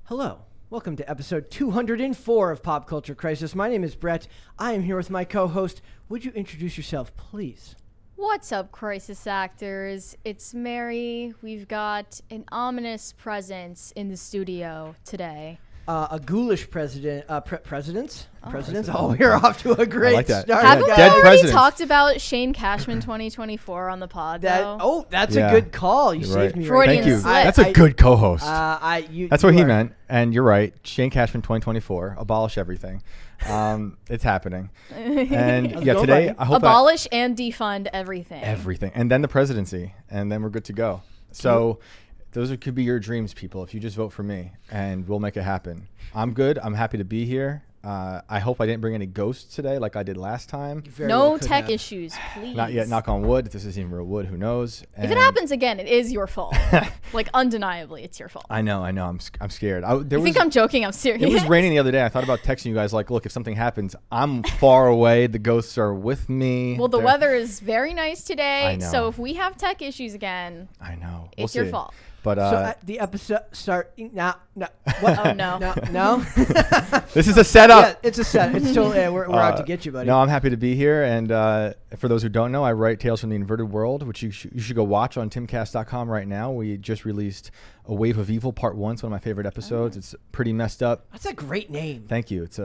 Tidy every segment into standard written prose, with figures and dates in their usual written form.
Hello. Welcome to episode 204 of Pop Culture Crisis. My name is Brett. I am here with my co-host. Would you introduce yourself, please? What's up, crisis actors? It's Mary. We've got an ominous presence in the studio today. A ghoulish presidents? Oh, we're off to a great like that. start. Haven't we Dead already presidents. talked about Shane Cashman 2024 on the pod, though? That's Yeah. a good call. You You're saved right. me Freudian Thank you. slip. That's a good co-host. That's That's what he meant. And you're right. Shane Cashman 2024. Abolish everything. It's happening. And Let's yeah, go, today buddy. I hope Abolish and defund everything. everything. And then the presidency. And then we're good to go. So those could be your dreams, people, if you just vote for me. And we'll make it happen. I'm good. I'm happy to be here. I hope I didn't bring any ghosts today like I did last time. No tech issues, please. Not yet. Knock on wood. If this isn't even real wood, who knows? If it happens again, it is your fault. Like, undeniably, it's your fault. I know. I'm scared. You think I'm joking? I'm serious. It was raining the other day. I thought about texting you guys like, look, if something happens, I'm far away. The ghosts are with me. Well, the weather is very nice today. I know. So if we have tech issues again, I know. it's your fault. But So the episode start now. What? Oh, no. No. this is a setup. Yeah, it's a set. It's still. We're out to get you, buddy. No, I'm happy to be here. And for those who don't know, I write Tales from the Inverted World, which you should go watch on timcast.com right now. We just released A Wave of Evil Part 1. It's one of my favorite episodes. It's pretty messed up. That's a great name. Thank you. It's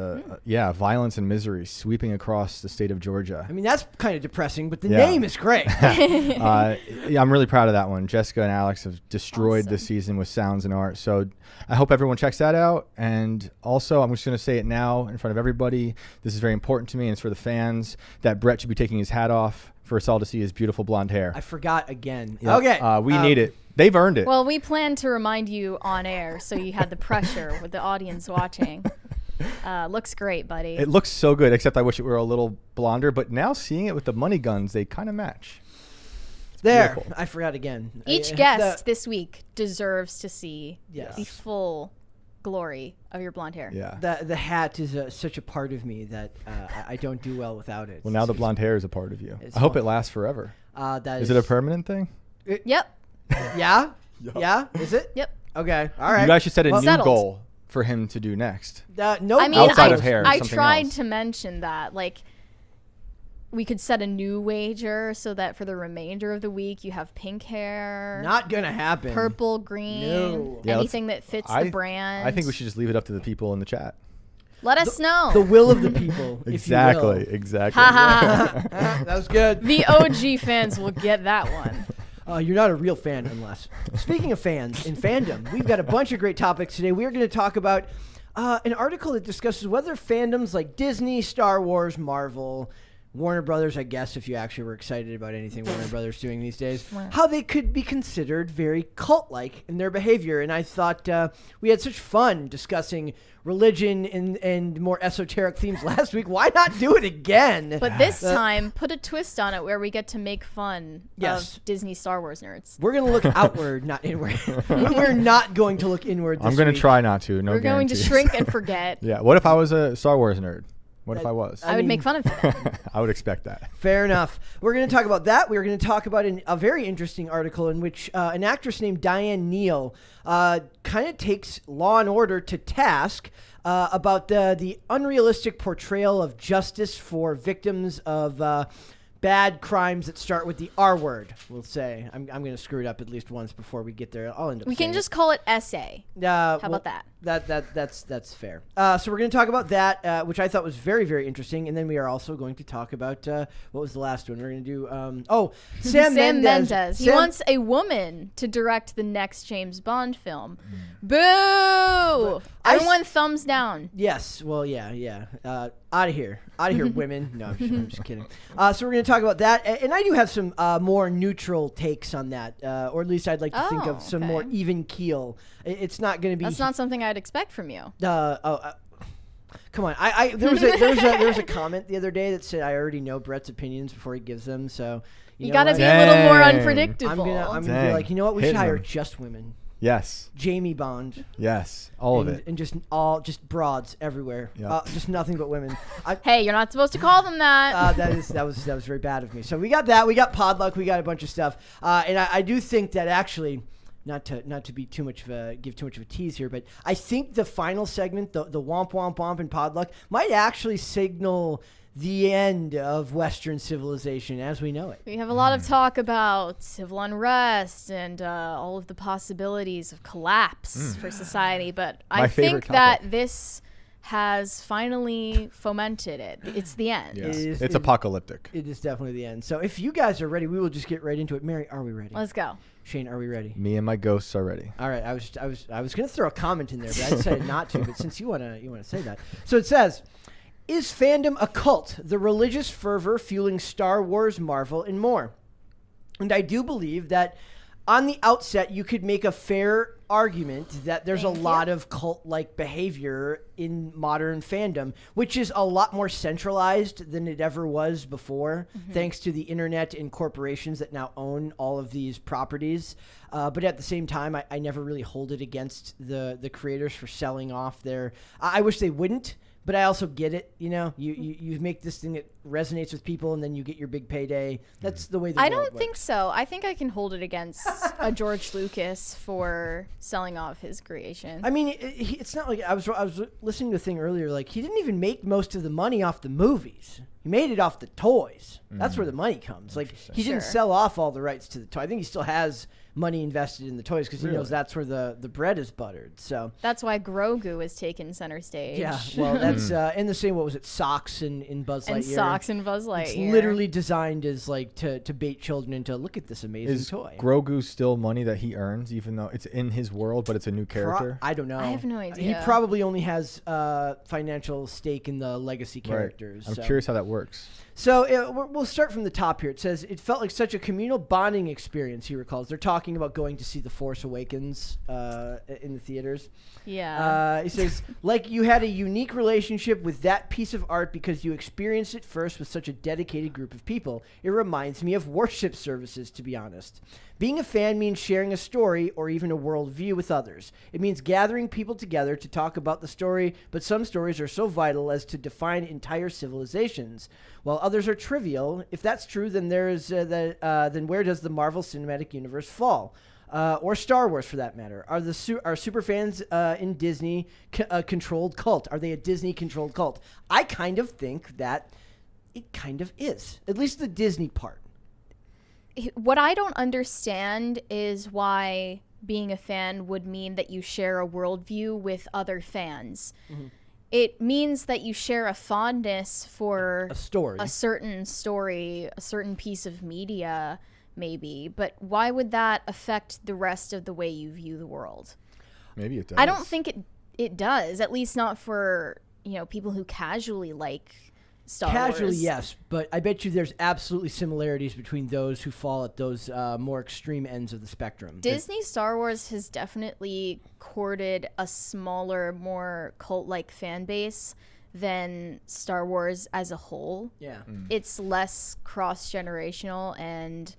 violence and misery sweeping across the state of Georgia. I mean, that's kind of depressing, but the Yeah. name is great. Yeah, I'm really proud of that one. Jessica and Alex have destroyed this season with sounds and art. So I hope everyone checks that out. And also, I'm just going to say it now in front of everybody. This is very important to me, and it's for the fans, that Brett should be taking his hat off for us all to see his beautiful blonde hair. I forgot again. Yep. Okay. We need it. They've earned it. Well, we planned to remind you on air, so you had the pressure with the audience watching. Looks great, buddy. It looks so good, except I wish it were a little blonder. But now seeing it with the money guns, they kind of match. There. beautiful. I forgot again. Each guest this week deserves to see Yes. the full glory of your blonde hair. Yeah. The hat is such a part of me that I don't do well without it. Well, now the blonde hair is a part of you. it's I hope fun. it lasts forever. That Is it a permanent thing? Yep. Yeah? Yeah? Is it? Yep. Okay. All right. You guys should set a new Settled. goal for him to do next. No. I mean, Outside I, of hair, I something tried else. to mention that, like, we could set a new wager so that for the remainder of the week you have pink hair, Not gonna happen. purple, green, No. Yeah, anything that fits the brand. I think we should just leave it up to the people in the chat. Let us know. The will of the people. Exactly. If you Exactly. Ha ha. will. That was good. The OG fans will get that one. You're not a real fan unless. Speaking of fans, in Fandom, we've got a bunch of great topics today. We are going to talk about an article that discusses whether fandoms like Disney, Star Wars, Marvel, Warner Brothers, I guess, if you actually were excited about anything Warner Brothers doing these days, how they could be considered very cult-like in their behavior. And I thought we had such fun discussing religion and more esoteric themes last week. Why not do it again? But this time, put a twist on it where we get to make fun Yes. of Disney Star Wars nerds. We're going to look outward, not inward. We're not going to look inward this I'm going to week. try not to. No We're going to guarantees. shrink and forget. Yeah. What if I was a Star Wars nerd? What if I was? I would make fun of you. I would expect that. Fair enough. We're going to talk about that. We're going to talk about a very interesting article in which an actress named Diane Neal kind of takes Law and Order to task about the unrealistic portrayal of justice for victims of bad crimes that start with the R word, we'll say. I'm going to screw it up at least once before we get there. I'll end up We saying can just call it essay. How about that? That's fair. So we're going to talk about that, which I thought was very, very interesting. And then we are also going to talk about what was the last one? We're going to do Sam Mendes. He wants a woman to direct the next James Bond film. Boo! Everyone thumbs down. Yes. Well, yeah. Out of here, women. No, I'm just kidding. So we're going to talk about that, and I do have some more neutral takes on that, or at least I'd like to think of some more even keel. It's not going to be. That's not something I'd expect from you. Come on. There was a comment the other day that said I already know Brett's opinions before he gives them. So You know gotta what? be a little more Dang. unpredictable. I'm gonna be like, you know what? We should Hitting hire them. just women. Yes. Jamie Bond. Yes. All of it. And just broads everywhere. Yep. Just nothing but women. Hey, you're not supposed to call them that. That was very bad of me. So we got that. We got Podluck. We got a bunch of stuff. And I do think that actually not to be too much of a give too much of a tease here, but I think the final segment, the womp womp womp and Podluck, might actually signal the end of Western civilization as we know it. We have a lot of talk about civil unrest and all of the possibilities of collapse for society, but I think that this has finally fomented it. It's the end. Yeah. It's apocalyptic. It is definitely the end. So if you guys are ready, we will just get right into it. Mary, are we ready? Let's go. Shane, are we ready? Me and my ghosts are ready. All right. I was going to throw a comment in there, but I decided not to. But since you want to say that, so it says, is fandom a cult? The religious fervor fueling Star Wars, Marvel, and more. And I do believe that on the outset, you could make a fair argument that there's a lot of cult-like behavior in modern fandom, which is a lot more centralized than it ever was before, thanks to the internet and corporations that now own all of these properties. But at the same time, I never really hold it against the creators for selling off their... I wish they wouldn't. But I also get it, you make this thing that resonates with people, and then you get your big payday. That's the way the world works. I don't think so. I think I can hold it against a George Lucas for selling off his creation. I mean, it's not like I was listening to a thing earlier. Like, he didn't even make most of the money off the movies. He made it off the toys. That's where the money comes. Like, he didn't sell off all the rights to the toy. I think he still has money invested in the toys because he knows that's where the bread is buttered. So that's why Grogu is taken center stage. Yeah, well, that's in the same, what was it, socks in Buzz Lightyear. And socks in Buzz Lightyear. It's literally designed as like to bait children into, look at this amazing toy. Grogu still money that he earns, even though it's in his world, but it's a new character? I don't know. I have no idea. He probably only has financial stake in the legacy characters. I'm curious how that works. So we'll start from the top here. It says, it felt like such a communal bonding experience, he recalls. They're talking about going to see The Force Awakens in the theaters. Yeah. He says, like you had a unique relationship with that piece of art because you experienced it first with such a dedicated group of people. It reminds me of worship services, to be honest. Being a fan means sharing a story or even a worldview with others. It means gathering people together to talk about the story, but some stories are so vital as to define entire civilizations, while others are trivial. If that's true, then then where does the Marvel Cinematic Universe fall? Or Star Wars, for that matter? Are super fans in Disney a controlled cult? Are they a Disney-controlled cult? I kind of think that it kind of is, at least the Disney part. What I don't understand is why being a fan would mean that you share a worldview with other fans. It means that you share a fondness for a story, a certain piece of media, maybe. But why would that affect the rest of the way you view the world? Maybe it does. I don't think it does, at least not for people who casually like Star Wars. Casually, yes, but I bet you there's absolutely similarities between those who fall at those more extreme ends of the spectrum. Disney Star Wars has definitely courted a smaller, more cult-like fan base than Star Wars as a whole. Yeah. It's less cross-generational, and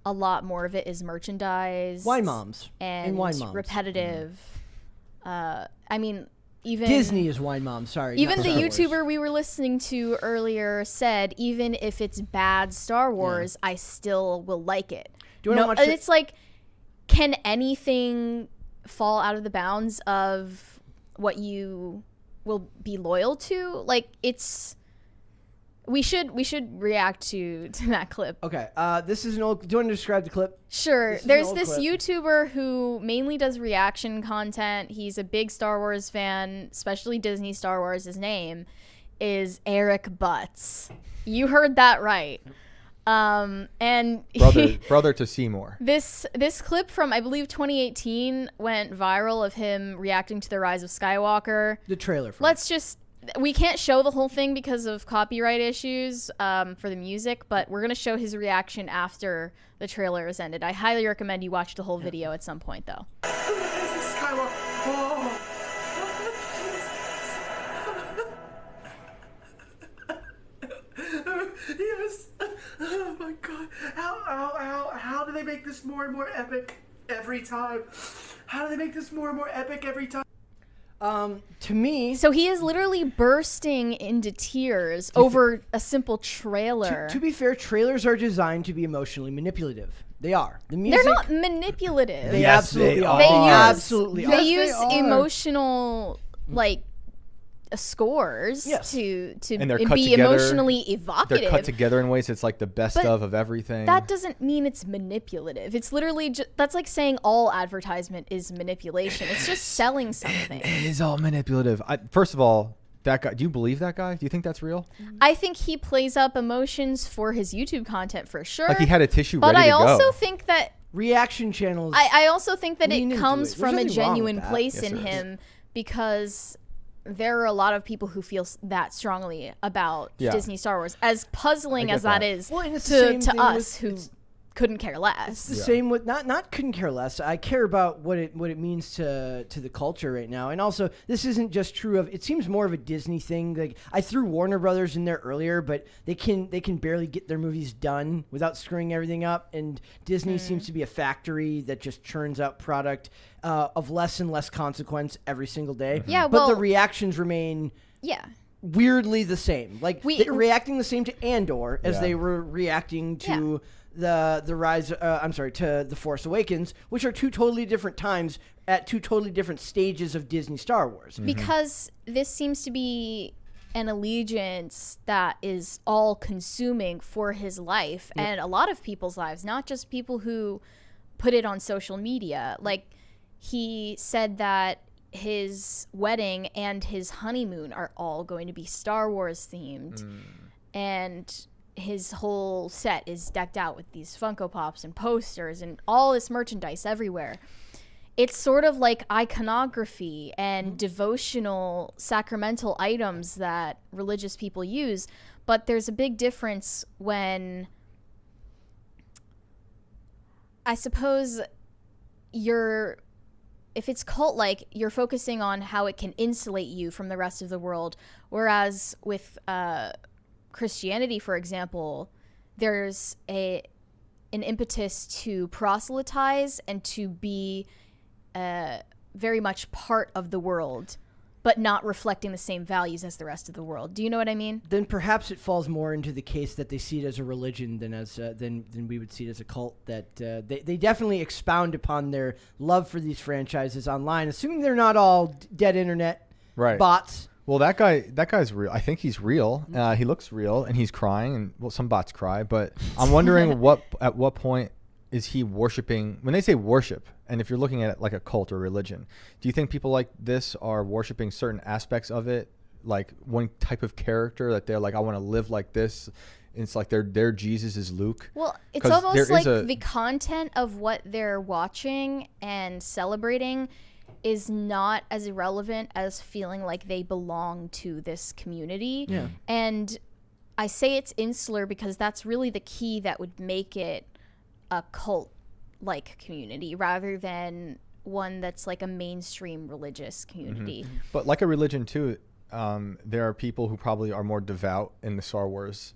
a lot more of it is merchandise. Wine moms. And wine moms. Repetitive. I mean... Even Disney is wine mom, sorry. Even the YouTuber we were listening to earlier said, even if it's bad Star Wars, I still will like it. Do you want to watch it's like, can anything fall out of the bounds of what you will be loyal to? Like, it's... We should react to that clip. Okay. This is an old... Do you want to describe the clip? Sure. There's this YouTuber who mainly does reaction content. He's a big Star Wars fan, especially Disney Star Wars. His name is Eric Butts. You heard that right. And brother to Seymour. This clip from, I believe, 2018 went viral of him reacting to The Rise of Skywalker. The trailer for We can't show the whole thing because of copyright issues for the music, but we're going to show his reaction after the trailer is ended. I highly recommend you watch the whole video at some point, though. Yes. Oh my God. How do they make this more and more epic every time? How do they make this more and more epic every time? To me... So he is literally bursting into tears over a simple trailer. To be fair, trailers are designed to be emotionally manipulative. They are. The music. They're not manipulative. They Yes, absolutely they are. are. They Yes. absolutely They are. use are. emotional like scores Yes. to And they're cut be together. emotionally They're evocative. cut together in ways it's like the best But of everything. That doesn't mean it's manipulative. It's literally that's like saying all advertisement is manipulation. It's just selling something. It is all manipulative. First of all, that guy. Do you believe that guy? Do you think that's real? I think he plays up emotions for his YouTube content for sure. Like he had a tissue but ready I to go. also think that Reaction channels. I also think that lean it into comes it. There's from a nothing wrong with genuine that. place Yes, in there is. him because there are a lot of people who feel that strongly about Yeah. Disney Star Wars, as puzzling I get as that that. is Well, and it's the same to thing us with- who couldn't care less. the same with not couldn't care less. I care about what it means to the culture right now, and also this isn't just true of. It seems more of a Disney thing. Like I threw Warner Brothers in there earlier, but they can barely get their movies done without screwing everything up. And Disney seems to be a factory that just churns out product of less and less consequence every single day. Yeah, but the well- reactions remain Yeah. weirdly the same. Like they're reacting the same to Andor as Yeah. they were reacting to the rise. To the Force Awakens, which are two totally different times at two totally different stages of Disney Star Wars. Because this seems to be an allegiance that is all consuming for his life and a lot of people's lives, not just people who put it on social media. Like he said that his wedding and his honeymoon are all going to be Star Wars themed. And his whole set is decked out with these Funko Pops and posters and all this merchandise everywhere. It's sort of like iconography and devotional sacramental items that religious people use, but there's a big difference when I suppose if it's cult-like, you're focusing on how it can insulate you from the rest of the world, whereas with Christianity, for example, there's an impetus to proselytize and to be very much part of the world, but not reflecting the same values as the rest of the world. Do you know what I mean? Then perhaps it falls more into the case that they see it as a religion than as than we would see it as a cult. That they definitely expound upon their love for these franchises online, assuming they're not all dead internet bots. Well, that guy's real. I think he's real. He looks real, and he's crying. And well, some bots cry, but I'm wondering at what point is he worshiping? When they say worship, and if you're looking at it like a cult or religion, do you think people like this are worshiping certain aspects of it, like one type of character that they're like, I want to live like this? It's like their Jesus is Luke. Well, it's 'Cause almost there like is the content of what they're watching and celebrating is not as irrelevant as feeling like they belong to this community. Yeah. And I say it's insular because that's really the key that would make it a cult-like community rather than one that's like a mainstream religious community. But like a religion too, there are people who probably are more devout in the Star Wars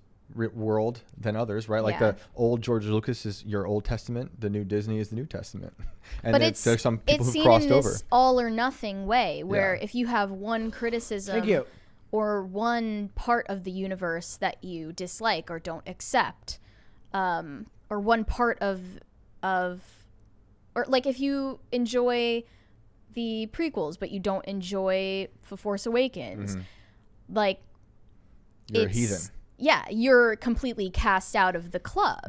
world than others, right? Like Yeah. the old George Lucas is your Old Testament, the new Disney is the New Testament, and But there's some people it's who've seen crossed in over. this all or nothing way where Yeah. if you have one criticism Thank you. or one part of the universe that you dislike or don't accept, or one part of or like if you enjoy the prequels but you don't enjoy The Force Awakens, like You're a it's- heathen. Yeah, you're completely cast out of the club.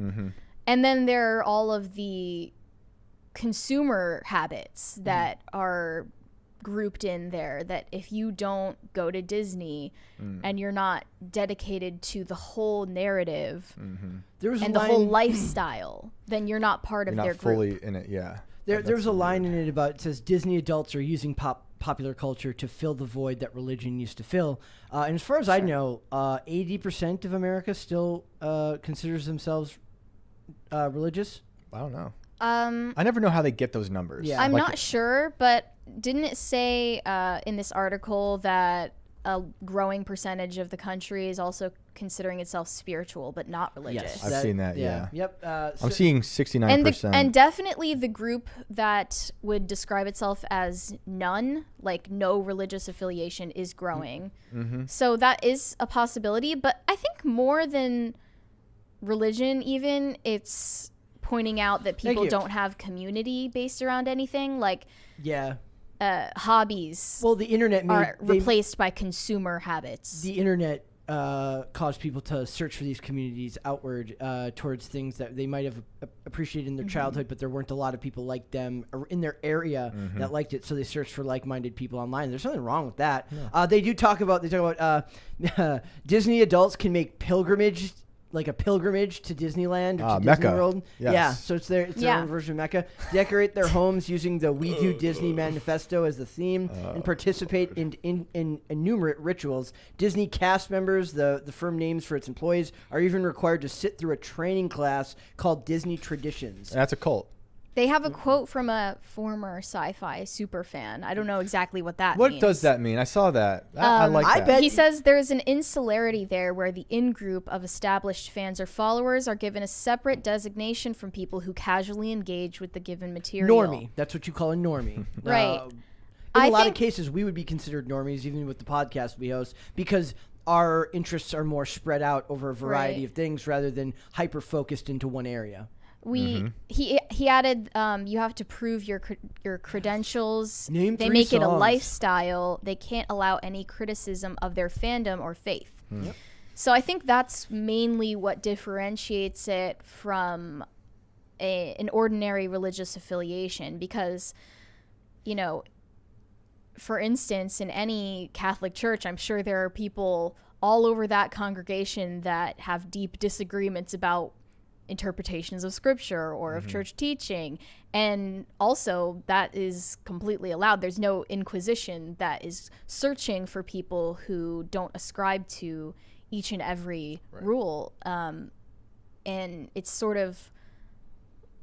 And then there are all of the consumer habits that are grouped in there that if you don't go to Disney and you're not dedicated to the whole narrative There was and a the whole line- lifestyle, then you're not part of You're their not group. fully in it, yeah. There was a line in it about, it says Disney adults are using popular culture to fill the void that religion used to fill. And as far as I know, 80% of America still considers themselves religious. I don't know. Um, I never know how they get those numbers. Yeah. I'm Like, not sure, but didn't it say in this article that a growing percentage of the country is also considering itself spiritual but not religious? I've seen that, yeah. Yep. I'm seeing 69%. And definitely the group that would describe itself as none, like no religious affiliation, is growing. So that is a possibility. But I think more than religion, even, it's pointing out that people you. don't have community based around anything, like Yeah. hobbies Well, the internet are replaced by consumer habits. The internet caused people to search for these communities outward towards things that they might have appreciated in their childhood, but there weren't a lot of people like them in their area that liked it, so they searched for like-minded people online. There's nothing wrong with that. Yeah. They talk about Disney adults can make a pilgrimage to Disneyland or to Mecca. Disney World. Yes. Yeah, so it's their own version of Mecca. Decorate their homes using the We Do Disney manifesto as the theme and participate in innumerate rituals. Disney cast members, the firm names for its employees, are even required to sit through a training class called Disney Traditions. That's a cult. They have a quote from a former sci-fi superfan. I don't know exactly what that What means. does that mean? I saw that. I like I that. bet He says there's an insularity there where the in-group of established fans or followers are given a separate designation from people who casually engage with the given material. Normie. That's what you call a normie. Right. In I a lot of think- cases, we would be considered normies, even with the podcast we host, because our interests are more spread out over a variety Right. of things rather than hyper-focused into one area. He added you have to prove your credentials. Name they 3 make it a songs. lifestyle. They can't allow any criticism of their fandom or faith. So I think that's mainly what differentiates it from an ordinary religious affiliation, because, you know, for instance, in any Catholic church, I'm sure there are people all over that congregation that have deep disagreements about interpretations of scripture or of church teaching, and also that is completely allowed. There's no inquisition that is searching for people who don't ascribe to each and every rule, and it's sort of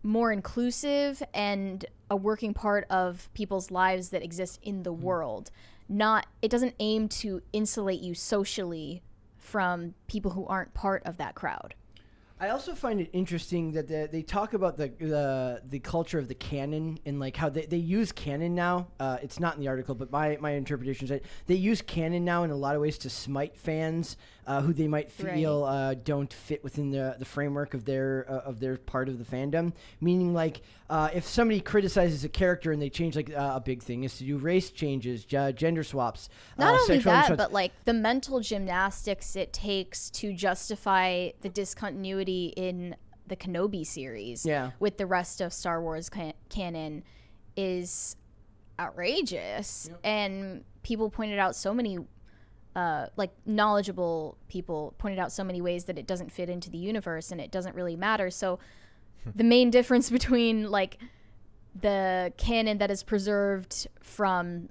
more inclusive and a working part of people's lives that exist in the world. It doesn't aim to insulate you socially from people who aren't part of that crowd. I also find it interesting that they talk about the culture of the canon and like how they use canon now. It's not in the article, but my interpretation is that they use canon now in a lot of ways to smite fans who they might feel don't fit within the framework of their part of the fandom. Meaning, like if somebody criticizes a character and they change, like a big thing is to do race changes, gender swaps. Not only sexuality that, swaps. but like the mental gymnastics it takes to justify the discontinuity in the Kenobi series with the rest of Star Wars canon is outrageous. And people pointed out so many like knowledgeable people pointed out so many ways that it doesn't fit into the universe and it doesn't really matter. So the main difference between like the canon that is preserved from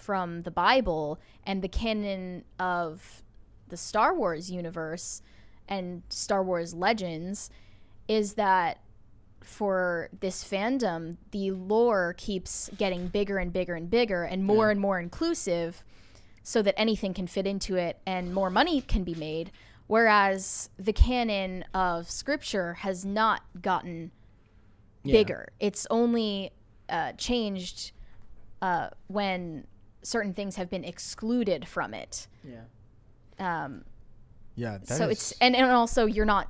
the Bible and the canon of the Star Wars universe and Star Wars Legends is that for this fandom, the lore keeps getting bigger and bigger and bigger and more inclusive, so that anything can fit into it and more money can be made, whereas the canon of scripture has not gotten bigger. It's only changed when certain things have been excluded from it. So it's and also you're not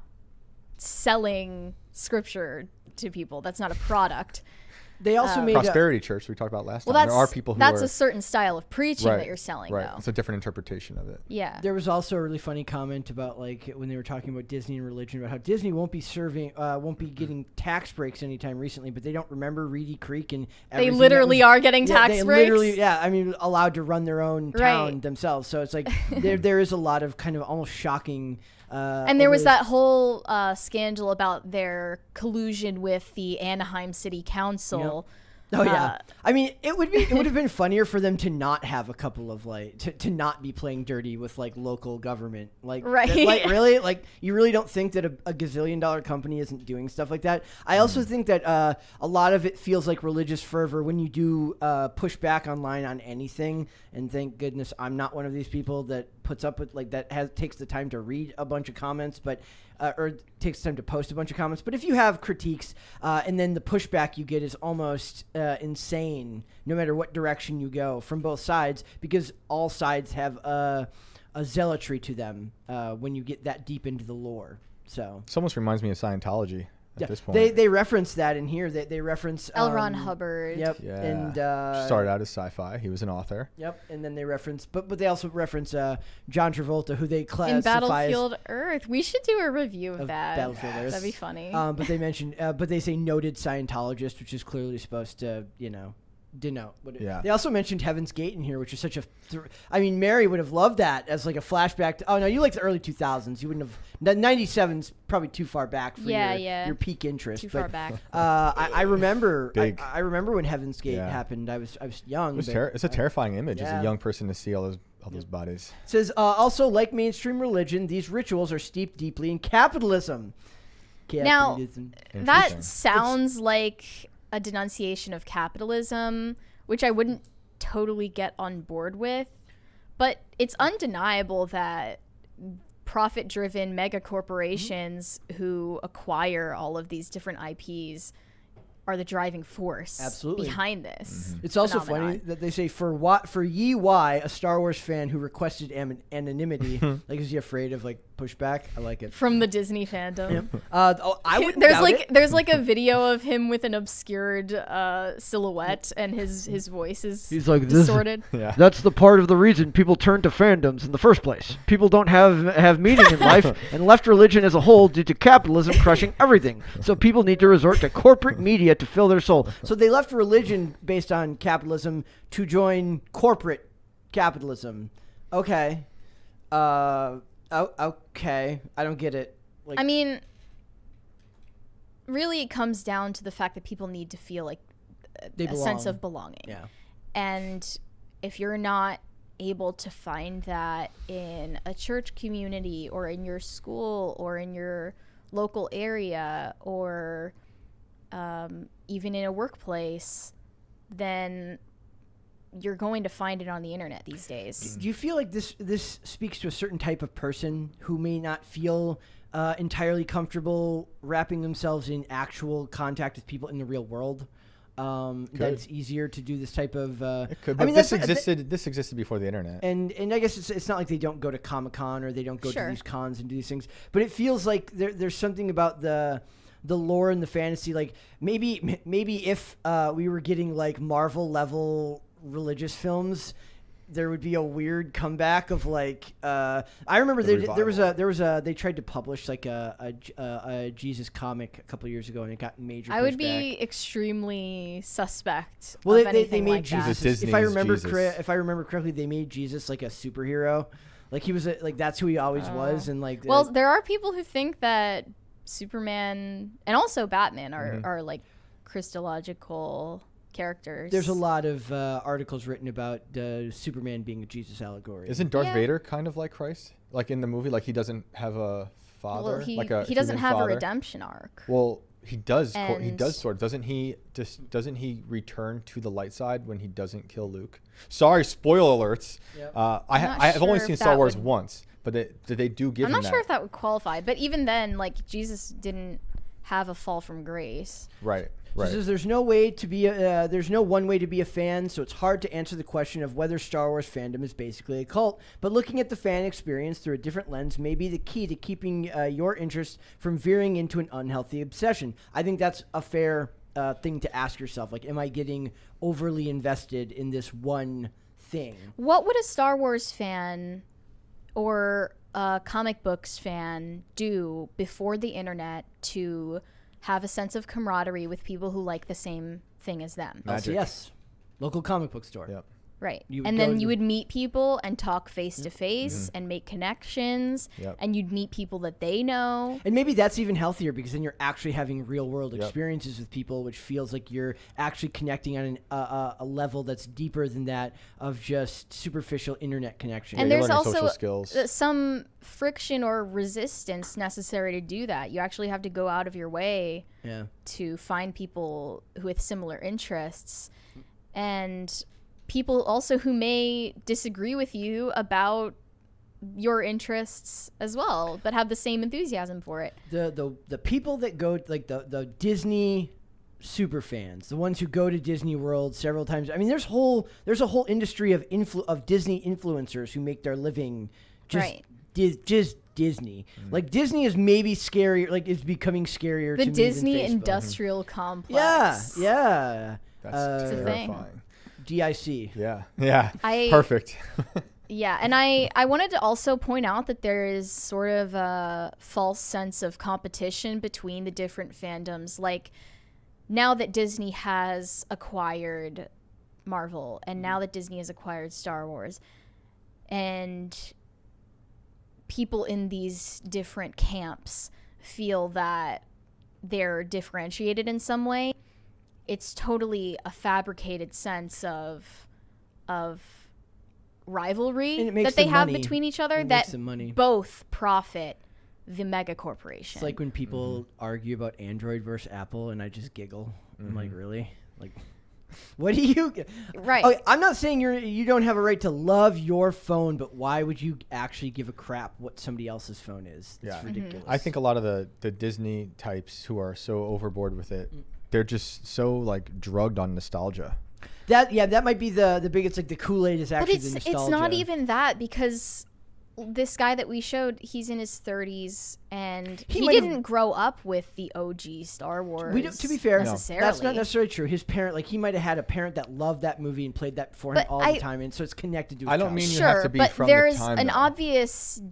selling scripture to people. That's not a product. They also made Prosperity Church we talked about last time. There are people who that's are, a certain style of preaching that you're selling, though. It's a different interpretation of it. Yeah. There was also a really funny comment about like when they were talking about Disney and religion, about how Disney won't be getting tax breaks anytime recently, but they don't remember Reedy Creek and they literally are getting tax breaks. Allowed to run their own town themselves. So it's like there is a lot of kind of almost shocking. And there was that whole scandal about their collusion with the Anaheim City Council. Oh yeah, I mean, it would have been funnier for them to not have a couple of like to not be playing dirty with like local government, like really, like you really don't think that a gazillion-dollar company isn't doing stuff like that. I also think that a lot of it feels like religious fervor when you do push back online on anything, and thank goodness I'm not one of these people that puts up with like that takes the time to read a bunch of comments, but. Or takes time to post a bunch of comments. But if you have critiques and then the pushback you get is almost insane, no matter what direction you go from both sides, because all sides have a zealotry to them when you get that deep into the lore. So This almost reminds me of Scientology. at this point. They reference that in here. They reference L. Ron Hubbard. Yep. Yeah. And started out as sci-fi. He was an author. Yep. And then they reference, but they also reference John Travolta, who they In classify Battlefield Earth. We should do a review of that. Battlefield Earth. That'd be funny. But they mentioned, but they say noted Scientologist, which is clearly supposed to, denote. Yeah. They also mentioned Heaven's Gate in here, which is such a. Mary would have loved that as like a flashback. Oh no, you like the early 2000s. You wouldn't have. 97's probably too far back for your peak interest. Too far back. I remember. Big. I remember when Heaven's Gate happened. I was young. It's a terrifying image as Yeah. a young person to see all those bodies. It says also, like mainstream religion, these rituals are steeped deeply in capitalism. Now, Interesting. that sounds like a denunciation of capitalism, which I wouldn't totally get on board with. But it's undeniable that profit-driven mega corporations who acquire all of these different IPs are the driving force behind this. It's also phenomenon. funny that they say for Yi Wai, a Star Wars fan who requested anonymity, like is he afraid of like pushback? I like it. From the Disney fandom. I wouldn't doubt it. There's like a video of him with an obscured silhouette, and his voice is distorted. Yeah. That's the part of the reason people turn to fandoms in the first place. People don't have meaning in life and left religion as a whole due to capitalism crushing everything. So people need to resort to corporate media to fill their soul. So they left religion based on capitalism to join corporate capitalism. Okay. Okay. I don't get it. Like, I mean, really it comes down to the fact that people need to feel like a sense of belonging. Yeah. And if you're not able to find that in a church community or in your school or in your local area or even in a workplace, then you're going to find it on the internet these days. Do you feel like this speaks to a certain type of person who may not feel entirely comfortable wrapping themselves in actual contact with people in the real world? That it's easier to do this type of. It could. But this existed before the internet. And I guess it's not like they don't go to Comic-Con or they don't go to these cons and do these things. But it feels like there's something about the lore and the fantasy. Like maybe if we were getting like Marvel level religious films, there would be a weird comeback of like I remember they tried to publish like a Jesus comic a couple years ago and it got major pushback. I would be extremely suspect. Well, of they made like Jesus. that. If I remember correctly, they made Jesus like a superhero. Like he was like that's who he always was, and like. Well, there are people who think that Superman and also Batman are like Christological characters. There's a lot of articles written about Superman being a Jesus allegory. Isn't Darth Vader kind of like Christ? Like in the movie, like he doesn't have a father. Well, he doesn't have a redemption arc. Well, he does. He does sort of. Doesn't he return to the light side when he doesn't kill Luke? Sorry, spoiler alerts. Yep. I've only seen Star Wars once, but they do give. I'm him not sure if that would qualify, but even then, like Jesus didn't have a fall from grace. Right. Right. Says there's no way to be there's no one way to be a fan, so it's hard to answer the question of whether Star Wars fandom is basically a cult. But looking at the fan experience through a different lens may be the key to keeping your interest from veering into an unhealthy obsession. I think that's a fair thing to ask yourself. Like, am I getting overly invested in this one thing? What would a Star Wars fan or a comic books fan do before the internet to have a sense of camaraderie with people who like the same thing as them? Magic. Yes. Local comic book store. Yep. Right. And then you would meet people and talk face to face and make connections. Yep. And you'd meet people that they know. And maybe that's even healthier because then you're actually having real world experiences with people, which feels like you're actually connecting on a level that's deeper than that of just superficial internet connection. And there's also some friction or resistance necessary to do that. You actually have to go out of your way to find people with similar interests. And people also who may disagree with you about your interests as well, but have the same enthusiasm for it. The people that go, like the Disney super fans, the ones who go to Disney World several times. I mean, there's a whole industry of Disney influencers who make their living just just Disney. Like Disney is maybe scarier. Like it's becoming scarier. The to Disney me than Facebook. industrial complex. Yeah. That's It's a thing. terrifying. DIC. Yeah. Perfect. Yeah, and I wanted to also point out that there is sort of a false sense of competition between the different fandoms. Like, now that Disney has acquired Marvel, and now that Disney has acquired Star Wars, and people in these different camps feel that they're differentiated in some way, it's totally a fabricated sense of rivalry that they have between each other that both profit the mega corporation. It's like when people argue about Android versus Apple, and I just giggle. I'm like, really? Like, what do you? Right. Okay, I'm not saying you don't have a right to love your phone, but why would you actually give a crap what somebody else's phone is? It's ridiculous. I think a lot of the Disney types who are so overboard with it, they're just so like drugged on nostalgia. That might be the biggest, like the Kool-Aid is actually the nostalgia. It's not even that, because this guy that we showed, he's in his 30s, and he didn't grow up with the OG Star Wars. To be fair, necessarily. that's not necessarily true. His parent, like he might have had a parent that loved that movie and played that for him all the time, and so it's connected to his childhood. You have to be but from there's the time, an though. obvious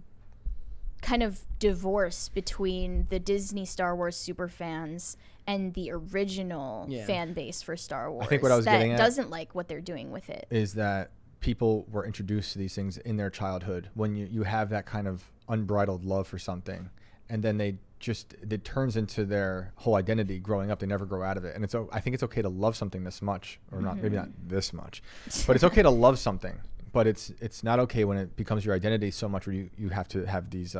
kind of divorce between the Disney Star Wars superfans and the original fan base for Star Wars. I think what I was getting at doesn't like what they're doing with it is that people were introduced to these things in their childhood. When you have that kind of unbridled love for something, and then it turns into their whole identity growing up. They never grow out of it. And I think it's okay to love something this much, or not, maybe not this much, but it's okay to love something. But it's not okay when it becomes your identity so much where you have to have these,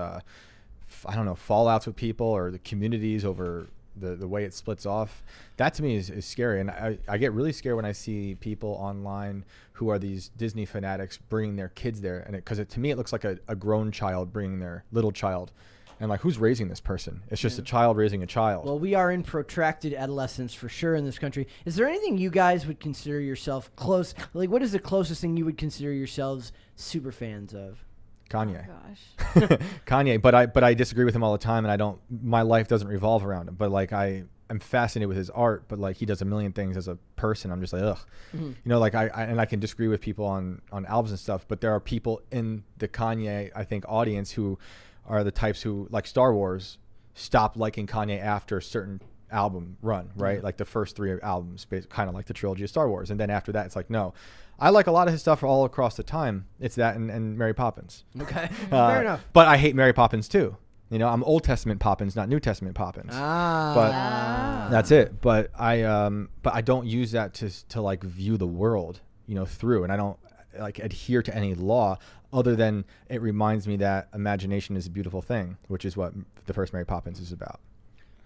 fallouts with people or the communities over the way it splits off. That to me is scary. And I get really scared when I see people online who are these Disney fanatics bringing their kids there. And because to me, it looks like a grown child bringing their little child. And like, who's raising this person? It's just a child raising a child. Well, we are in protracted adolescence for sure in this country. Is there anything you guys would consider yourself close? Like, what is the closest thing you would consider yourselves super fans of? Kanye. Oh, gosh. Kanye, but I disagree with him all the time, and my life doesn't revolve around him. But like I'm fascinated with his art, but like he does a million things as a person. I'm just like, ugh. You know, like I can disagree with people on albums and stuff, but there are people in the Kanye, I think, audience who are the types who, like Star Wars, stop liking Kanye after a certain album run, right? Like the first 3 albums, kind of like the trilogy of Star Wars. And then after that, it's like, no. I like a lot of his stuff all across the time. It's that and Mary Poppins. Okay, fair enough. But I hate Mary Poppins too. You know, I'm Old Testament Poppins, not New Testament Poppins. But that's it. But I don't use that to like view the world, you know, through. And I don't like adhere to any law other than it reminds me that imagination is a beautiful thing, which is what the first Mary Poppins is about.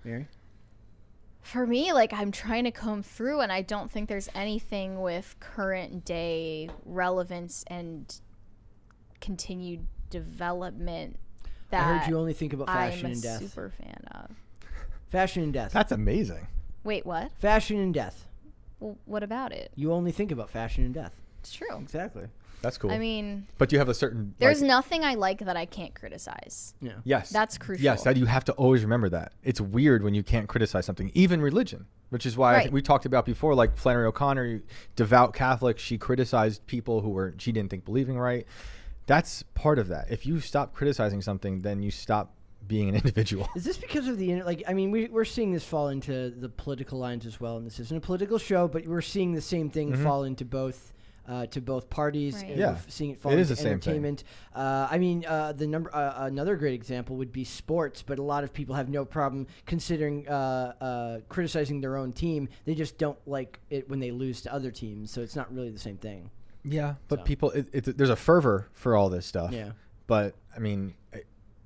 Mary? For me, like, I'm trying to comb through, and I don't think there's anything with current day relevance and continued development that I heard you only think about fashion I'm and death. Super fan of. Fashion and death. That's amazing. Wait, what? Fashion and death. Well, what about it? You only think about fashion and death. It's true. Exactly. That's cool. I mean, but you have a certain. There's nothing I like that I can't criticize. Yeah. Yes. That's crucial. Yes, you have to always remember that. It's weird when you can't criticize something, even religion, which is why I think we talked about before, like Flannery O'Connor, devout Catholic. She criticized people who she didn't think believing right. That's part of that. If you stop criticizing something, then you stop being an individual. Is this because of the I mean, we're seeing this fall into the political lines as well, and this isn't a political show, but we're seeing the same thing fall into both. To both parties, right. and Yeah. we're seeing it fall It into is the same entertainment. I mean, another great example would be sports, but a lot of people have no problem considering criticizing their own team. They just don't like it when they lose to other teams, so it's not really the same thing. Yeah, but people, there's a fervor for all this stuff. Yeah. But I mean,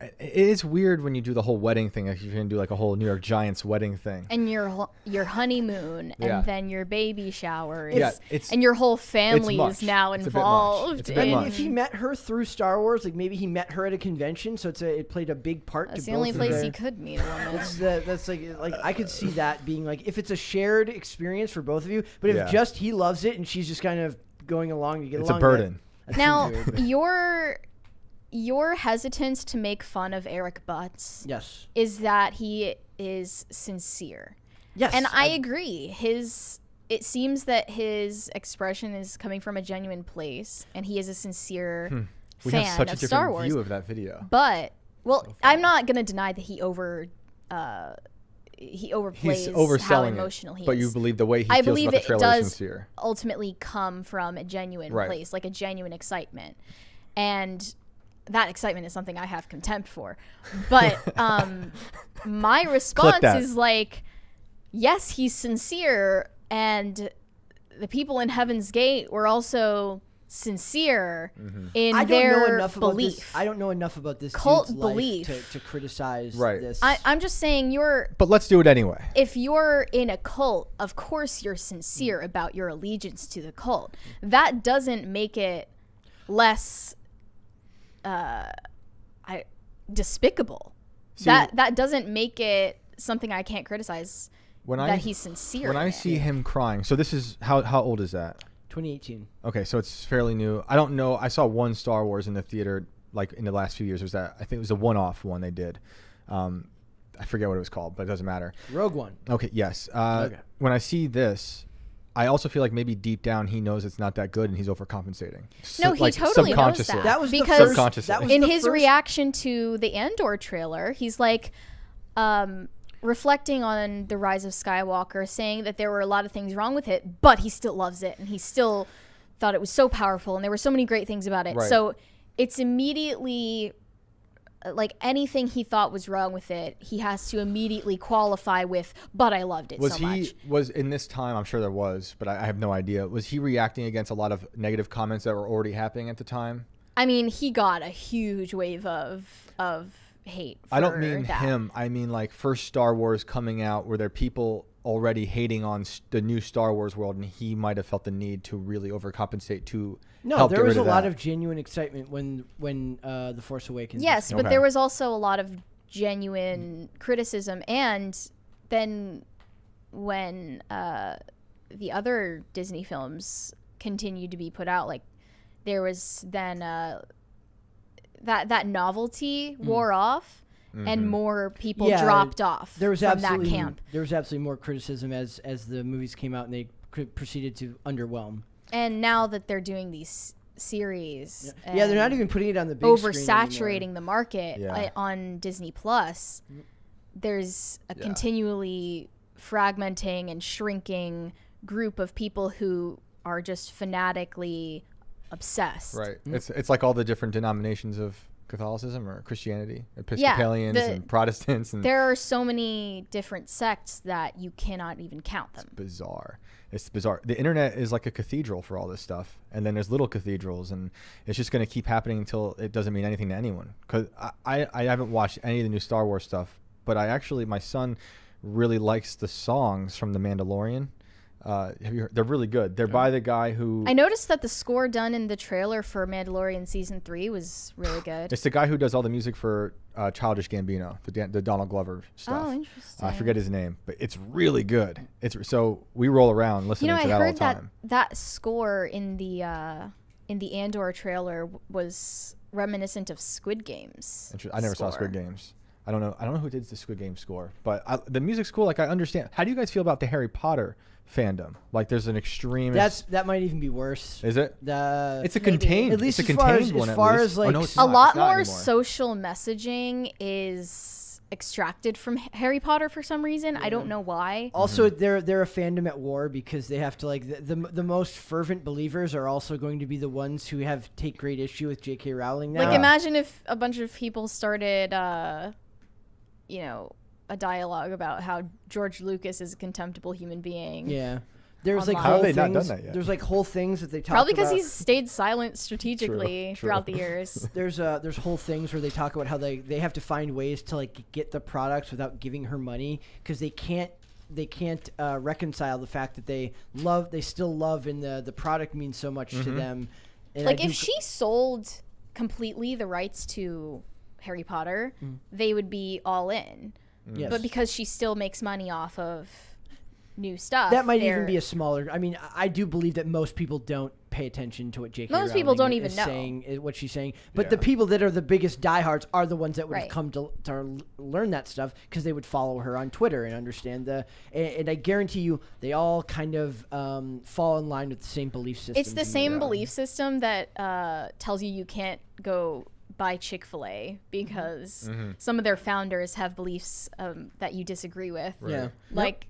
it is weird when you do the whole wedding thing. Like you're gonna do like a whole New York Giants wedding thing, And your honeymoon, Yeah. and then your baby shower, it's and your whole family much. is now It's a bit much. involved. It's a bit I mean, much. if he met her through Star Wars, like maybe he met her at a convention, so it played a big part. That's to the only both of place their- you could meet a woman. That's like I could see that being like if it's a shared experience for both of you, but if Yeah. just he loves it and she's just kind of going along to get It's along. a burden. that Now, seems weird, but- your hesitance to make fun of Eric Butts Yes. is that he is sincere. Yes. And I agree. It seems that his expression is coming from a genuine place, and he is a sincere We have fan such a of Star different Wars. view of that video. But I'm not gonna deny that he overplays He's how overselling emotional he it, but is. you believe the way he I feels believe about the it trailer is does sincere. ultimately come from a genuine Right. place, like a genuine excitement, and that excitement is something I have contempt for. But my response that. is like, yes, he's sincere, and the people in Heaven's Gate were also sincere in I don't their know enough belief. about this. I don't know enough about this Cult dude's life belief. to criticize Right. this. I'm just saying But let's do it anyway. if you're in a cult, of course you're sincere about your allegiance to the cult. That doesn't make it less despicable. See, that doesn't make it something I can't criticize. When that I he's sincere. When in I it. see him crying, so this is how old is that? 2018. Okay, so it's fairly new. I don't know. I saw one Star Wars in the theater like in the last few years. Was that I think it was a one-off one they did. I forget what it was called, but it doesn't matter. Rogue One. Okay, yes. Okay. When I see this, I also feel like maybe deep down he knows it's not that good and he's overcompensating. No, he like totally knows subconsciously. that. That was the because first. Subconsciously. That was in the his first- reaction to the Andor trailer, he's like reflecting on the Rise of Skywalker, saying that there were a lot of things wrong with it, but he still loves it and he still thought it was so powerful and there were so many great things about it. Right. So it's immediately like anything he thought was wrong with it, he has to immediately qualify with, but I loved it Was so he much. was in this time? I'm sure there was, but I have no idea. Was he reacting against a lot of negative comments that were already happening at the time? I mean, he got a huge wave of hate. I don't for mean that. him. I mean like first Star Wars coming out, were there people already hating on the new Star Wars world, and he might have felt the need to really overcompensate to No, help there get was rid a of lot that. of genuine excitement when The Force Awakens. Yes, but Okay. there was also a lot of genuine criticism. And then when the other Disney films continued to be put out, like there was then that novelty wore off and more people Yeah, dropped off There was from that absolutely camp. There was absolutely more criticism as the movies came out and they proceeded to underwhelm. And now that they're doing these series, Yeah, they're not and even putting it on the big screen anymore. oversaturating the market Yeah. on Disney Plus, there's a continually fragmenting and shrinking group of people who are just fanatically obsessed. Right. It's like all the different denominations of Catholicism or Christianity, Episcopalians and Protestants, and There are so many different sects that you cannot even count them. bizarre. It's bizarre. The internet is like a cathedral for all this stuff, and then there's little cathedrals, and it's just going to keep happening until it doesn't mean anything to anyone. Because I haven't watched any of the new Star Wars stuff, but my son really likes the songs from The Mandalorian. Have you heard? They're really good. They're by the guy who. I noticed that the score done in the trailer for Mandalorian Season 3 was really good. It's the guy who does all the music for Childish Gambino, the Donald Glover stuff. Oh, interesting. I forget his name, but it's really good. So we roll around listening You know, to I that all the heard time. that score in the Andor trailer was reminiscent of Squid Games. I never saw Squid Games. I don't know who did the Squid Game score, but the music's cool. Like I understand. How do you guys feel about the Harry Potter fandom? Like there's an extremist. That might even be worse. Is it? It's a contained. At least it's a as far contained as- one. as at far least. as, like, Oh, no, it's A not. lot It's not more anymore. social messaging is extracted from Harry Potter for some reason. I don't know why. Also, they're a fandom at war because they have to the most fervent believers are also going to be the ones who take great issue with J.K. Rowling now. Like, imagine if a bunch of people started, a dialogue about how George Lucas is a contemptible human being. Yeah. There's like Online. How whole have they not things. done that yet? There's like whole things that they talk Probably about. because he's stayed silent strategically True. throughout the years. There's whole things where they talk about how they have to find ways to like get the products without giving her money because they can't reconcile the fact that they still love and the product means so much to them. And Like, if she sold completely the rights to Harry Potter, they would be all in. Yes. But because she still makes money off of new stuff. That might even be a smaller. I mean, I do believe that most people don't pay attention to what J.K. Most people don't even know saying, what she's saying. But the people that are the biggest diehards are the ones that would have Right. come to learn that stuff because they would follow her on Twitter and understand and I guarantee you, they all kind of fall in line with the same belief system. It's the same belief system that tells you can't go buy Chick-fil-A because some of their founders have beliefs that you disagree with. Right. Yeah. Like,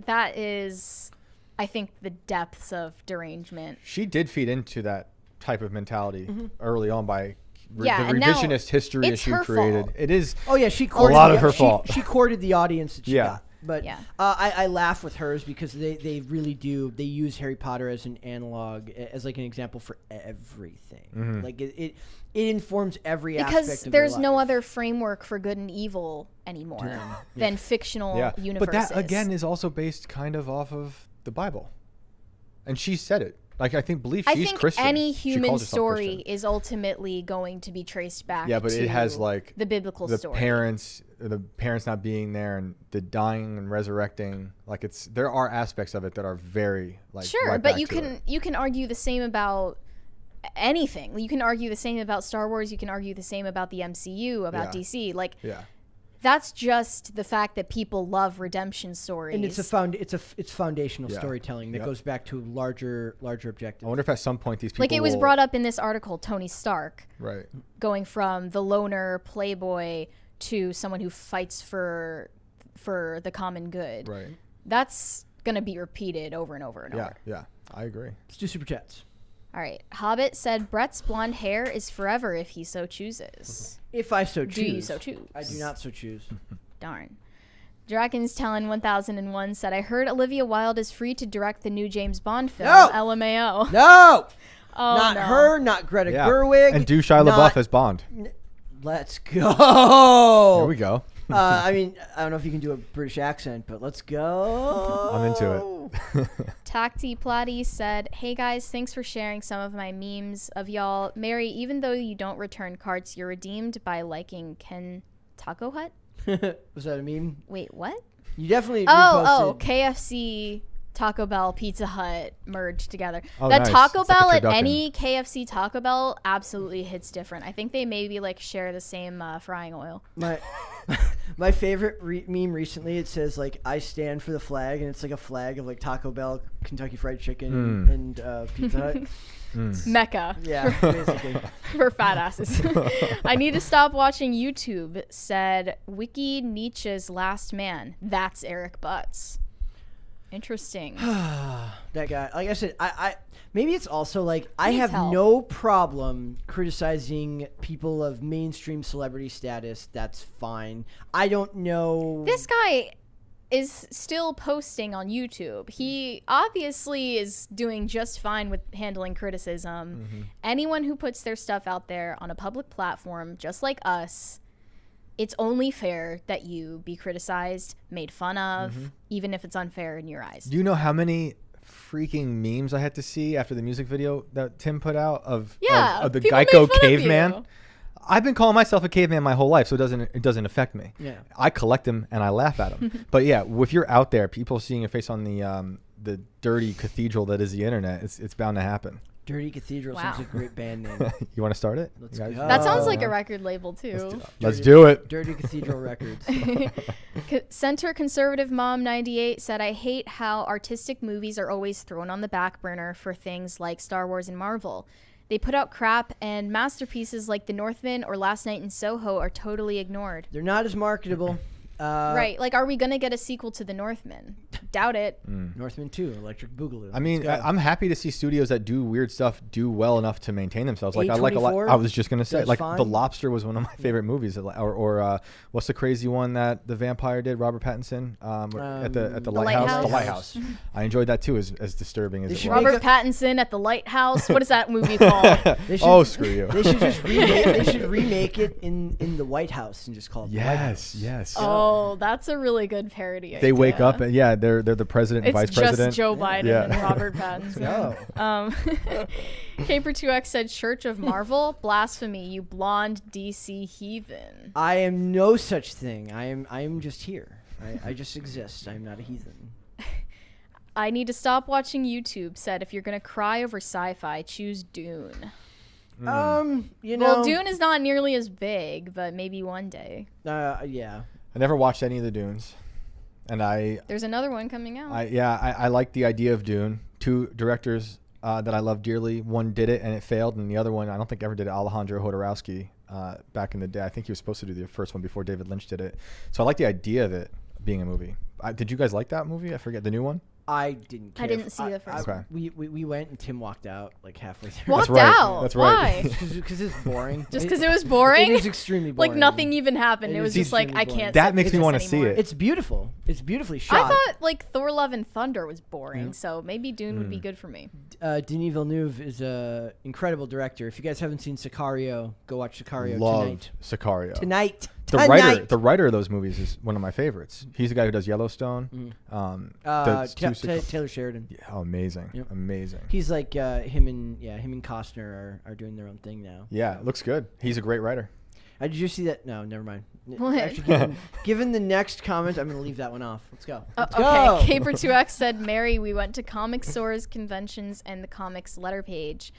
that is, I think, the depths of derangement. She did feed into that type of mentality early on by the and now revisionist history it's she her created. fault. It is Oh yeah, she courted lot of her fault. She courted the audience that she Yeah. got. But Yeah. I laugh with hers because they really do. They use Harry Potter as an analog, as like an example for everything. Like it informs every aspect Because of there's their no life. other framework for good and evil anymore than fictional universes. But that again is also based kind of off of the Bible, and she said it. Like I think she's I think Christian. any She human calls herself story Christian. is ultimately going to be traced back. Yeah, but to it has like the biblical the story. the parents not being there, and the dying and resurrecting. Like there are aspects of it that are very like Sure, right but back to it. you can argue the same about anything. You can argue the same about Star Wars. You can argue the same about the MCU, about Yeah. DC. Like Yeah. that's just the fact that people love redemption stories. And it's foundational Yeah. storytelling that Yep. goes back to larger objectives. I wonder if at some point these people like it was will- brought up in this article, Tony Stark right. going from the loner playboy to someone who fights for the common good. Right. That's going to be repeated over and over and Yeah. over. Yeah. I agree. Let's do super chats. All right. Hobbit said Brett's blonde hair is forever if he so chooses. If I so choose. Do you so choose? I do not so choose. Darn. Dragon's Talon 1001 said, I heard Olivia Wilde is free to direct the new James Bond film, No! LMAO. No! Oh, Not no. her, not Greta Yeah. Gerwig. And do Shia not- LaBeouf as Bond. Let's go. There we go. I mean, I don't know if you can do a British accent, but let's go. I'm into it. Tacti Platty said, hey guys, thanks for sharing some of my memes of y'all. Mary, even though you don't return cards, you're redeemed by liking Ken Taco Hut? Was that a meme? Wait, what? You definitely Oh, reposted. KFC, Taco Bell, Pizza Hut merged together. Oh, That nice. Taco It's like a Bell at turducken. any KFC Taco Bell absolutely hits different. I think they maybe like share the same frying oil. My favorite meme recently, it says like I stand for the flag, and it's like a flag of like Taco Bell, Kentucky Fried Chicken, and Pizza Hut. Mecca. Yeah, basically. For fat asses. I need to stop watching YouTube, said Wiki Nietzsche's Last Man. That's Eric Butts. Interesting. That guy, like I said, I maybe it's also like I Needs have help. no problem criticizing people of mainstream celebrity status. That's fine. I don't know. This guy is still posting on YouTube. He obviously is doing just fine with handling criticism. Anyone who puts their stuff out there on a public platform, just like us, it's only fair that you be criticized, made fun of, even if it's unfair in your eyes. Do you know how many freaking memes I had to see after the music video that Tim put out of the people made Geico fun of caveman? you. I've been calling myself a caveman my whole life, so it doesn't affect me. Yeah. I collect them and I laugh at them. But yeah, if you're out there, people seeing your face on the dirty cathedral that is the internet, it's bound to happen. Dirty Cathedral Wow. sounds like a great band name. You want to start it? Let's You guys? go. That sounds like a record label too. Let's do it. Dirty Cathedral Records. Center Conservative Mom 98 said, I hate how artistic movies are always thrown on the back burner for things like Star Wars and Marvel. They put out crap, and masterpieces like The Northman or Last Night in Soho are totally ignored. They're not as marketable. Right. Like, are we going to get a sequel to The Northman? Doubt it. Northman 2, Electric Boogaloo. I mean, Let's go. I'm happy to see studios that do weird stuff do well enough to maintain themselves. Like I like a lot. A24 I was just gonna say, does like fine. The Lobster was one of my favorite movies. Or what's the crazy one that the vampire did? Robert Pattinson at the lighthouse. The Lighthouse. Lighthouse. I enjoyed that too, as disturbing as They it should was. make Robert Pattinson at the Lighthouse. What is that movie called? They should- Oh, screw you. They should just remake it in the White House and just call it the White House. Yes. Oh, that's a really good parody. They wake idea. up and they're the president and It's vice just president. Joe Biden Yeah. and Robert Pattinson. Caper2X said, Church of Marvel? Blasphemy, you blonde DC heathen. I am no such thing. I am just here. I just exist. I'm not a heathen. I need to stop watching YouTube said if you're going to cry over sci-fi, choose Dune. You know. Well, Dune is not nearly as big, but maybe one day. Yeah. I never watched any of the Dunes, and There's another one coming out. I like the idea of Dune. Two directors that I love dearly. One did it and it failed, and the other one I don't think ever did it. Alejandro Jodorowsky back in the day. I think he was supposed to do the first one before David Lynch did it. So I like the idea of it being a movie. Did you guys like that movie? I forget the new one. I didn't care. I didn't see the first one. We went and Tim walked out like halfway through. Walked That's right. out? That's right. Why? Because it's boring. Just because it was boring? It is extremely boring. Like nothing even happened. It It was is just like, extremely I boring. can't That sit makes through me this wanna see anymore. it. It's beautiful. It's beautifully shot. I thought like Thor: Love and Thunder was boring, so maybe Dune would be good for me. Denis Villeneuve is an incredible director. If you guys haven't seen Sicario, go watch Sicario Love tonight. Sicario. Tonight. The writer of those movies is one of my favorites. He's the guy who does Yellowstone. Taylor Sheridan. Yeah, amazing. Yep. Amazing. He's like him and Costner are doing their own thing now. Yeah, it looks good. He's a great writer. Did you see that? No, never mind. What? Actually, given the next comment, I'm going to leave that one off. Let's go. Let's go. Okay, Caper2X said, Mary, we went to comic stores, conventions, and the comics letter page,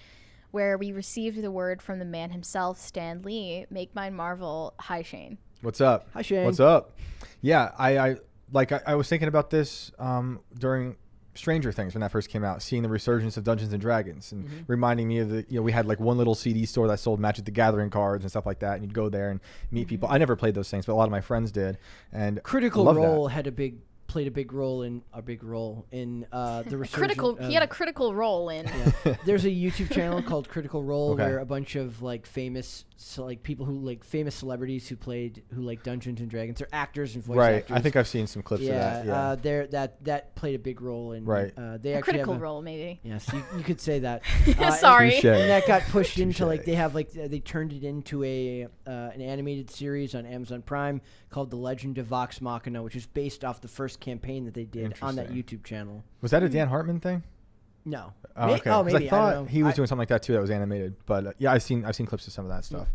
where we received the word from the man himself, Stan Lee, make mine Marvel. Hi, Shane. What's up? Hi, Shane. What's up? Yeah, I was thinking about this during Stranger Things when that first came out, seeing the resurgence of Dungeons and Dragons and reminding me of we had like one little CD store that sold Magic the Gathering cards and stuff like that, and you'd go there and meet people. I never played those things, but a lot of my friends did. And Critical love Role that. played a big role in the resurgence. He had a critical role in. Yeah. There's a YouTube channel called Critical Role Okay. where a bunch of like famous people who like famous celebrities who like Dungeons and Dragons. They're actors and voice actors. I think I've seen some clips of that. Yeah. That played a big role in. Right. They A actually critical have role, maybe. Yes, you could say that. Sorry. Touche. And that got pushed into Touche. like they turned it into an animated series on Amazon Prime called The Legend of Vox Machina, which is based off the first campaign that they did on that Interesting. YouTube channel. Was that a Dan Hartman thing? No. Oh, okay. Oh, 'Cause maybe. I thought don't know. he was doing something like that too. That was animated, but yeah, I've seen clips of some of that stuff.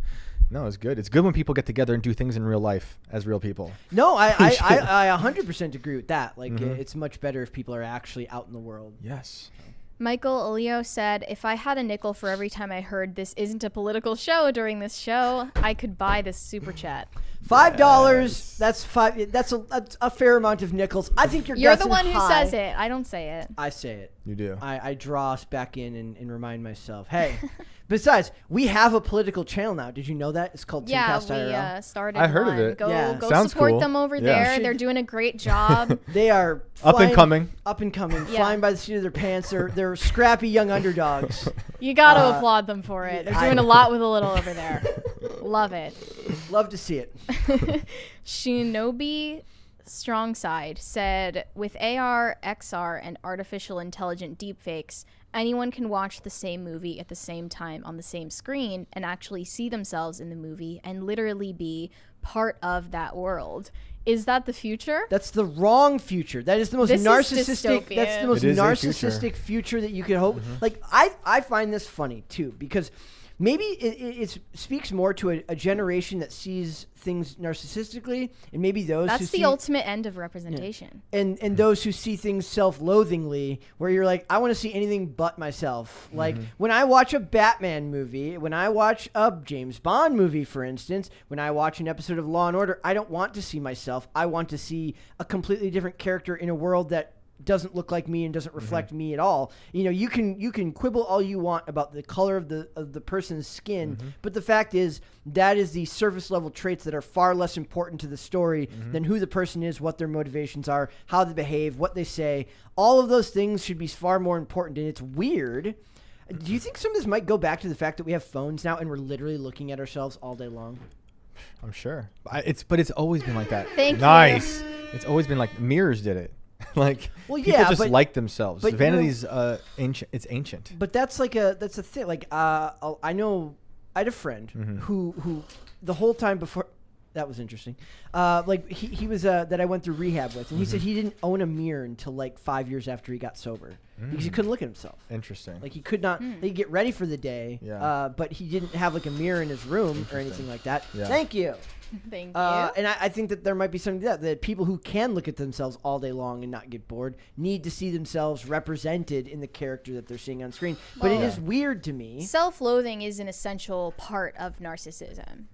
No, it's good. It's good when people get together and do things in real life as real people. No, I 100% agree with that. Like, it's much better if people are actually out in the world. Yes. Michael Aleo said, if I had a nickel for every time I heard this isn't a political show during this show, I could buy this super chat. $5. That's $5. That's a fair amount of nickels. I think you're the one who says it. I don't say it. I say it. You do. I draw us back in and remind myself, hey. Besides, we have a political channel now. Did you know that? It's called Timcast IRL. We started I heard of one. it. Go, Yeah. go Sounds support cool. them over Yeah. there. They're doing a great job. They are Up and coming. Up and coming. Yeah. Flying by the seat of their pants. They're scrappy young underdogs. You got to applaud them for it. They're doing a lot with a little over there. Love it. Love to see it. Shinobi Strongside said, with AR, XR, and artificial intelligent deepfakes, anyone can watch the same movie at the same time on the same screen and actually see themselves in the movie and literally be part of that world. Is that the future? That's the wrong future. That is the most This is narcissistic. dystopian. That's the most It is a narcissistic future that you could hope. Like I find this funny too because maybe it speaks more to a generation that sees things narcissistically, and maybe those That's who the see, ultimate end of representation. and those who see things self-loathingly, where you're like, I want to see anything but myself. Like when I watch a Batman movie, when I watch a James Bond movie, for instance, when I watch an episode of Law and Order, I don't want to see myself. I want to see a completely different character in a world that doesn't look like me and doesn't reflect me at all. You know, you can quibble all you want about the color of the person's skin, but the fact is that is the surface level traits that are far less important to the story than who the person is, what their motivations are, how they behave, what they say. All of those things should be far more important, and it's weird. Do you think some of this might go back to the fact that we have phones now and we're literally looking at ourselves all day long? I'm sure. But it's always been like that. Thank you. Nice. It's always been like mirrors did it. Like Well, people yeah, just but- like themselves. but you know- Vanity's ancient. It's ancient. But that's a thing. Like I know I had a friend who the whole time before that was interesting. Like he was that I went through rehab with, and he said he didn't own a mirror until like 5 years after he got sober. because he couldn't look at himself. Interesting. Like he could not. He'd get ready for the day, but he didn't have like a mirror in his room or anything like that. Yeah. Thank you. Thank you. And I think that there might be something to that. That people who can look at themselves all day long and not get bored need to see themselves represented in the character that they're seeing on screen. But it is weird to me. Self-loathing is an essential part of narcissism.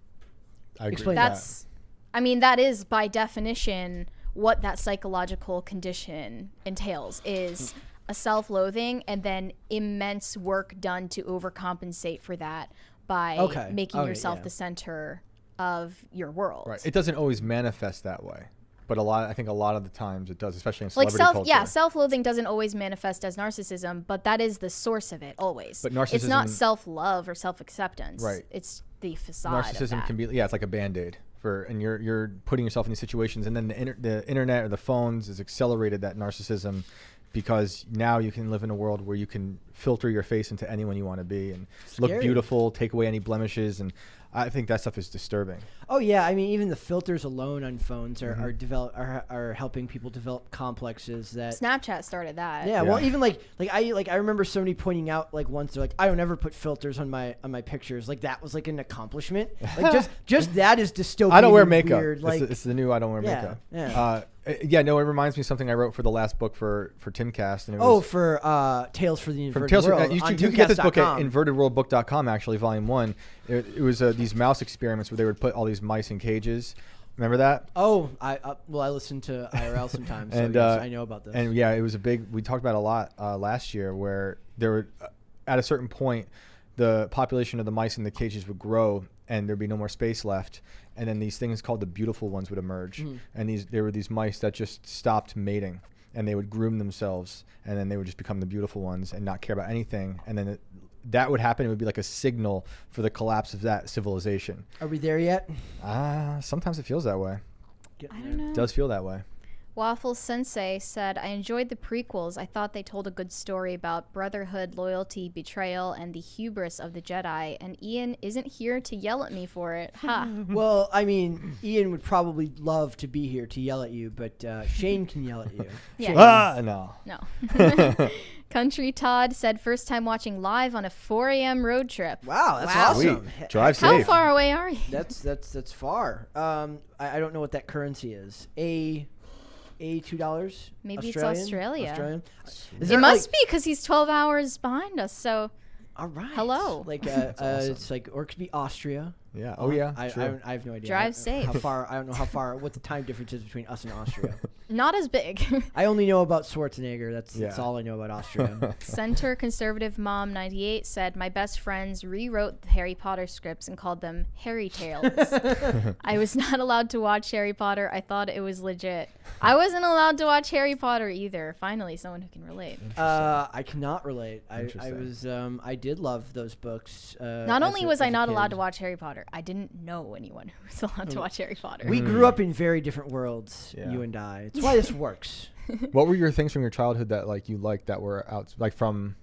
I agree. Explain That's, I mean, that is by definition what that psychological condition entails is a self-loathing and then immense work done to overcompensate for that by making yourself the center of your world. Right. It doesn't always manifest that way, but I think a lot of the times it does, especially in celebrity culture. Yeah, self-loathing doesn't always manifest as narcissism, but that is the source of it always. But narcissism, it's not self-love or self-acceptance. Right. It's the facade. Narcissism of that. can be it's like a band-aid and you're putting yourself in these situations, and then the internet or the phones has accelerated that narcissism. Because now you can live in a world where you can filter your face into anyone you want to be and look beautiful, take away any blemishes, and I think that stuff is disturbing. Oh yeah, I mean even the filters alone on phones are helping people develop complexes that Snapchat started that. Yeah, well even like I remember somebody pointing out like once they're like I don't ever put filters on my pictures. Like that was like an accomplishment. Like just that is dystopian. I don't wear makeup. Weird. Like it's the new I don't wear makeup. Yeah. It reminds me of something I wrote for the last book for Timcast. And it was, was for Tales for the Inverted Tales World. You can get this book at invertedworldbook.com, actually, volume 1. It was these mouse experiments where they would put all these mice in cages. Remember that? Oh, I listen to IRL sometimes, and so yes, I know about this. And yeah, it was we talked about it a lot last year, where there were, at a certain point, the population of the mice in the cages would grow and there'd be no more space left. And then these things called the beautiful ones would emerge. And there were these mice that just stopped mating, and they would groom themselves, and then they would just become the beautiful ones and not care about anything. And then that would happen. It would be like a signal for the collapse of that civilization. Are we there yet? Sometimes it feels that way. I don't know. It does feel that way. Waffle Sensei said, I enjoyed the prequels. I thought they told a good story about brotherhood, loyalty, betrayal, and the hubris of the Jedi. And Ian isn't here to yell at me for it. Ha. Well, I mean, Ian would probably love to be here to yell at you, but Shane can yell at you. Yeah. No. Country Todd said, first time watching live on a 4 a.m. road trip. Wow, that's awesome. Sweet. Drive How safe. far away are you? That's far. I don't know what that currency is. $2? Maybe it's Australian? Australia. Is It there, must be because he's 12 hours behind us. So, all right. hello. Like, awesome. it's like, or it could be Austria. Yeah. Oh, yeah. I have no idea. Drive safe. How far? I don't know how far. What the time difference is between us and Austria. Not as big. I only know about Schwarzenegger. That's all I know about Austria. Center Conservative Mom 98 said, my best friends rewrote the Harry Potter scripts and called them Harry Tales. I was not allowed to watch Harry Potter. I thought it was legit. I wasn't allowed to watch Harry Potter either. Finally, someone who can relate. I cannot relate. I did love those books. Not only was I not allowed to watch Harry Potter, I didn't know anyone who was allowed to watch Harry Potter. We grew up in very different worlds, you and I. It's why this works. What were your things from your childhood that you liked that were out from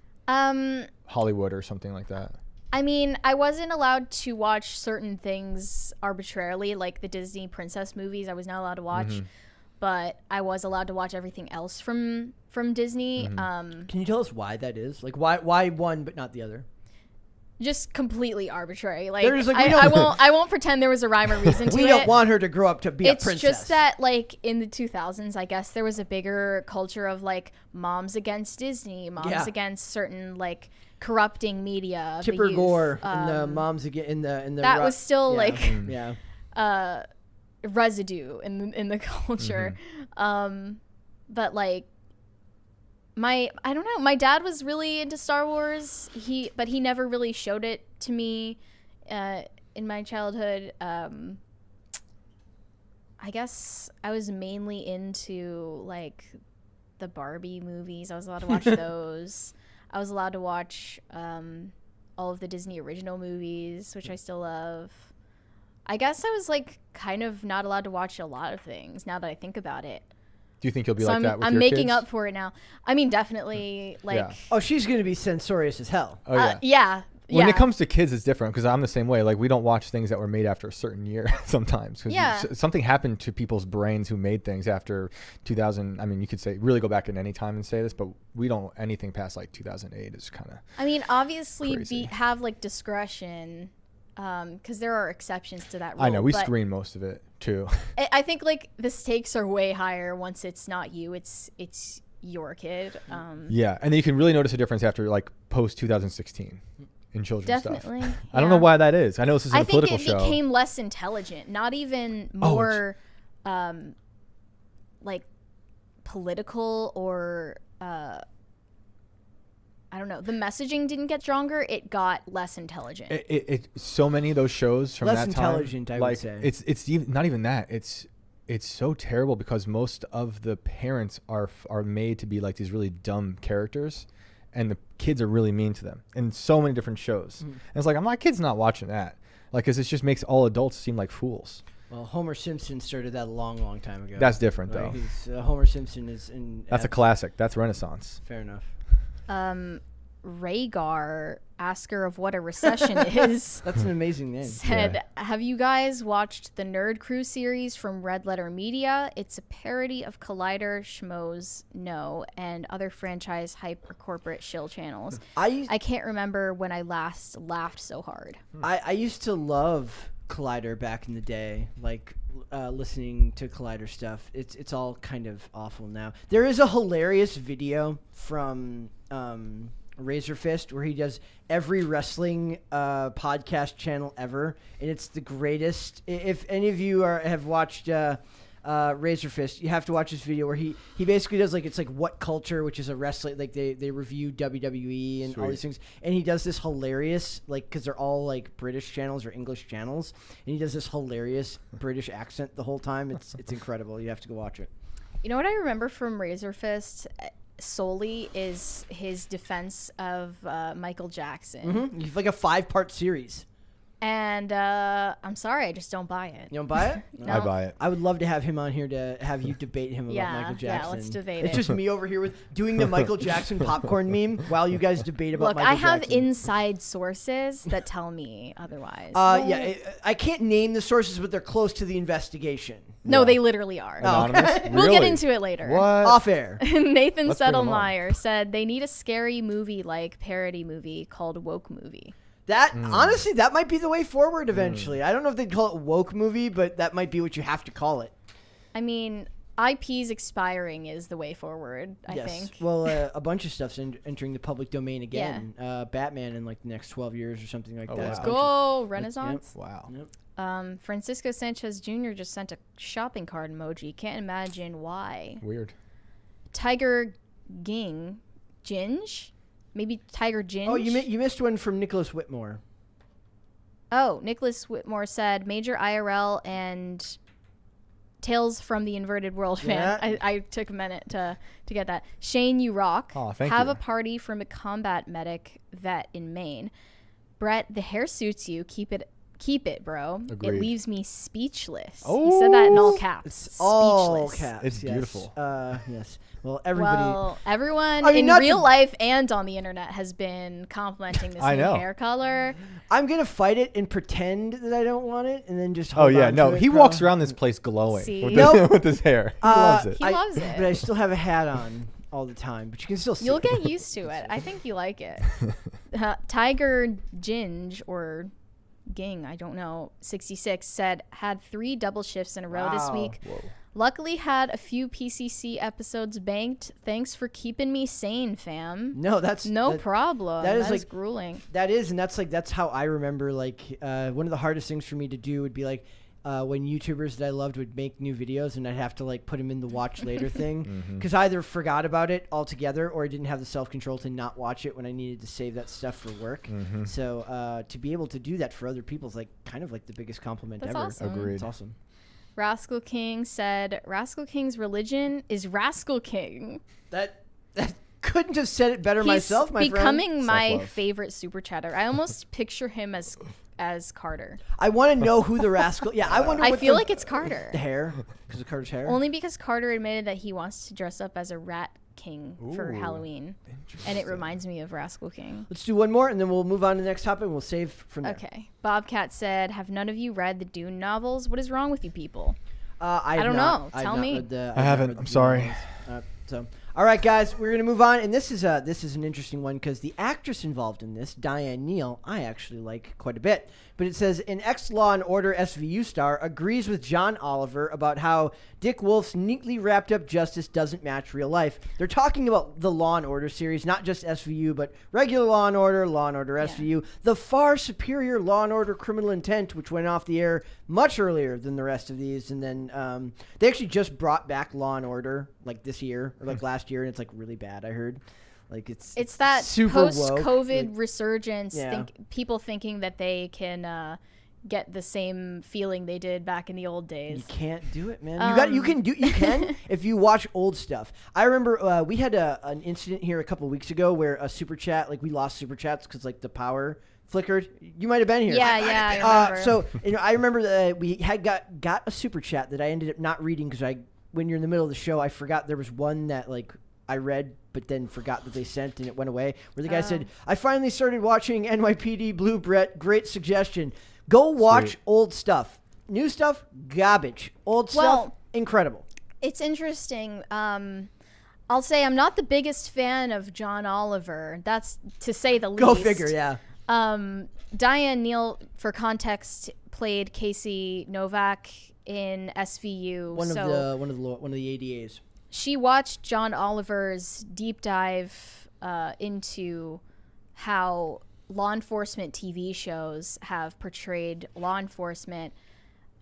Hollywood or something like that? I mean, I wasn't allowed to watch certain things arbitrarily, like the Disney princess movies. I was not allowed to watch, but I was allowed to watch everything else from Disney. Can you tell us why that is? Like why one but not the other? Just completely arbitrary. Like, I won't pretend there was a rhyme or reason to it. We don't want her to grow up to be a princess. It's just that, like, in the 2000s, I guess there was a bigger culture of like moms against Disney, moms against certain like corrupting media. Tipper Gore and the moms again in the that was still residue in the culture. But like. I don't know. My dad was really into Star Wars. But he never really showed it to me in my childhood. I guess I was mainly into like the Barbie movies. I was allowed to watch those. I was allowed to watch all of the Disney original movies, which I still love. I guess I was like kind of not allowed to watch a lot of things now that I think about it. Do you think you'll be like that with I'm your making kids? up for it now. I mean, definitely, like... Oh, she's going to be censorious as hell. Oh, yeah. Yeah. When Yeah. it comes to kids, it's different because I'm the same way. Like, we don't watch things that were made after a certain year sometimes. Because Yeah. something happened to people's brains who made things after 2000. I mean, you could say really go back at any time and say this, but we don't, anything past like 2008 is kind of. I mean, obviously, Crazy. have like discretion, because there are exceptions to that rule. I know, we but screen most of it too. I think like the stakes are way higher once it's not you, it's your kid. Yeah, and then you can really notice a difference after like post 2016 in children's Definitely. stuff. I don't know why that is. I know this isn't I a think political it show. became less intelligent, not even Oh, more like political or I don't know. The messaging didn't get stronger. It got less intelligent. It so many of those shows from Less that time, intelligent, I would like, say. it's even not even that. It's so terrible because most of the parents are made to be like these really dumb characters, and the kids are really mean to them in so many different shows. And it's like, my kid's not watching that, like, because it just makes all adults seem like fools. Well, Homer Simpson started that a long, long time ago. That's different right? though. Homer Simpson is in. That's a classic. That's Renaissance. Fair enough. Rhaegar, asker of what a recession is, That's an amazing name. said, "Have you guys watched the Nerd Crew series from Red Letter Media? It's a parody of Collider, Schmoes, No, and other franchise hype or corporate shill channels. I can't remember when I last laughed so hard." I used to love Collider back in the day, like listening to Collider stuff. It's all kind of awful now. There is a hilarious video from Razor Fist where he does every wrestling podcast channel ever, and it's the greatest. If any of you have watched Razor Fist, you have to watch this video where he basically does like, it's like What Culture, which is a wrestling, like they review WWE and all these things, and he does this hilarious, like, because they're all like British channels or English channels, and he does this hilarious British accent the whole time. It's incredible. You have to go watch it. You know what I remember from Razor Fist solely is his defense of Michael Jackson. It's like a 5-part series. And I'm sorry, I just don't buy it. You don't buy it? No. I buy it. I would love to have him on here to have you debate him about Michael Jackson. Yeah, let's debate It's it. just me over here with doing the Michael Jackson popcorn meme while you guys debate about Look, Michael I have Jackson. inside sources that tell me otherwise. I can't name the sources, but they're close to the investigation. No, they literally are. Anonymous? We'll get Really? into it later. What? Off air. Nathan Let's bring 'em on. Settlemeyer said they need a scary movie-like parody movie called Woke Movie. That honestly, that might be the way forward eventually. I don't know if they'd call it woke movie, but that might be what you have to call it. I mean, IP's expiring is the way forward, I think. Well, a bunch of stuff's entering the public domain again. Batman in like the next 12 years or something like that. wow. Let's A bunch go, Renaissance. Wow. Francisco Sanchez Jr. just sent a shopping cart emoji. Can't imagine why. Weird. Tiger Ginge? Maybe Tiger Ginge? Oh, you missed one from Nicholas Whitmore. Oh, Nicholas Whitmore said, major IRL and Tales from the Inverted World fan. Yeah. I took a minute to get that. Shane, you rock. Oh, thank Have you. a party from a combat medic vet in Maine. Brett, the hair suits you. Keep it, bro. Agreed. It leaves me speechless. He said that in all caps. All Speechless. caps. It's yes. beautiful. Yes. Well, everybody. Well, everyone I mean, in not real to- life and on the internet has been complimenting this I new know. hair color. I'm gonna fight it and pretend that I don't want it, and then just. Oh Hold yeah, on no, to it, he bro. walks around this place glowing See? with, Nope. with his hair. He loves it. He loves it. But I still have a hat on all the time. But you can still see. You'll it. get used to it. I think you like it. Tiger Ginge or Ging, I don't know, 66 said, had 3 double shifts in a row this Wow. week. Whoa. Luckily had a few PCC episodes banked. Thanks for keeping me sane, fam. No, that's No that- problem. that is That is like- grueling. That is, and that's how I remember. Like one of the hardest things for me to do would be like when YouTubers that I loved would make new videos, and I'd have to like put them in the watch later thing because I either forgot about it altogether or I didn't have the self control to not watch it when I needed to save that stuff for work. So to be able to do that for other people is like kind of like the biggest compliment That's ever. awesome. Agreed. It's awesome. Rascal King said, Rascal King's religion is Rascal King. That couldn't have said it better He's myself, my friend. becoming my Self-love. favorite super chatter. I almost picture him as Carter. I want to know who the rascal. Yeah, I wonder. I what feel the, like it's Carter. the hair because of Carter's hair. Only because Carter admitted that he wants to dress up as a rat King for Ooh, Halloween, and it reminds me of Rascal King. Let's do one more, and then we'll move on to the next topic, and we'll save from there. Okay. Bobcat said, "Have none of you read the Dune novels? What is wrong with you people?" I don't know. Tell me. I haven't. I'm sorry. All right, guys, we're gonna move on, and this is an interesting one because the actress involved in this, Diane Neal, I actually like quite a bit. But it says an ex-Law and Order SVU star agrees with John Oliver about how Dick Wolf's neatly wrapped up justice doesn't match real life. They're talking about the Law and Order series, not just SVU, but regular Law and Order SVU, the far superior Law and Order Criminal Intent, which went off the air much earlier than the rest of these. And then they actually just brought back Law and Order like this year or like last year, and it's like really bad, I heard. Like it's that super post-COVID resurgence. Yeah. People thinking that they can get the same feeling they did back in the old days. You can't do it, man. You can if you watch old stuff. I remember we had an incident here a couple of weeks ago where a super chat, like we lost super chats because like the power flickered. You might have been here. Yeah, I remember. So I remember that we had got a super chat that I ended up not reading because when you're in the middle of the show, I forgot there was one that like I read but then forgot that they sent and it went away, where the guy said, "I finally started watching NYPD Blue, Brett. Great suggestion. Go watch old stuff. New stuff, garbage. Old stuff, incredible." It's interesting. I'll say I'm not the biggest fan of John Oliver. That's to say the least. Go figure, yeah. Diane Neal, for context, played Casey Novak in SVU. One of the ADAs. She watched John Oliver's deep dive into how law enforcement TV shows have portrayed law enforcement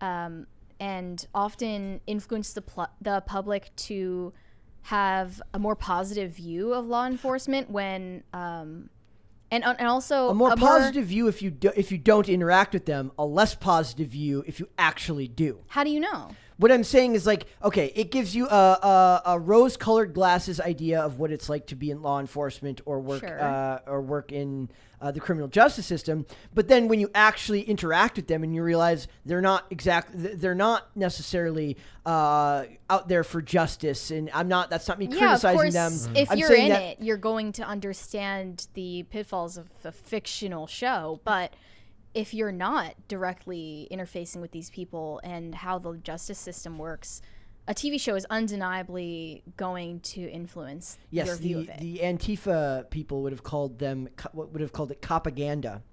and often influenced the public to have a more positive view of law enforcement when and also a more positive view if you don't interact with them, a less positive view if you actually do. How do you know? What I'm saying is like, okay, it gives you a rose-colored glasses idea of what it's like to be in law enforcement or work work in the criminal justice system. But then when you actually interact with them and you realize they're not necessarily out there for justice, and that's not me criticizing them. If you're in it, you're going to understand the pitfalls of a fictional show, but if you're not directly interfacing with these people and how the justice system works, a TV show is undeniably going to influence your view of it. The Antifa people would have called it propaganda.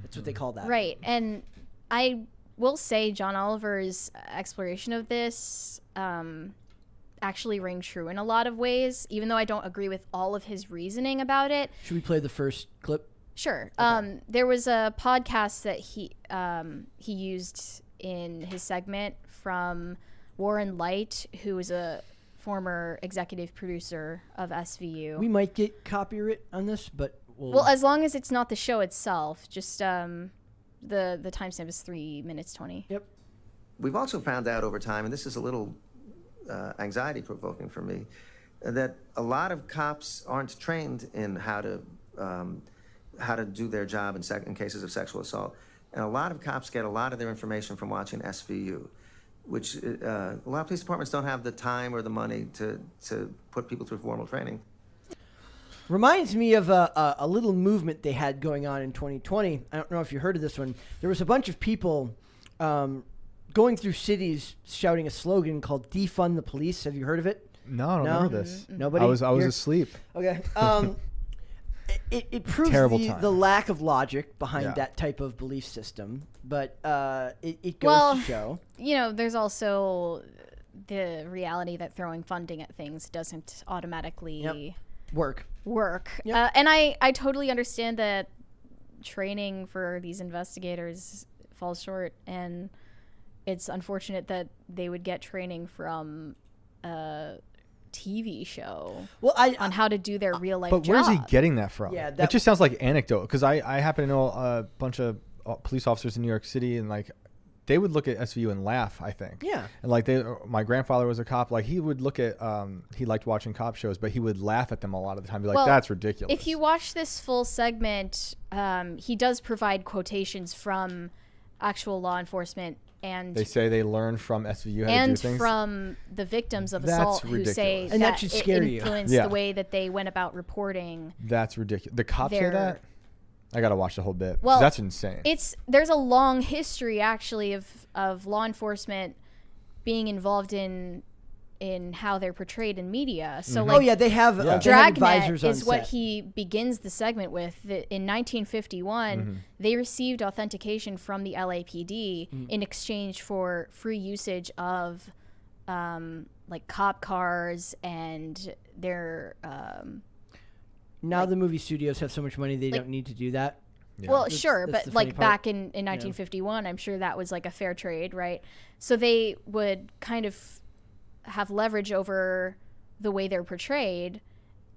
That's what they call that. Right. And I will say John Oliver's exploration of this actually rang true in a lot of ways, even though I don't agree with all of his reasoning about it. Should we play the first clip? Sure. Okay. There was a podcast that he used in his segment from Warren Light, who was a former executive producer of SVU. We might get copyright on this, but well, as long as it's not the show itself, just the timestamp is 3 minutes 20. Yep. We've also found out over time, and this is a little anxiety provoking for me, that a lot of cops aren't trained in how to do their job in cases of sexual assault. And a lot of cops get a lot of their information from watching SVU, which a lot of police departments don't have the time or the money to put people through formal training. Reminds me of a little movement they had going on in 2020. I don't know if you heard of this one. There was a bunch of people going through cities shouting a slogan called "Defund the Police." Have you heard of it? No, I don't remember this. Nobody? I was asleep. Okay. It proves the lack of logic behind that type of belief system, but it goes to show. There's also the reality that throwing funding at things doesn't automatically work. Yep. And I totally understand that training for these investigators falls short, and it's unfortunate that they would get training from TV show on how to do their real life job. But where's he getting that from? Yeah, that just sounds like anecdote, because I happen to know a bunch of police officers in New York City, and like they would look at SVU and laugh, I think. Yeah. And like my grandfather was a cop, like he would look at he liked watching cop shows, but he would laugh at them a lot of the time, be like, that's ridiculous. If you watch this full segment, he does provide quotations from actual law enforcement and They say they learn from SVU how to do and things. from the victims of That's assault who say ridiculous. And that should scare it you. influenced Yeah. the way that they went about reporting. That's ridiculous. The cops say They're- that? I got to watch the whole bit. 'Cause Well, that's insane. There's a long history actually of law enforcement being involved in how they're portrayed in media. So like, Oh yeah, they have they have Dragnet advisors on is what set. he begins the segment with. That in 1951, they received authentication from the LAPD in exchange for free usage of like cop cars and their Now the movie studios have so much money they don't need to do that. well, That's- sure, that's but the funny like part. back in 1951, I'm sure that was like a fair trade, right? So they would kind of have leverage over the way they're portrayed.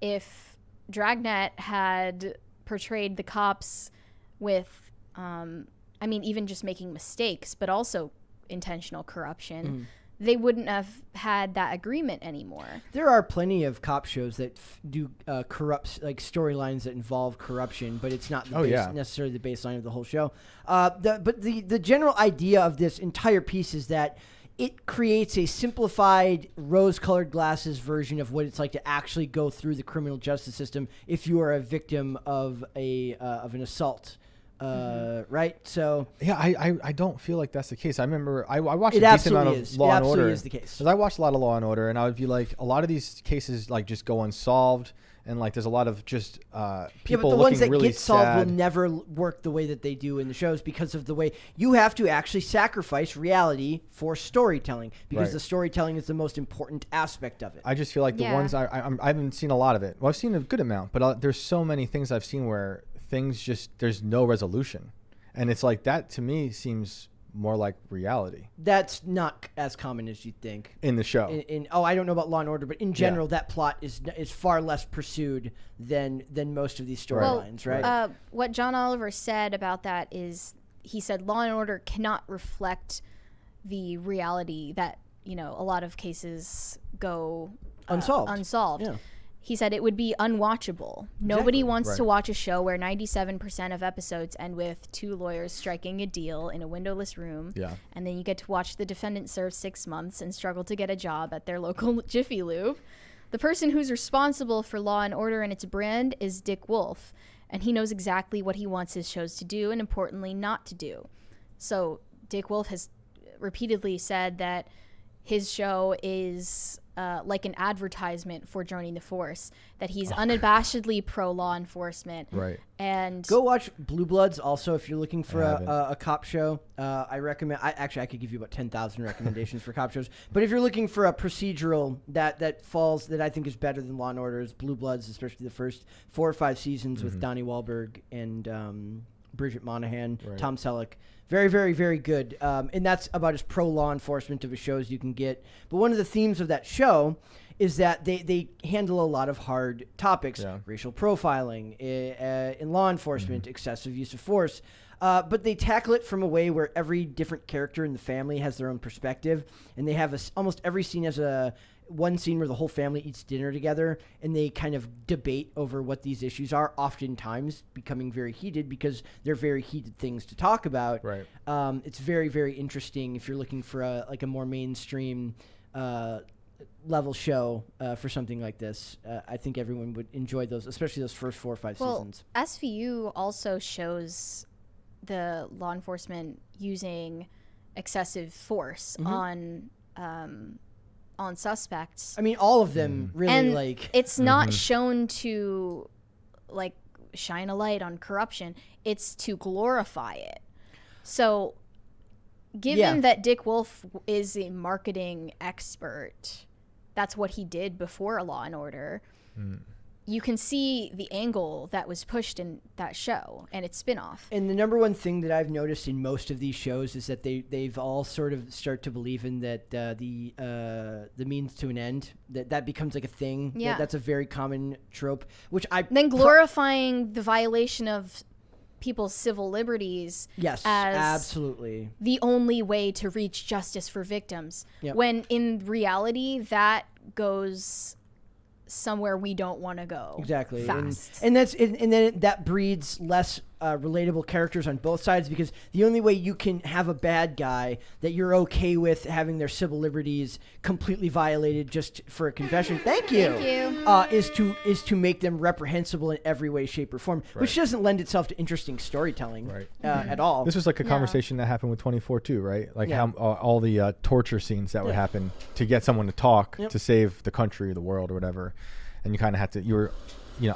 If Dragnet had portrayed the cops with, I mean, even just making mistakes, but also intentional corruption, they wouldn't have had that agreement anymore. There are plenty of cop shows that do corrupt like storylines that involve corruption, but it's not the necessarily the baseline of the whole show. But the general idea of this entire piece is that it creates a simplified, rose-colored glasses version of what it's like to actually go through the criminal justice system if you are a victim of an assault. Right? So Yeah, I don't feel like that's the case. I remember I watched It a decent amount absolutely of is. Law It and Order. absolutely is the case. 'Cause I watched a lot of Law and Order, and I would be like, a lot of these cases like just go unsolved, and like there's a lot of just people yeah, but the looking ones that really get solved sad. will never work the way that they do in the shows because of the way you have to actually sacrifice reality for storytelling because Right. the storytelling is the most important aspect of it. I just feel like the Yeah. ones I haven't seen a lot of it. Well, I've seen a good amount, but there's so many things I've seen where things just there's no resolution, and it's like that to me seems more like reality That's not as common as you'd think. in the show. I don't know about Law and Order, but in general, that plot is far less pursued than most of these storylines, right? What John Oliver said about that is he said Law and Order cannot reflect the reality that, you know, a lot of cases go unsolved. Yeah. He said it would be unwatchable. Nobody wants Right. to watch a show where 97% of episodes end with two lawyers striking a deal in a windowless room. Yeah. And then you get to watch the defendant serve 6 months and struggle to get a job at their local Jiffy Lube. The person who's responsible for Law and Order and its brand is Dick Wolf, and he knows exactly what he wants his shows to do and, importantly, not to do. So Dick Wolf has repeatedly said that his show is like an advertisement for joining the force, that he's unabashedly pro-law enforcement. Right. And Go watch Blue Bloods also if you're looking for haven't. a cop show. I recommend. I could give you about 10,000 recommendations for cop shows. But if you're looking for a procedural that I think is better than Law and Order, is Blue Bloods, especially the first 4 or 5 seasons with Donnie Wahlberg and Bridget Monahan, Right. Tom Selleck. Very, very, very good. And that's about as pro-law enforcement of a show as you can get. But one of the themes of that show is that they handle a lot of hard topics, racial profiling, in law enforcement, excessive use of force. But they tackle it from a way where every different character in the family has their own perspective. And they have almost every scene has one scene where the whole family eats dinner together and they kind of debate over what these issues are, oftentimes becoming very heated because they're very heated things to talk about. Right. It's very, very interesting if you're looking for a more mainstream level show for something like this. I think everyone would enjoy those, especially those first 4 or 5 seasons. SVU also shows the law enforcement using excessive force on suspects. I mean, all of them really And it's not shown to like shine a light on corruption. It's to glorify it. So given that Dick Wolf is a marketing expert, that's what he did before Law and Order. You can see the angle that was pushed in that show and its spinoff. And the number one thing that I've noticed in most of these shows is that they've all sort of start to believe in that the means to an end, that becomes like a thing. Yeah. That's a very common trope, which Then glorifying the violation of people's civil liberties yes, as absolutely. the only way to reach justice for victims. Yep. When in reality, that goes somewhere we don't want to go. Exactly. Fast. And then that breeds less relatable characters on both sides, because the only way you can have a bad guy that you're okay with having their civil liberties completely violated just for a confession, thank you, is to make them reprehensible in every way, shape, or form, which doesn't lend itself to interesting storytelling at all. This was like a conversation that happened with 24 too, right? Like how all the torture scenes that would happen to get someone to talk to save the country or the world or whatever, and you kind of had to, you were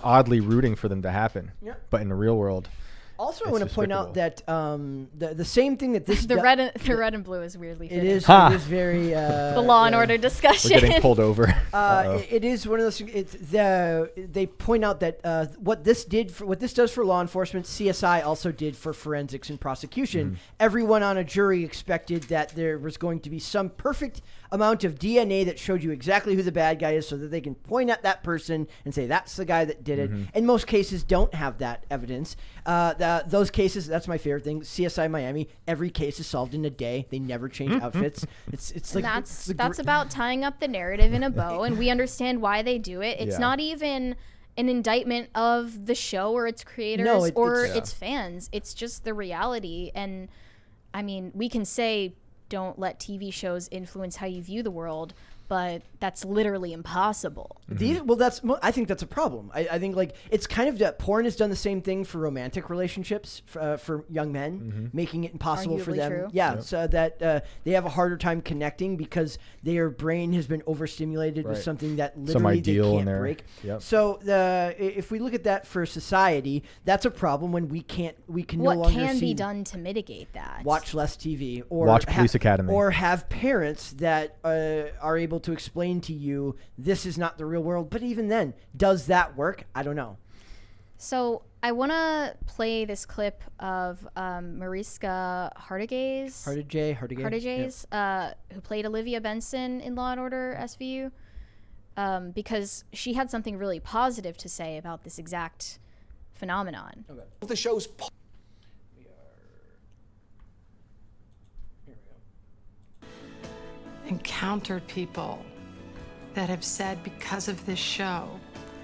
oddly rooting for them to happen, but in the real world. Also, I want to point out that the same thing that this the red and blue is weirdly fitting. It is very the Law and Order discussion. We're getting pulled over. It is one of those. They point out that what this does for law enforcement, CSI also did for forensics and prosecution. Everyone on a jury expected that there was going to be some perfect amount of DNA that showed you exactly who the bad guy is, so that they can point at that person and say that's the guy that did it. And most cases don't have that evidence. Those cases, that's my favorite thing. CSI Miami, every case is solved in a day. They never change outfits. It's like that's about tying up the narrative in a bow, and we understand why they do it. It's not even an indictment of the show or its creators or its fans. It's just the reality. And I mean, we can say don't let TV shows influence how you view the world, but that's literally impossible. I think that's a problem. I think like it's kind of that porn has done the same thing for romantic relationships for young men, making it impossible for them. True. So that they have a harder time connecting because their brain has been overstimulated with something that literally they can't break. So if we look at that for society, that's a problem when we can no longer what can be done to mitigate that? Watch less TV, or watch Police Academy, or have parents that are able to explain to you this is not the real world. But even then, does that work? I don't know. So I want to play this clip of Mariska Hargitay, who played Olivia Benson in Law & Order SVU, because she had something really positive to say about this exact phenomenon. Okay. The show's encountered people that have said because of this show,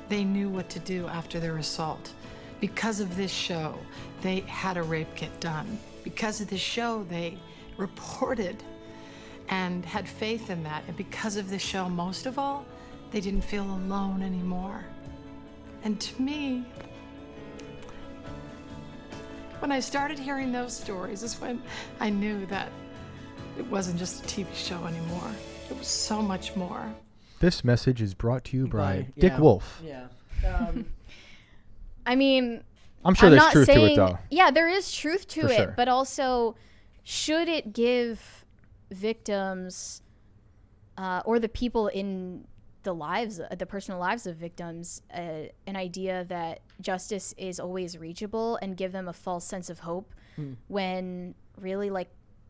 they knew what to do after their assault. Because of this show, they had a rape kit done. Because of this show, they reported and had faith in that. And because of this show, most of all, they didn't feel alone anymore. And to me, when I started hearing those stories is when I knew that it wasn't just a TV show anymore. It was so much more. This message is brought to you by Dick Wolf. Yeah. I mean, I'm sure there's truth to it, though. Yeah, there is truth to it, sure. But also, should it give victims or the people in the personal lives of victims an idea that justice is always reachable and give them a false sense of hope when really, like,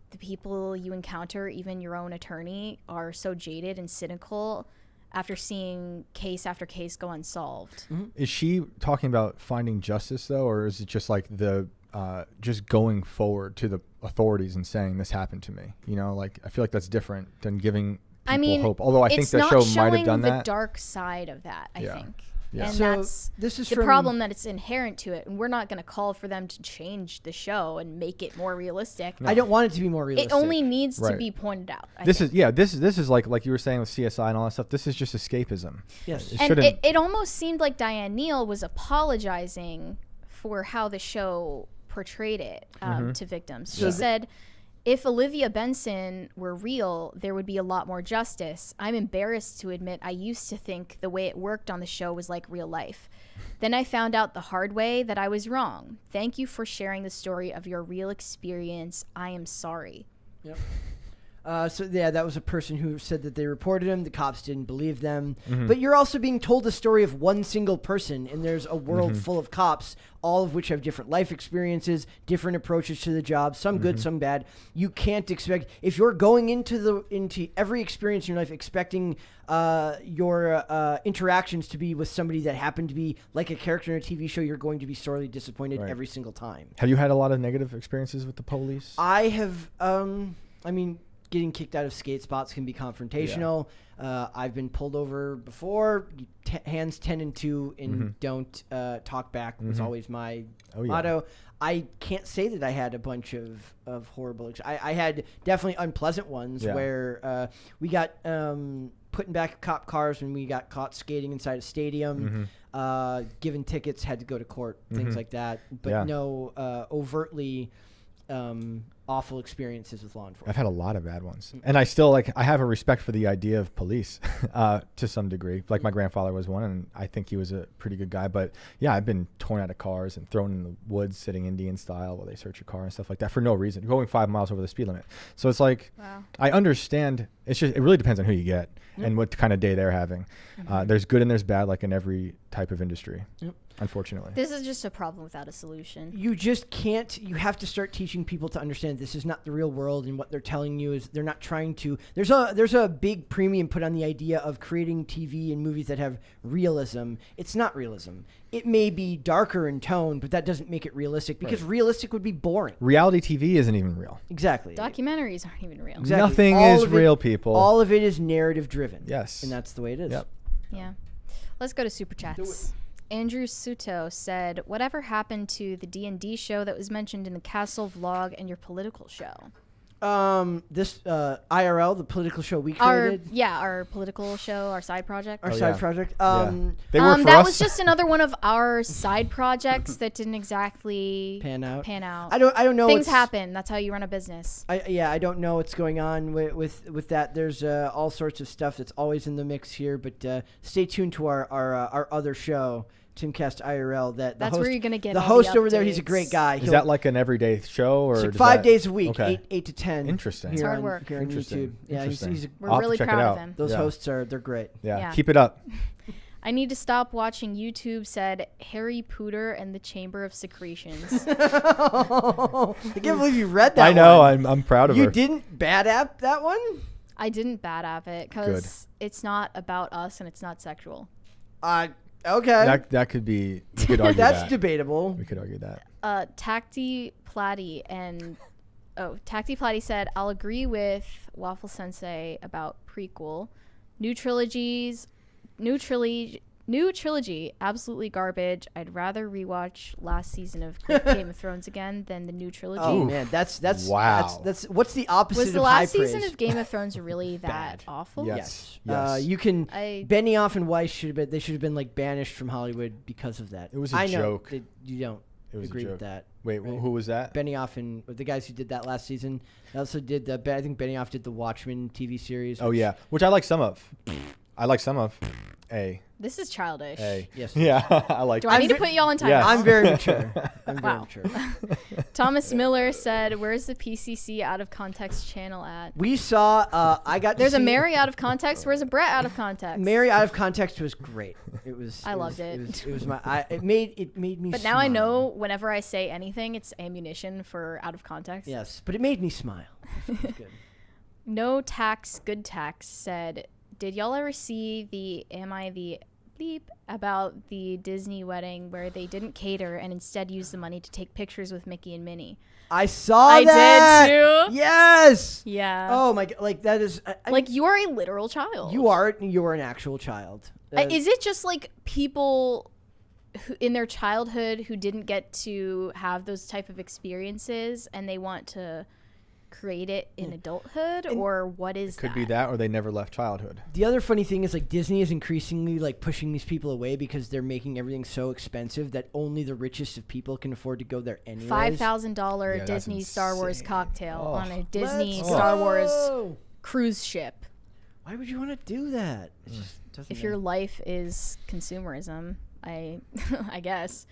the people you encounter, even your own attorney, are so jaded and cynical after seeing case after case go unsolved. Is she talking about finding justice, though, or is it just like the just going forward to the authorities and saying this happened to me? You know, like I feel like that's different than giving people hope. Although I think the show might have done that. It's not showing the dark side of that, I think. Yeah. And So that's this is the problem that it's inherent to it. And we're not going to call for them to change the show and make it more realistic. I don't want it to be more realistic. It only needs to be pointed out. This is like you were saying with CSI and all that stuff. This is just escapism. Yes. It almost seemed like Diane Neal was apologizing for how the show portrayed it to victims. She said, if Olivia Benson were real, there would be a lot more justice. I'm embarrassed to admit I used to think the way it worked on the show was like real life. Then I found out the hard way that I was wrong. Thank you for sharing the story of your real experience. I am sorry. Yep. That was a person who said that they reported him. The cops didn't believe them. But you're also being told the story of one single person, and there's a world full of cops, all of which have different life experiences, different approaches to the job, some good, some bad. You can't expect, if you're going into every experience in your life expecting your interactions to be with somebody that happened to be like a character in a TV show, you're going to be sorely disappointed every single time. Have you had a lot of negative experiences with the police? I have, getting kicked out of skate spots can be confrontational. I've been pulled over before. Hands 10 and 2 and don't talk back was always my motto. I can't say that I had a bunch of horrible. I had definitely unpleasant ones where we got putting back cop cars when we got caught skating inside a stadium. Given tickets, had to go to court, things like that. But no overtly awful experiences with law enforcement. I've had a lot of bad ones. And I still I have a respect for the idea of police to some degree. Like my grandfather was one, and I think he was a pretty good guy. But yeah, I've been torn out of cars and thrown in the woods sitting Indian style while they search your car and stuff like that for no reason, going 5 miles over the speed limit. So it's like, I understand. It's just, it really depends on who you get and what kind of day they're having. There's good and there's bad, like in every type of industry. Unfortunately. This is just a problem without a solution. You just can't. You have to start teaching people to understand this is not the real world, and what they're telling you is they're not trying to. There's a big premium put on the idea of creating TV and movies that have realism. It's not realism. It may be darker in tone, but that doesn't make it realistic, because realistic would be boring. Reality TV isn't even real. Exactly. Documentaries aren't even real. Exactly. Nothing is real, people. All of it is narrative driven. Yes. And that's the way it is. Yep. Yeah. Let's go to Super Chats. Andrew Suto said, whatever happened to the D&D show that was mentioned in the Castle vlog and your political show? This IRL, the political show we created. Our political show, our side project. Our side project. They work for that us. was just another one of our side projects that didn't exactly pan out. I don't know. Things happen. That's how you run a business. I don't know what's going on with that. There's all sorts of stuff that's always in the mix here, but stay tuned to our other show, Timcast IRL. That's host, where you're gonna get the all host the over there. He's a great guy. Is that like an everyday show, or it's 5 days a week, 8 to 10? Interesting. It's hard work. Here on YouTube. Yeah, we're really proud of him. Those hosts they're great. Yeah, keep it up. I need to stop watching YouTube, said Harry Pooter and the Chamber of Secretions. I can't believe you read that. I know. One. I'm proud of her. You didn't bad app that one? I didn't bad app it because it's not about us and it's not sexual. Okay. That could be. We could argue That's debatable. We could argue that. Tacti Platy said, I'll agree with Waffle Sensei about prequel. New trilogy, absolutely garbage. I'd rather rewatch last season of Game of Thrones again than the new trilogy. Oh man, that's wow. That's what's the opposite Was the of last high season praise? of Game of Thrones really that awful? Yes. You can. Benioff and Weiss should have been like banished from Hollywood because of that. It was a joke. You don't agree with that. Wait, right? who was that? Benioff and the guys who did that last season. They also did I think Benioff did the Watchmen TV series. Oh yeah, which I like some of. This is childish. Yes. Yeah, I like. Do I need to put you all in time? Yes. I'm very mature. Wow. Thomas Miller said, "Where's the PCC out of context channel at?" We saw. There's a Mary out of context. Where's a Brett out of context? Mary out of context was great. It was. I loved it. It was my. It made me. But now I know whenever I say anything, it's ammunition for out of context. Yes, but it made me smile. It was good. No Tax Good Tax said, did y'all ever see the Am I the Bleep about the Disney wedding where they didn't cater and instead used the money to take pictures with Mickey and Minnie? I saw that. I did too. Yes. Yeah. Oh my god! Like that is like you are a literal child. You are an actual child. Is it just like people who, in their childhood who didn't get to have those type of experiences and they want to create it in adulthood, or what is that? Could be that, or they never left childhood. The other funny thing is like Disney is increasingly like pushing these people away because they're making everything so expensive that only the richest of people can afford to go there anyways. $5,000 Disney Star Wars cocktail on a Disney Star Wars cruise ship. Why would you want to do that? It just doesn't if your life is consumerism, I guess.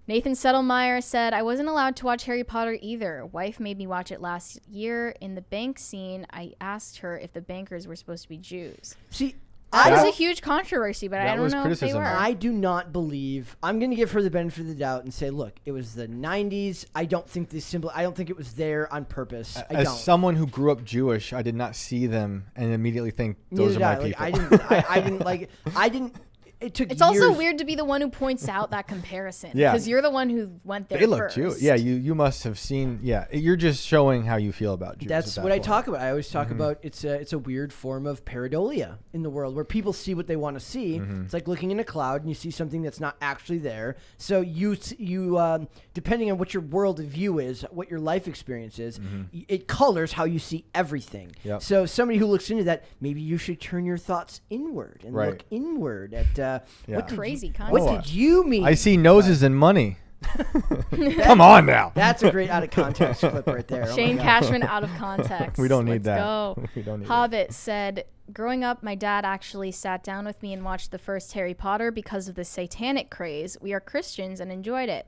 Nathan Settlemeyer said, I wasn't allowed to watch Harry Potter either. Wife made me watch it last year. In the bank scene, I asked her if the bankers were supposed to be Jews. See, that was a huge controversy, but I don't know if they were. I do not believe. I'm going to give her the benefit of the doubt and say, look, it was the 90s. I don't think it was there on purpose. As someone who grew up Jewish, I did not see them and immediately think those are my people. I didn't it took It's also years. weird to be the one who points out that comparison. Yeah. Because you're the one who went there They look first. Jewish. Yeah, you must have seen. Yeah, you're just showing how you feel about Jews. That's at that what I point. talk about. I always talk about it's a weird form of pareidolia in the world where people see what they want to see. It's like looking in a cloud and you see something that's not actually there. So you depending on what your world view is, what your life experience is, it colors how you see everything. Yep. So somebody who looks into that, maybe you should turn your thoughts inward and Right. look inward at Yeah. what did Crazy you, concept. what did you mean? I see noses and money. Come on now. That's a great out of context clip right there. Oh my Shane God. Cashman out of context. We don't need Let's that. Go. We don't need Hobbit said, growing up, my dad actually sat down with me and watched the first Harry Potter because of the satanic craze. We are Christians and enjoyed it.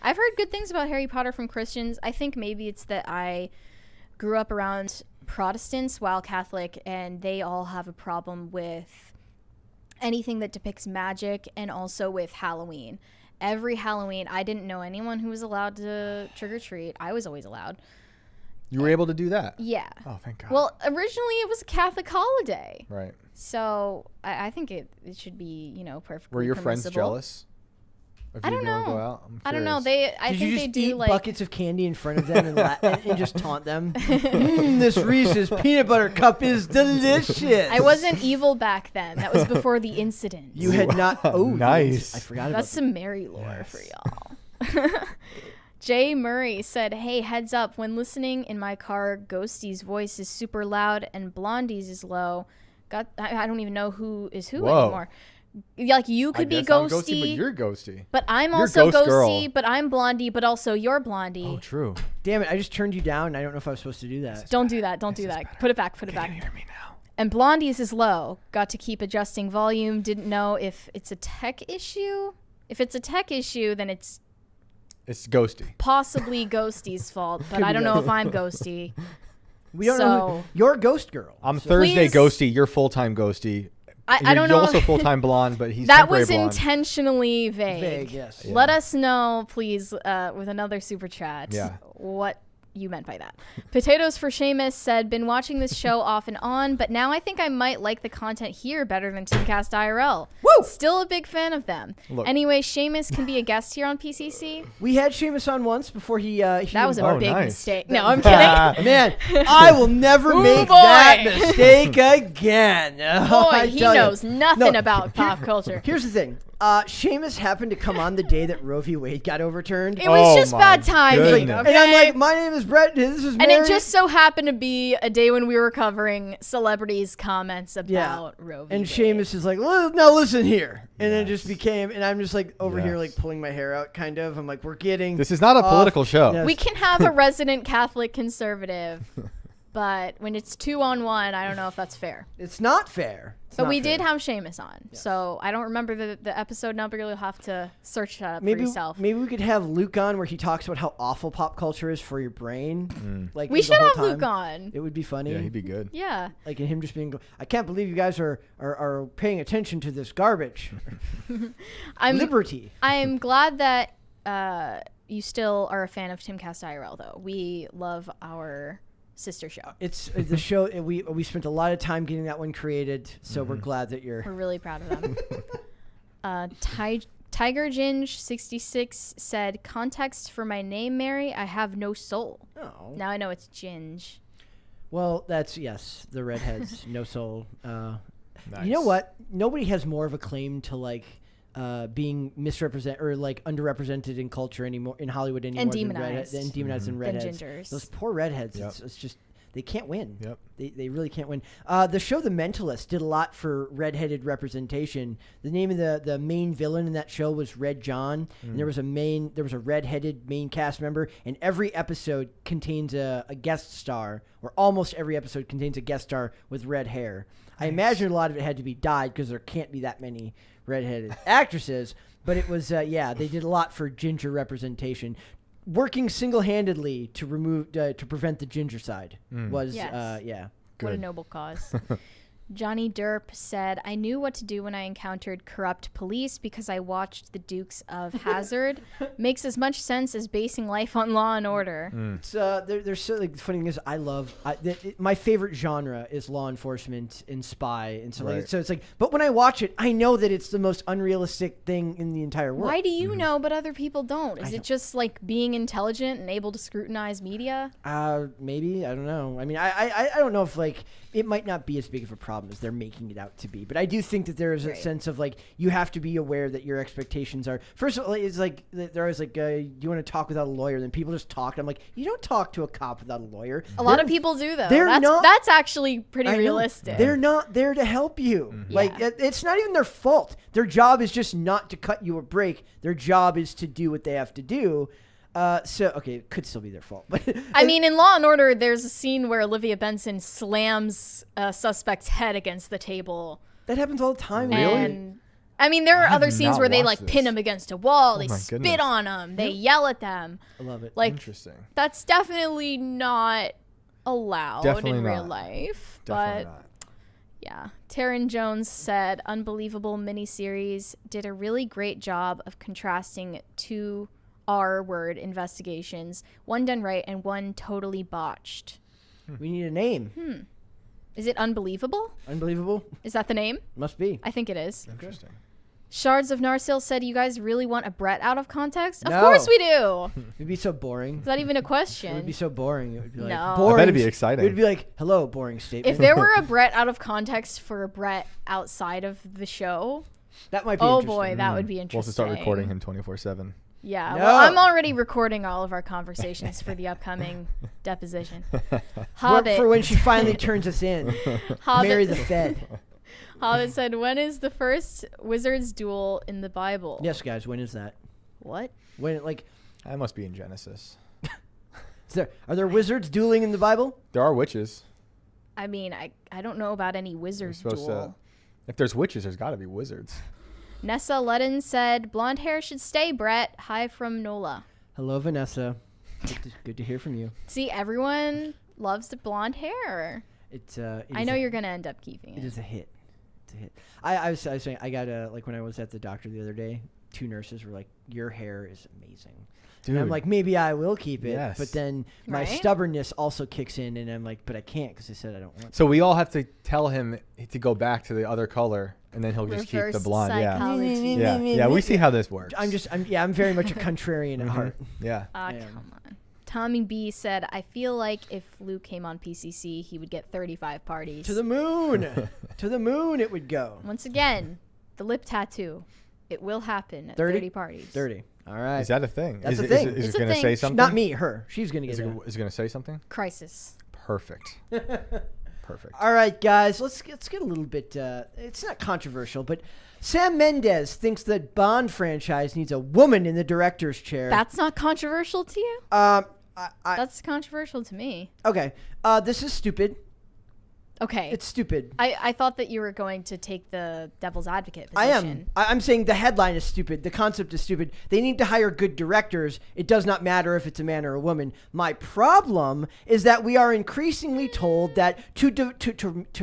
I've heard good things about Harry Potter from Christians. I think maybe it's that I grew up around Protestants while Catholic, and they all have a problem with anything that depicts magic and also with Halloween. Every Halloween, I didn't know anyone who was allowed to trick-or-treat. I was always allowed. You were able to do that. Yeah. Oh, thank God. Well, originally it was a Catholic holiday. right. So I think it should be, perfectly Were your friends permissible. jealous? If I you don't were gonna know. Go out? I'm I don't know. curious. I Did think you they just do eat like buckets of candy in front of them and just taunt them? This Reese's peanut butter cup is delicious. I wasn't evil back then. That was before the incident. You had not. Oh, Nice. I forgot about That's some Mary lore for y'all. Jay Murray said, "Hey, heads up. When listening in my car, Ghosty's voice is super loud and Blondie's is low. I don't even know who is who Whoa. anymore. Like you I could be guess I'm Ghosty, but you're ghosty. but I'm You're also Ghost Girl. Ghosty, but I'm Blondie, but also you're Blondie. Oh, true. Damn it! I just turned you down. I don't know if I was supposed to do that. Don't do that. Don't do that. Put it back. Put it back. Can you hear me now? And Blondie's is low. Got to keep adjusting volume. Didn't know if it's a tech issue. If it's a tech issue, then it's It's ghosty. possibly Ghosty's fault, but Could I be don't know Ghost. if I'm Ghosty. We don't know. So- You're a ghost girl. I'm Thursday Please- ghosty. You're full time ghosty. I don't know. You're also full time blonde, but he's That temporary was blonde. intentionally vague. Vague, yes. Yeah. Let us know, please, with another super chat, Yeah. what you meant by that. Potatoes for Seamus said, been watching this show off and on, but now I think I might like the content here better than Teamcast IRL. Woo! Still a big fan of them. Look. Anyway, Seamus can be a guest here on PCC. We had Seamus on once before he That was a Oh, big nice. mistake. No, I'm kidding. Man, I will never Ooh, make boy. that mistake again. I Boy, he tell you. knows nothing No, about pop culture. Here's the thing. Seamus happened to come on the day that Roe v. Wade got overturned. It was Oh just my bad timing. goodness. Okay? And I'm like, my name is Brett. This is And Mary. it just so happened to be a day when we were covering celebrities' comments about Yeah. Roe v. And Wade. Seamus is like, now listen here. And then it just became, and I'm just like over here, Yes. like pulling my hair out, kind of. I'm like, we're getting. This is not a off- political show. Yes. We can have a resident Catholic conservative, but when it's 2-on-1, I don't know if that's fair. It's not fair. It's But not we fair. did have Seamus on, so I don't remember the episode number. You'll have to search that up Maybe, for yourself. maybe we could have Luke on where he talks about how awful pop culture is for your brain. Like We the should whole have time. Luke on. It would be funny. Yeah, he'd be good. Yeah. Like, and him just being, I can't believe you guys are paying attention to this garbage. Liberty. I'm glad that you still are a fan of Timcast IRL, though. We love our sister show. It's the show. And we spent a lot of time getting that one created, so we're glad that you're. We're really proud of them. Tiger Ginge 66 said, context for my name, Mary, I have no soul. Oh. Now I know it's Ginge. Well, that's yes. The redheads, no soul. Nice. You know what? Nobody has more of a claim to like being misrepresented or like underrepresented in culture anymore in Hollywood anymore And than demonized. demonized than redheads. gingers. Those poor redheads. Yep. It's just they can't win. Yep. They really can't win. The show The Mentalist did a lot for redheaded representation. The name of the main villain in that show was Red John, and there was a redheaded main cast member, and every episode contains a guest star, or almost every episode contains a guest star with red hair. I imagine a lot of it had to be dyed because there can't be that many redheaded actresses, but it was they did a lot for ginger representation. Working single-handedly to prevent the ginger side was Yes. yeah. What a Good. noble cause. Johnny Derp said, I knew what to do when I encountered corrupt police because I watched The Dukes of Hazzard. Makes as much sense as basing life on Law and Order. It's there's so like the funny thing is my favorite genre is law enforcement and spy and so like Right. so it's like, but when I watch it, I know that it's the most unrealistic thing in the entire world. Why do you know but other people don't? Is it just like being intelligent and able to scrutinize media? Maybe, I don't know. I mean, I don't know if like it might not be as big of a problem as they're making it out to be, but I do think that there is a sense of like you have to be aware that your expectations are. First of all, it's like they're always like, do you want to talk without a lawyer? Then people just talk. I'm like, you don't talk to a cop without a lawyer. A lot of people do though. they're not- That's actually pretty I know. realistic. They're not there to help you. Like it's not even their fault. Their job is just not to cut you a break. Their job is to do what they have to do. So okay, it could still be their fault, but I mean, in Law and Order, there's a scene where Olivia Benson slams a suspect's head against the table. that happens all the time. And I mean, there are I have other scenes not where they watched like pin this. him against a wall, they my spit goodness. on him, they yell at them. I love it. Like Interesting. that's definitely not allowed Definitely in real not. life. Definitely but not. yeah, Taryn Jones said, "Unbelievable miniseries did a really great job of contrasting two R-word investigations, one done right and one totally botched." We need a name. Is it Unbelievable? Unbelievable. Is that the name? Must be. I think it is. Interesting. Shards of Narsil said, "You guys really want a Brett out of context?" Of No. course we do. It'd be so boring. Is that even a It would question? be so boring. It would be like No. boring. I bet it'd be exciting. It would be like, hello, boring statement. If there were a Brett out of context for a Brett outside of the show, that might be oh interesting. boy, that would be We'll interesting. have to start recording him 24/7. Yeah, No. well, I'm already recording all of our conversations for the upcoming deposition. Hobbit. For when she finally turns us in. Marry the Hobbit, Fed. Hobbit said, "When is the first wizard's duel in the Bible?" Yes, guys, when is that? What? When, like, That must be in Genesis. are there wizards dueling in the Bible? There are witches. I mean, I don't know about any You're wizard's supposed duel. to. If there's witches, there's got to be wizards. Nessa Ludden said, "Blonde hair should stay, Brett. Hi from Nola." Hello, Vanessa. Good to hear from you. See, everyone loves the blonde hair. I know you're going to end up keeping It it. is a hit. It's a hit. I was saying, I got like when I was at the doctor the other day, 2 nurses were like, "Your hair is amazing." Dude. And I'm like, maybe I will keep it. Yes. But then my Right? stubbornness also kicks in, and I'm like, but I can't because I said I don't want So we all have to tell him to go back to the other color, and then he'll just keep the Reverse blonde. psychology. Yeah. We see how this works. I'm very much a contrarian at heart. Yeah. I am. Come on. Tommy B said, "I feel like if Luke came on PCC, he would get 35 parties." To the moon. To the moon it would go. Once again, the lip tattoo. It will happen at 30? 30 parties. 30. All right. Is that a thing? That's is a it, thing. Is It's it a going to thing. say something? Not me, her. She's going to Is get it, it. is it going to say something? Crisis. Perfect. Perfect. All right, guys, let's get a little bit. It's not controversial, but Sam Mendes thinks that Bond franchise needs a woman in the director's chair. That's not controversial to you? That's controversial to me. Okay. This is stupid. Okay. It's stupid. I thought that you were going to take the devil's advocate I position. am. I'm saying the headline is stupid. The concept is stupid. They need to hire good directors. It does not matter if it's a man or a woman. My problem is that we are increasingly told that to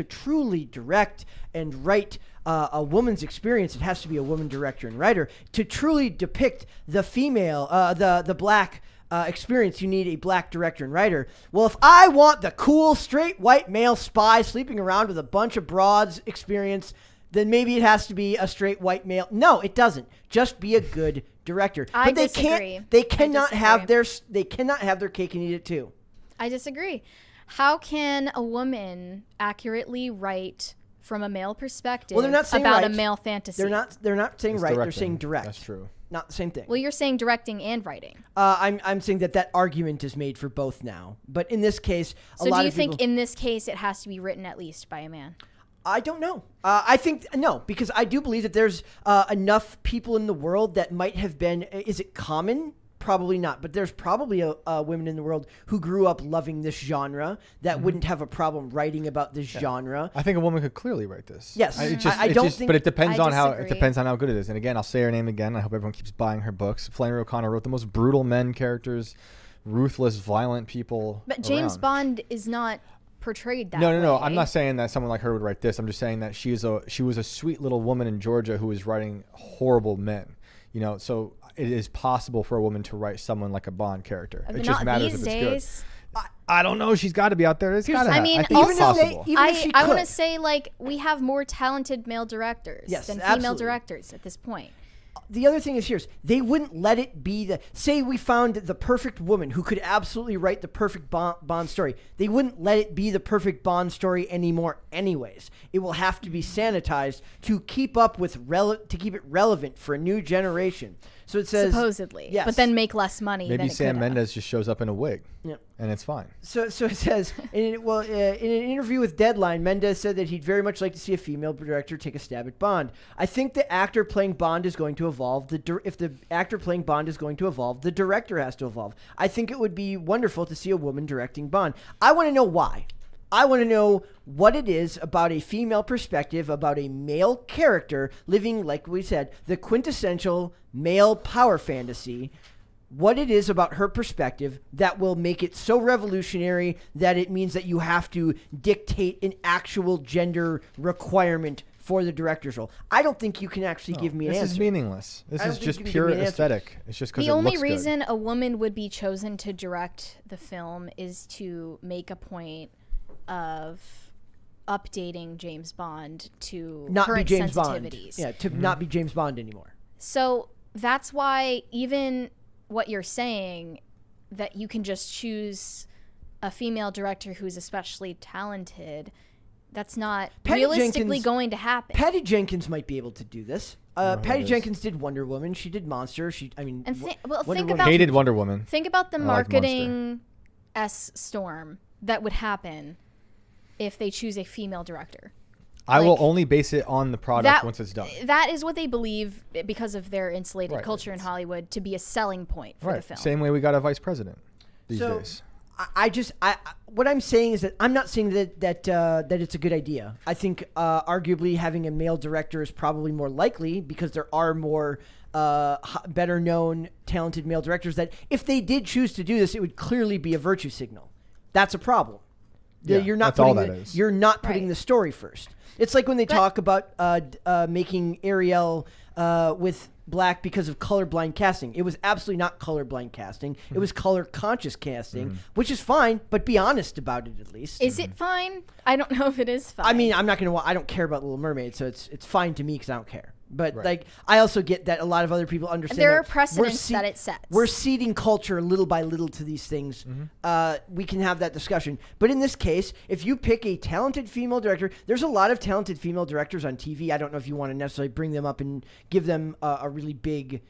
truly direct and write a woman's experience, it has to be a woman director and writer. To truly depict the female, the black experience, you need a black director and writer. Well, if I want the cool, straight, white male spy sleeping around with a bunch of broads experience, then maybe it has to be a straight white male. No, it doesn't. Just be a good director. I but they disagree. can't. They I cannot have disagree. they cannot have their cake and eat it too. I disagree. How can a woman accurately write from a male perspective Well, they're not saying about right. a male fantasy? They're not saying It's right. They're directing. saying direct. That's true. Not the same thing. Well, you're saying directing and writing. I'm saying that argument is made for both now. But in this case, So a lot do you of think people, in this case it has to be written at least by a man? I don't know. I think no, because I do believe that there's enough people in the world that might have been. Is it common? Probably not. But there's probably women in the world who grew up loving this genre that wouldn't have a problem writing about this genre. I think a woman could clearly write this. Yes. I It don't just, think- but it depends I on how disagree. good it is. And again, I'll say her name again. I hope everyone keeps buying her books. Flannery O'Connor wrote the most brutal men characters, ruthless, violent people. But James around. Bond is not portrayed that No. way. I'm not saying that someone like her would write this. I'm just saying that she was a sweet little woman in Georgia who was writing horrible men. So it is possible for a woman to write someone like a Bond character. But It just not matters these if it's days. good. I don't know. She's got to be out there. It's got to. I mean, I think also, it's possible. Even if she I want to could. say, like, we have more talented male directors Yes, than absolutely. female directors at this point. The other thing is they wouldn't let it be say we found the perfect woman who could absolutely write the perfect Bond story. They wouldn't let it be the perfect Bond story anymore anyways. It will have to be sanitized to keep up with to keep it relevant for a new generation. So it says Supposedly. yes. But then make less money Maybe than it Sam could have. Mendes just shows up in a wig, Yep. and it's fine. So it says, in an interview with Deadline, Mendes said that he'd very much like to see a female director take a stab at Bond. I think the actor playing Bond is going to evolve. If the actor playing Bond is going to evolve, the director has to evolve. I think it would be wonderful to see a woman directing Bond. I want to know why. I want to know what it is about a female perspective, about a male character living, like we said, the quintessential male power fantasy. What it is about her perspective that will make it so revolutionary that it means that you have to dictate an actual gender requirement for the director's role. I don't think you can actually give me an This answer. is meaningless. This I don't is think just you can pure give me an answer. aesthetic. It's just because The it only looks reason good. a woman would be chosen to direct the film is to make a point of updating James Bond to Not be current James Bond. sensitivities. Yeah, to not be James Bond anymore. So that's why even what you're saying, that you can just choose a female director who's especially talented, that's not Patty realistically Jenkins- going to happen. Patty Jenkins might be able to do this. Patty it is. Jenkins did Wonder Woman. She did Monster. And Wonder think Woman about Hated Wonder Woman. Think about the I like marketing storm that would happen if they choose a female director. I will Like, only base it on the product once it's done. That is what they believe, because of their insulated Right. culture in Hollywood, to be a selling point for the film. Same way we got a vice president these So, days. What I'm saying is that I'm not saying that it's a good idea. I think arguably having a male director is probably more likely because there are more better known, talented male directors that if they did choose to do this, it would clearly be a virtue signal. That's a problem. Yeah, You're not that's all putting that is. You're not putting Right. the story first. It's like when they talk about making Ariel with black because of colorblind casting. It was absolutely not colorblind casting. It was color conscious casting, which is fine, but be honest about it at least. Is it fine? I don't know if it is fine. I mean, I'm not going to I don't care about Little Mermaid, so it's fine to me because I don't care. But Right. like, I also get that a lot of other people understand. There that are precedents that it sets. We're seeding culture little by little to these things. We can have that discussion. But in this case, if you pick a talented female director, there's a lot of talented female directors on TV. I don't know if you want to necessarily bring them up and give them a really big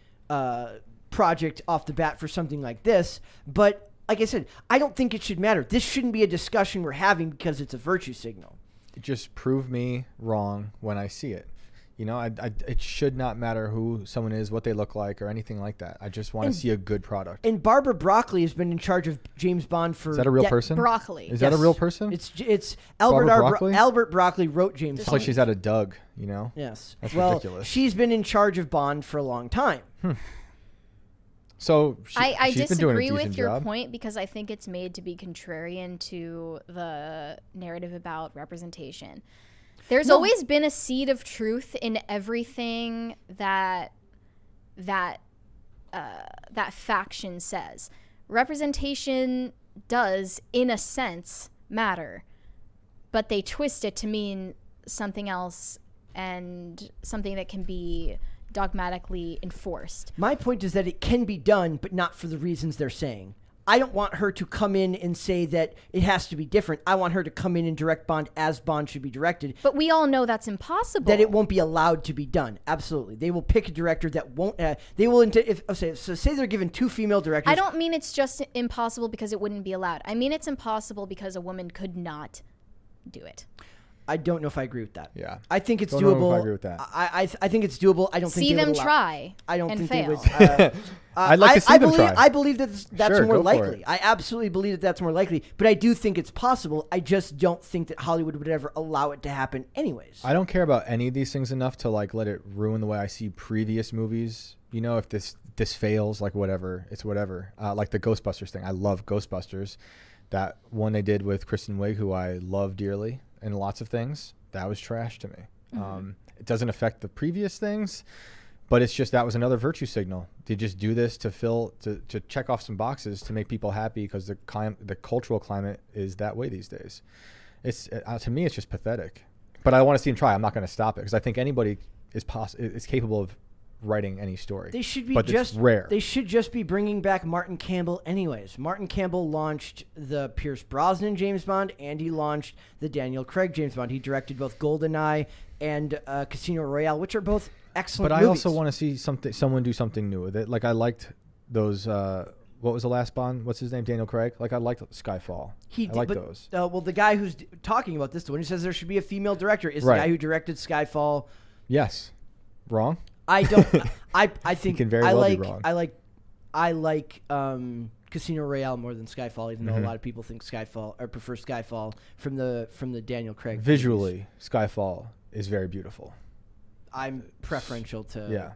project off the bat for something like this. But like I said, I don't think it should matter. This shouldn't be a discussion we're having because it's a virtue signal. Just prove me wrong when I see it. You know, it should not matter who someone is, what they look like, or anything like that. I just want to see a good product. And Barbara Broccoli has been in charge of James Bond for... Is that a real person? Broccoli. Is that a real person? It's Albert Barbara Broccoli? Albert Broccoli wrote James It's Bond. like she's out of Doug, you know? Yes. That's well, ridiculous. she's been in charge of Bond for a long time. So I she's been doing a disagree decent with your job. point because I think it's made to be contrarian to the narrative about representation. There's always been a seed of truth in everything that faction says. Representation does, in a sense, matter, but they twist it to mean something else and something that can be dogmatically enforced. My point is that it can be done, but not for the reasons they're saying. I don't want her to come in and say that it has to be different. I want her to come in and direct Bond as Bond should be directed. But we all know that's impossible. That it won't be allowed to be done. Absolutely, they will pick a director that won't. They will. Say they're given two female directors. I don't mean it's just impossible because it wouldn't be allowed. I mean it's impossible because a woman could not do it. I don't know if I agree with that. Yeah. I think it's Don't know if doable. I agree with that. I think it's doable. I don't think See they would them allow- try. I don't and think fail. they would. I'd like to see I them believe, try. I believe that that's Sure, more go for likely. it. I absolutely believe that that's more likely. But I do think it's possible. I just don't think that Hollywood would ever allow it to happen anyways. I don't care about any of these things enough to like let it ruin the way I see previous movies. You know, if this fails, like whatever, it's whatever. Like the Ghostbusters thing. I love Ghostbusters. That one they did with Kristen Wiig, who I love dearly in lots of things, that was trash to me. It doesn't affect the previous things, but it's just that was another virtue signal. They just do this to check off some boxes to make people happy because the cultural climate is that way these days. It's to me, it's just pathetic. But I want to see him try. I'm not going to stop it because I think anybody is capable of writing any story. They should be but just it's rare. They should just be bringing back Martin Campbell anyways. Martin Campbell launched the Pierce Brosnan James Bond, and he launched the Daniel Craig James Bond. He directed both GoldenEye and Casino Royale, which are both excellent But movies. I also want to see someone do something new with it. Like I liked those. What was the last Bond? What's his name? Daniel Craig. Like I liked Skyfall. I like those. Well, the guy who's talking about this, the one who says there should be a female director, is Right. the guy who directed Skyfall. Yes. Wrong? I don't. I think He can very I well like be wrong. I like Casino Royale more than Skyfall, even though a lot of people think Skyfall or prefer Skyfall from the Daniel Craig. Visually, movies. Skyfall is very beautiful. I'm preferential to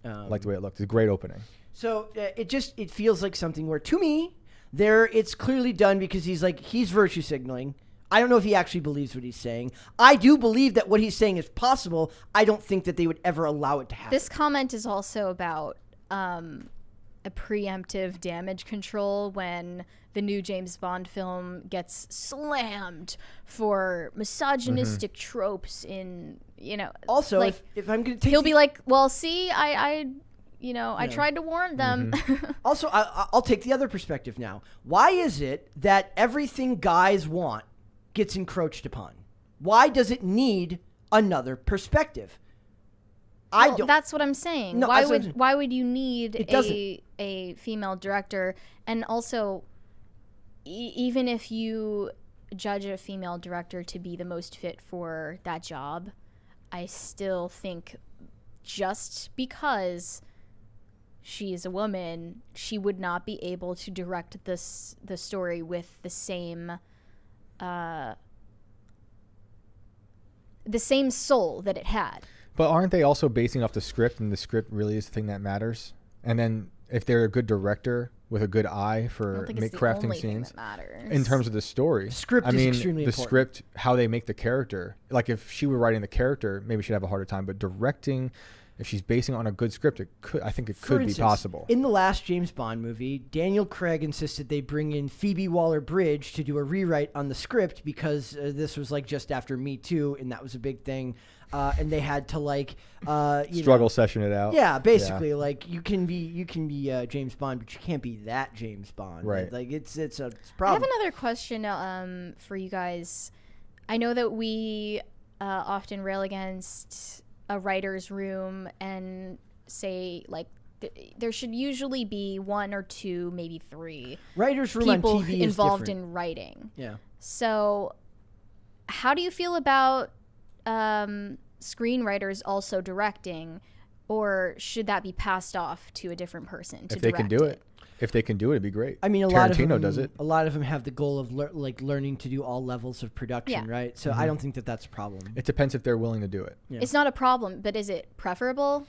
I like the way it looked. It's a great opening. So it feels like something where, to me, it's clearly done because he's virtue signaling. I don't know if he actually believes what he's saying. I do believe that what he's saying is possible. I don't think that they would ever allow it to happen. This comment is also about a preemptive damage control when the new James Bond film gets slammed for misogynistic tropes in, Also, like, if I'm going to take he'll be like, well, see, I tried to warn them. Also, I'll take the other perspective now. Why is it that everything guys want gets encroached upon? Why does it need another perspective? I don't. That's what I'm saying. No, why would you need It doesn't. a female director? And also, even if you judge a female director to be the most fit for that job, I still think just because she is a woman, she would not be able to direct the story with the same soul that it had. But aren't they also basing off the script, and the script really is the thing that matters? And then if they're a good director with a good eye for crafting scenes, in terms of the story, Script is extremely the important. script, how they make the character. Like if she were writing the character, maybe she'd have a harder time. But directing, if she's basing it on a good script, I think it For could be instance, possible. In the last James Bond movie, Daniel Craig insisted they bring in Phoebe Waller-Bridge to do a rewrite on the script because this was like just after Me Too, and that was a big thing. And they had to Struggle session it out. Yeah, basically, like you can be James Bond, but you can't be that James Bond. Right. Like it's a I problem. have another question for you guys. I know that we often rail against a writer's room and say like there should usually be one or two, maybe three Writers' room people on TV involved is different. in writing. Yeah. So, how do you feel about screenwriters also directing, or should that be passed off to a different person to If they direct can do it. If they can do it, it'd be great. I mean, a Tarantino lot of them does it. A lot of them have the goal of learning to do all levels of production, Yeah. right? So I don't think that that's a problem. It depends if they're willing to do it. Yeah. It's not a problem, but is it preferable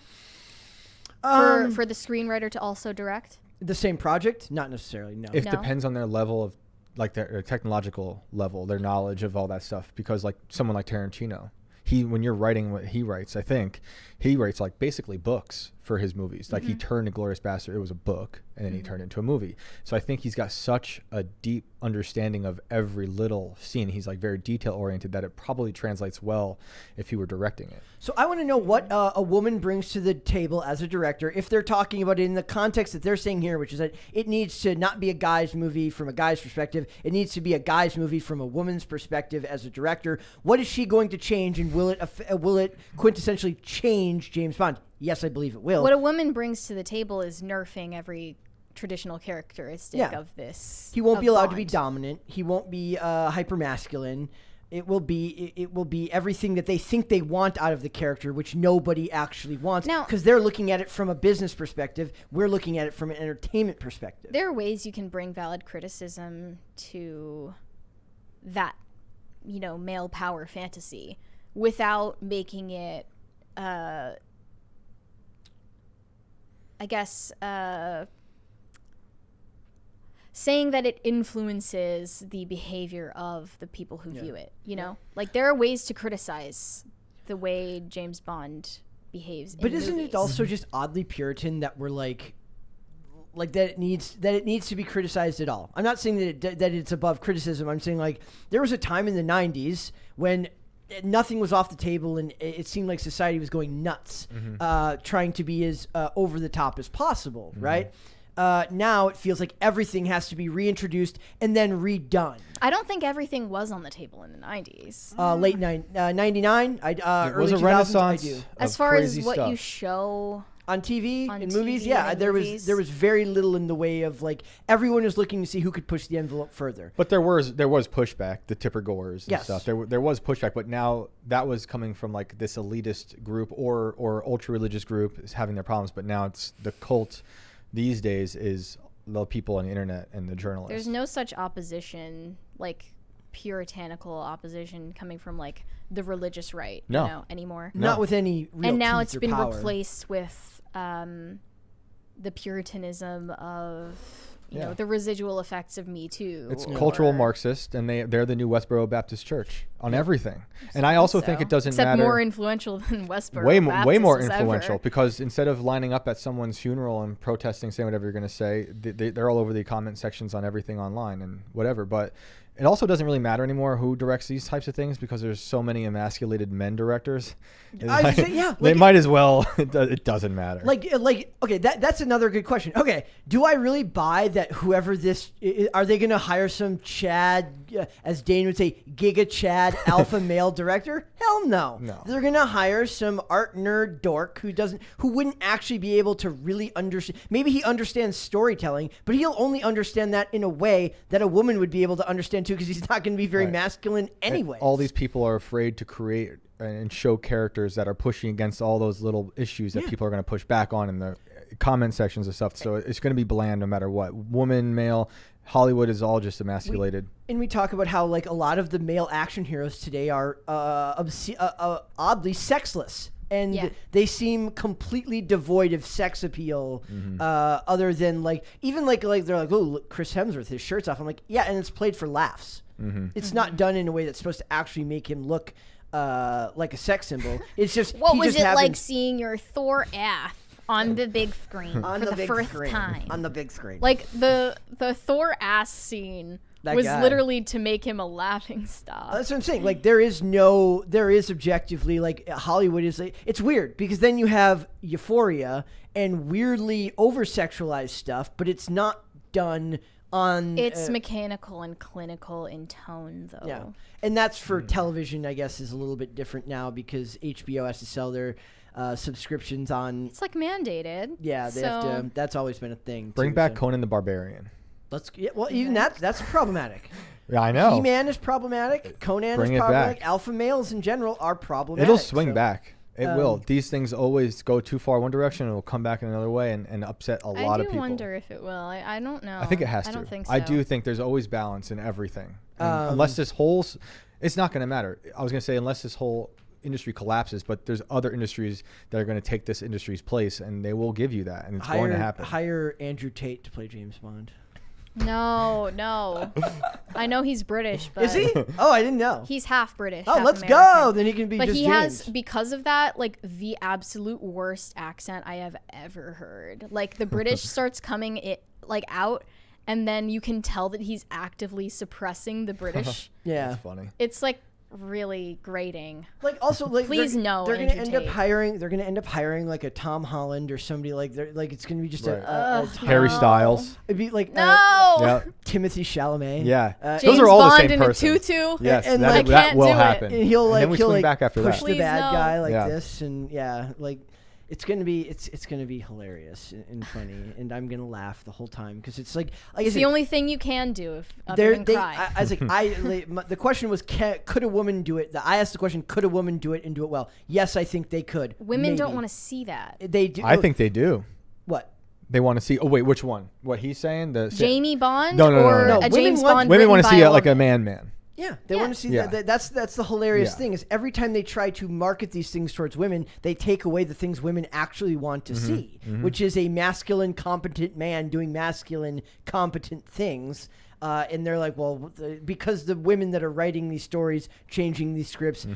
for the screenwriter to also direct? The same project? Not necessarily. No. It No? depends on their level of, like their technological level, their knowledge of all that stuff. Because like someone like Tarantino, when you're writing what he writes, I think he writes like basically books for his movies. Like he turned Inglourious Bastard, it was a book, and then he turned it into a movie. So I think he's got such a deep understanding of every little scene. He's like very detail oriented that it probably translates well if he were directing it. So I want to know what a woman brings to the table as a director, if they're talking about it in the context that they're saying here, which is that it needs to not be a guy's movie from a guy's perspective. It needs to be a guy's movie from a woman's perspective as a director. What is she going to change, and will it quintessentially change James Bond? Yes, I believe it will. What a woman brings to the table is nerfing every traditional characteristic Yeah. of this. He won't of be allowed to be Bond. dominant. He won't be hypermasculine. It will be everything that they think they want out of the character, which nobody actually wants. Now- Because they're looking at it from a business perspective. We're looking at it from an entertainment perspective. There are ways you can bring valid criticism to that, male power fantasy without making it, saying that it influences the behavior of the people who view it. You know, like there are ways to criticize the way James Bond behaves. But in isn't movies. it also just oddly Puritan that we're like that it needs to be criticized at all? I'm not saying that it's above criticism. I'm saying like there was a time in the 90s when nothing was off the table and it seemed like society was going nuts, trying to be as over the top as possible, right? Now it feels like everything has to be reintroduced and then redone. I don't think everything was on the table in the 90s. Late 99, It early was a 2000s, renaissance. I do. As of far as crazy what stuff. you show On TV, On in movies, TV yeah, and there movies. was very little in the way of like everyone was looking to see who could push the envelope further. But there was pushback, the Tipper Goers and Yes. stuff. There was pushback, but now that was coming from like this elitist group or ultra religious group is having their problems. But now it's the cult these days is the people on the internet and the journalists. There's no such opposition, like puritanical opposition coming from like the religious right, No. you know, anymore. Not with any real And now teeth it's or been power. replaced with the puritanism of you know Yeah. the residual effects of Me Too. It's or- cultural Marxist, and they're the new Westboro Baptist Church on everything. And I also think So. it doesn't Except matter. more influential than Westboro. way Baptist more was influential ever. because instead of lining up at someone's funeral and protesting, saying whatever you're going to say, they're all over the comment sections on everything online and whatever. But it also doesn't really matter anymore who directs these types of things because there's so many emasculated men directors. I was saying, yeah, They like- might as well. It doesn't matter. Like okay, that's another good question. Okay, do I really buy that whoever this are they going to hire some Chad, as Dane would say, Giga Chad alpha male director? Hell no. No. They're going to hire some art nerd dork who wouldn't actually be able to really understand. Maybe he understands storytelling, but he'll only understand that in a way that a woman would be able to understand too, because he's not going to be very Right. masculine And anyway. all these people are afraid to create and show characters that are pushing against all those little issues that people are going to push back on in the comment sections and stuff. So it's going to be bland no matter what. Woman, male, Hollywood is all just emasculated. And we talk about how like a lot of the male action heroes today are oddly sexless, and Yeah. they seem completely devoid of sex appeal. Other than like even like they're like, oh, look, Chris Hemsworth, his shirt's off. I'm like, yeah, and it's played for laughs. It's not done in a way that's supposed to actually make him look like a sex symbol. It's just What he was just it like happens seeing your Thor ass on the big screen on for the the big first screen. time? On the big screen. Like the Thor ass scene That was guy. literally to make him a laughing stock. That's what I'm saying. Like there is objectively like Hollywood is like, it's weird because then you have Euphoria and weirdly over sexualized stuff, but it's not done on It's mechanical and clinical in tone, though. yeah. And that's for television, I guess, is a little bit different now because HBO has to sell their subscriptions on. It's like mandated. Yeah, they have so- to. That's always been a thing. Bring too, back so. Conan the Barbarian. Let's. Yeah, well, even that's problematic. Yeah, I know. He-Man is problematic. Conan Bring is it problematic. back. Alpha males in general are problematic. It'll swing so- back. It will. These things always go too far one direction and it'll come back in another way and upset a lot I of do people. wonder if it will. I don't know. I think it has to. I don't think so. I do think there's always balance in everything. And unless this whole, it's not going to matter. I was going to say unless this whole industry collapses, but there's other industries that are going to take this industry's place, and they will give you that, and it's going to happen. Hire Andrew Tate to play James Bond. No. I know he's British, but Is he? Oh, I didn't know. he's half British. Oh, half let's American. go. Then he can be But just he James. has, because of that, like the absolute worst accent I have ever heard. Like the British starts coming out, and then you can tell that he's actively suppressing the British. Yeah. That's funny. It's like really grating. Like also like Please no, they're gonna Andrew end up Tate. hiring they're gonna end up hiring like a Tom Holland or somebody like they're like it's gonna be just Right. a Harry No. Styles. it'd be like No. Yeah. Timothy Chalamet. Yeah. James Those are all Bond the same in person. a tutu. Yes, And, that, like, that can't will do it. happen. And he'll like then we he'll swing like back after push that. the Please bad no. guy like Yeah. this and yeah like it's gonna be hilarious and funny and I'm gonna laugh the whole time because it's like I It's said, the only thing you can do other than cry. I was like, the question was, could a woman do it? I asked the question, could a woman do it and do it well? Yes, I think they could. Women don't Maybe. want to see that. They do. I think they do. What? They want to see. Oh wait, which one? What he's saying? The Jamie Bond No, no, no, or no. a Women James want- Bond women written want to by see a it like a woman? man. Yeah, they Yeah. want to see Yeah. that's the hilarious Yeah. thing is every time they try to market these things towards women, they take away the things women actually want to see, which is a masculine, competent man doing masculine, competent things. And they're like, well, because the women that are writing these stories, changing these scripts,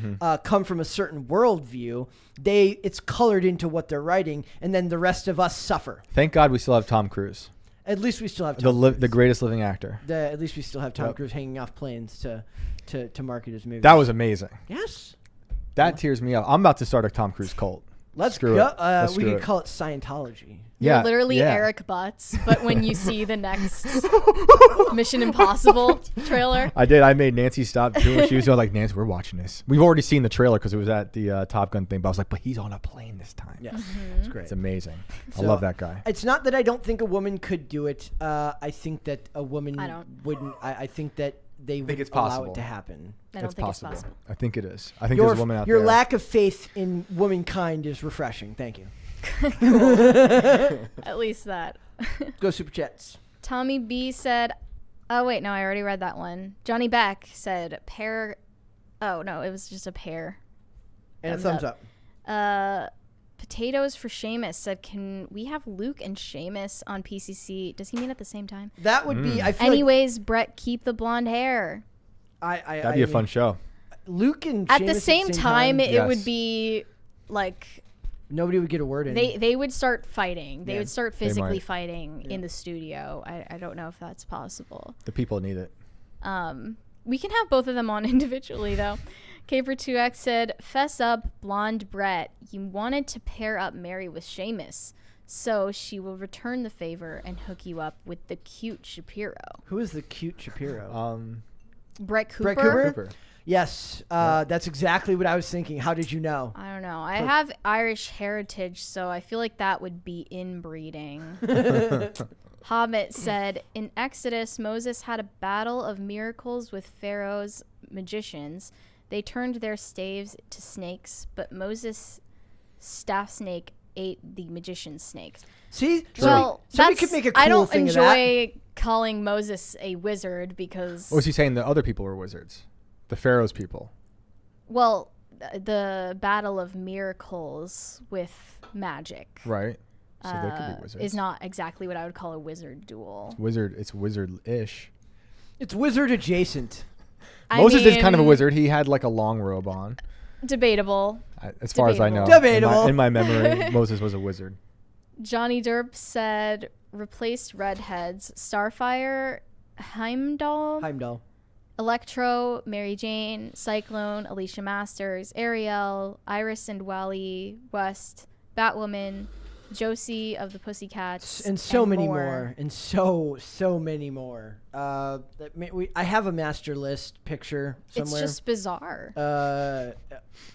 come from a certain worldview, it's colored into what they're writing, and then the rest of us suffer. Thank God we still have Tom Cruise, At least we still have Tom Cruise. the greatest living actor. At least we still have Tom Yep. Cruise hanging off planes to market his movies. That was amazing. yes. That tears me up. I'm about to start a Tom Cruise cult. Let's Screw go. it. Let's We screw could it. call it Scientology. You're literally yeah. Eric Butts, but when you see the next Mission Impossible trailer, I did. I made Nancy stop doing what she was doing. Like, Nancy, we're watching this. We've already seen the trailer because it was at the Top Gun thing. But I was like, but he's on a plane this time. Yes, Mm-hmm. it's great. It's amazing. So, I love that guy. It's not that I don't think a woman could do it. I think that a woman I don't. wouldn't. I think that they would it's allow possible. it to happen. I don't think it's possible. I think it is. I think there's a woman out Your there. lack of faith in womankind is refreshing. Thank you. At least that. Go Super Chats. Tommy B said, oh, wait, no, I already read that one. Johnny Beck said, pear. Oh, no, it was just a pear. And a thumbs up. Potatoes for Seamus said, can we have Luke and Seamus on PCC? Does he mean at the same time? That would be. I feel Anyways, Brett, keep the blonde hair. like That'd be a fun show. Luke and At Sheamus the same time, it Yes. would be like nobody would get a word in. they would start fighting. They Yeah. would start physically might. fighting in the studio. I don't know if that's possible. The people need it. We can have both of them on individually, though. Caper2X said, fess up, blonde Brett. You wanted to pair up Mary with Seamus, so she will return the favor and hook you up with the cute Shapiro. Who is the cute Shapiro? Brett Cooper? Brett Cooper? Cooper. Yes, that's exactly what I was thinking. How did you know? I don't know. I have Irish heritage, so I feel like that would be inbreeding. Hobbit said, in Exodus, Moses had a battle of miracles with Pharaoh's magicians. They turned their staves to snakes, but Moses' staff snake ate the magician's snakes. See, Well, somebody that's, could make a cool I don't thing of that. enjoy calling Moses a wizard because, Or was he saying the other people were wizards? The Pharaoh's people. well, the battle of miracles with magic. Right. So they could be wizards. Is not exactly what I would call a wizard duel. It's wizard-ish. It's wizard adjacent. Moses is kind of a mean, wizard. He had like a long robe on. Debatable. As far as I know. Debatable. In my memory, Moses was a wizard. Johnny Derp said replaced redheads. Starfire, Heimdall. Electro, Mary Jane, Cyclone, Alicia Masters, Ariel, Iris and Wally West, Batwoman, Josie of the Pussycats, And so many more. more. And so many more. I have a master list picture somewhere. It's just bizarre.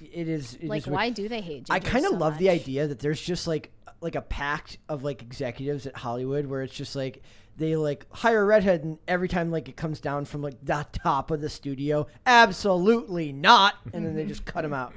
It is Like, weird. why do they hate I ginger kind of so love the much? idea that there's just like a pact of like executives at Hollywood where it's just like they like hire a redhead and every time like it comes down from like the top of the studio, absolutely not, and then they just cut him out.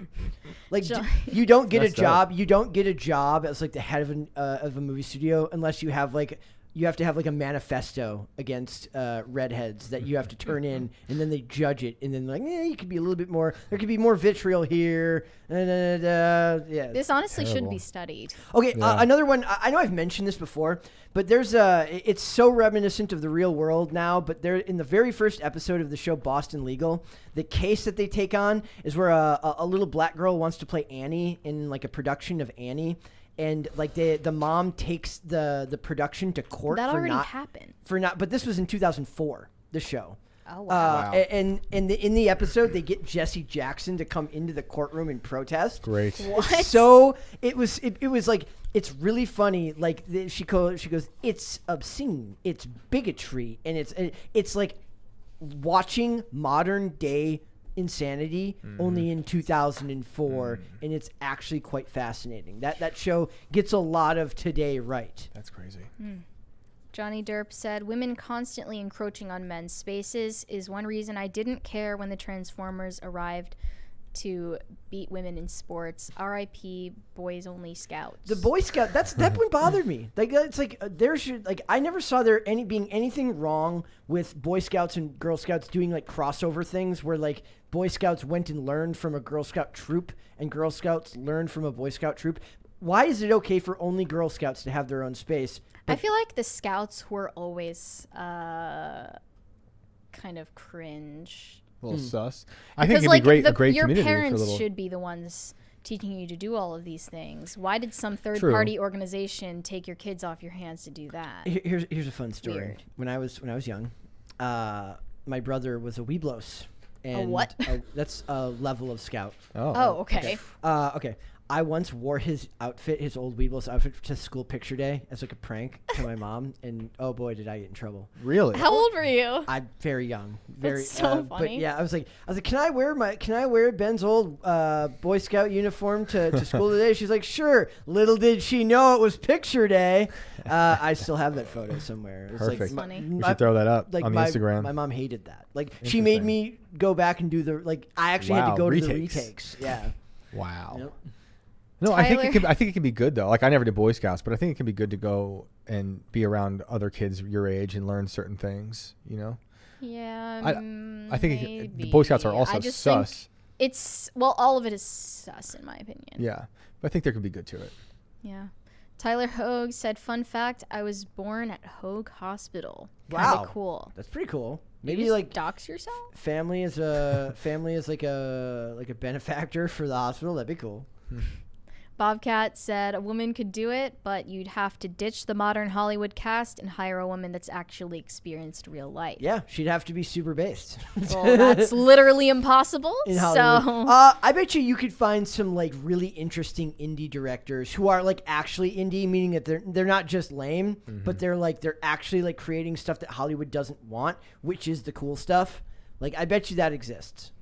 Like you don't get a Messed up. job. You don't get a job as like the head of a movie studio unless you have like. You have to have like a manifesto against redheads that you have to turn in, and then they judge it, and then like, you could be a little bit more. There could be more vitriol here. Yeah. This honestly should Terrible. be studied. Okay, Yeah. another one. I know I've mentioned this before, but there's it's so reminiscent of the real world now. But there, in the very first episode of the show Boston Legal, the case that they take on is where a little black girl wants to play Annie in like a production of Annie. And like the mom takes the production to court That for already not happened. but this was in 2004. The show. Oh, wow. And in the episode, they get Jesse Jackson to come into the courtroom and protest. Great. What? So it was like it's really funny. Like she goes, it's obscene, it's bigotry, and it's like watching modern day insanity only in 2004, and it's actually quite fascinating. That show gets a lot of today right. That's crazy. Johnny Derp said, women constantly encroaching on men's spaces is one reason I didn't care when the Transformers arrived to beat women in sports. R.I.P. Boys Only Scouts. The Boy Scout, that one bothered me. Like it's like there should like I never saw there being anything wrong with Boy Scouts and Girl Scouts doing like crossover things where like Boy Scouts went and learned from a Girl Scout troop and Girl Scouts learned from a Boy Scout troop. Why is it okay for only Girl Scouts to have their own space? I feel like the Scouts were always kind of cringe. A little sus. I think Because it'd be great, a great your community for a parents little. should be the ones teaching you to do all of these things. Why did some third-party organization take your kids off your hands to do that? Here's a fun story. Weird. When I was young, my brother was a Weeblos. And what? That's a level of Scout. Oh, okay. Okay. I once wore his outfit, his old Weeblos outfit, to school picture day as like a prank to my mom, and oh boy, did I get in trouble. Really? How old were you? I'm very young. Very so But funny. yeah, I was like, can I wear Ben's old Boy Scout uniform to school today? She's like, sure. Little did she know it was picture day. I still have that photo somewhere. It's Perfect. That's funny. We should throw that up on the Instagram. My mom hated that. Like she made me go back and do I actually had to go to the retakes. Yeah. Wow. Yep. No, I think Tyler- it can be good though. Like I never did Boy Scouts, but I think it can be good to go and be around other kids your age and learn certain things. You know. Yeah, I think the Boy Scouts are also I just sus. think it's all of it is sus in my opinion. Yeah, but I think there could be good to it. Yeah. Tyler Hogue said, "Fun fact: I was born at Hogue Hospital. Wow. Kinda cool. That's pretty cool. You Maybe just like dox yourself. family is like a benefactor for the hospital. That'd be cool. Bobcat said a woman could do it, but you'd have to ditch the modern Hollywood cast and hire a woman that's actually experienced real life. Yeah, she'd have to be super based. Well, that's literally impossible. In Hollywood. So I bet you could find some like really interesting indie directors who are like actually indie, meaning that they're not just lame, but they're actually like creating stuff that Hollywood doesn't want, which is the cool stuff. Like I bet you that exists.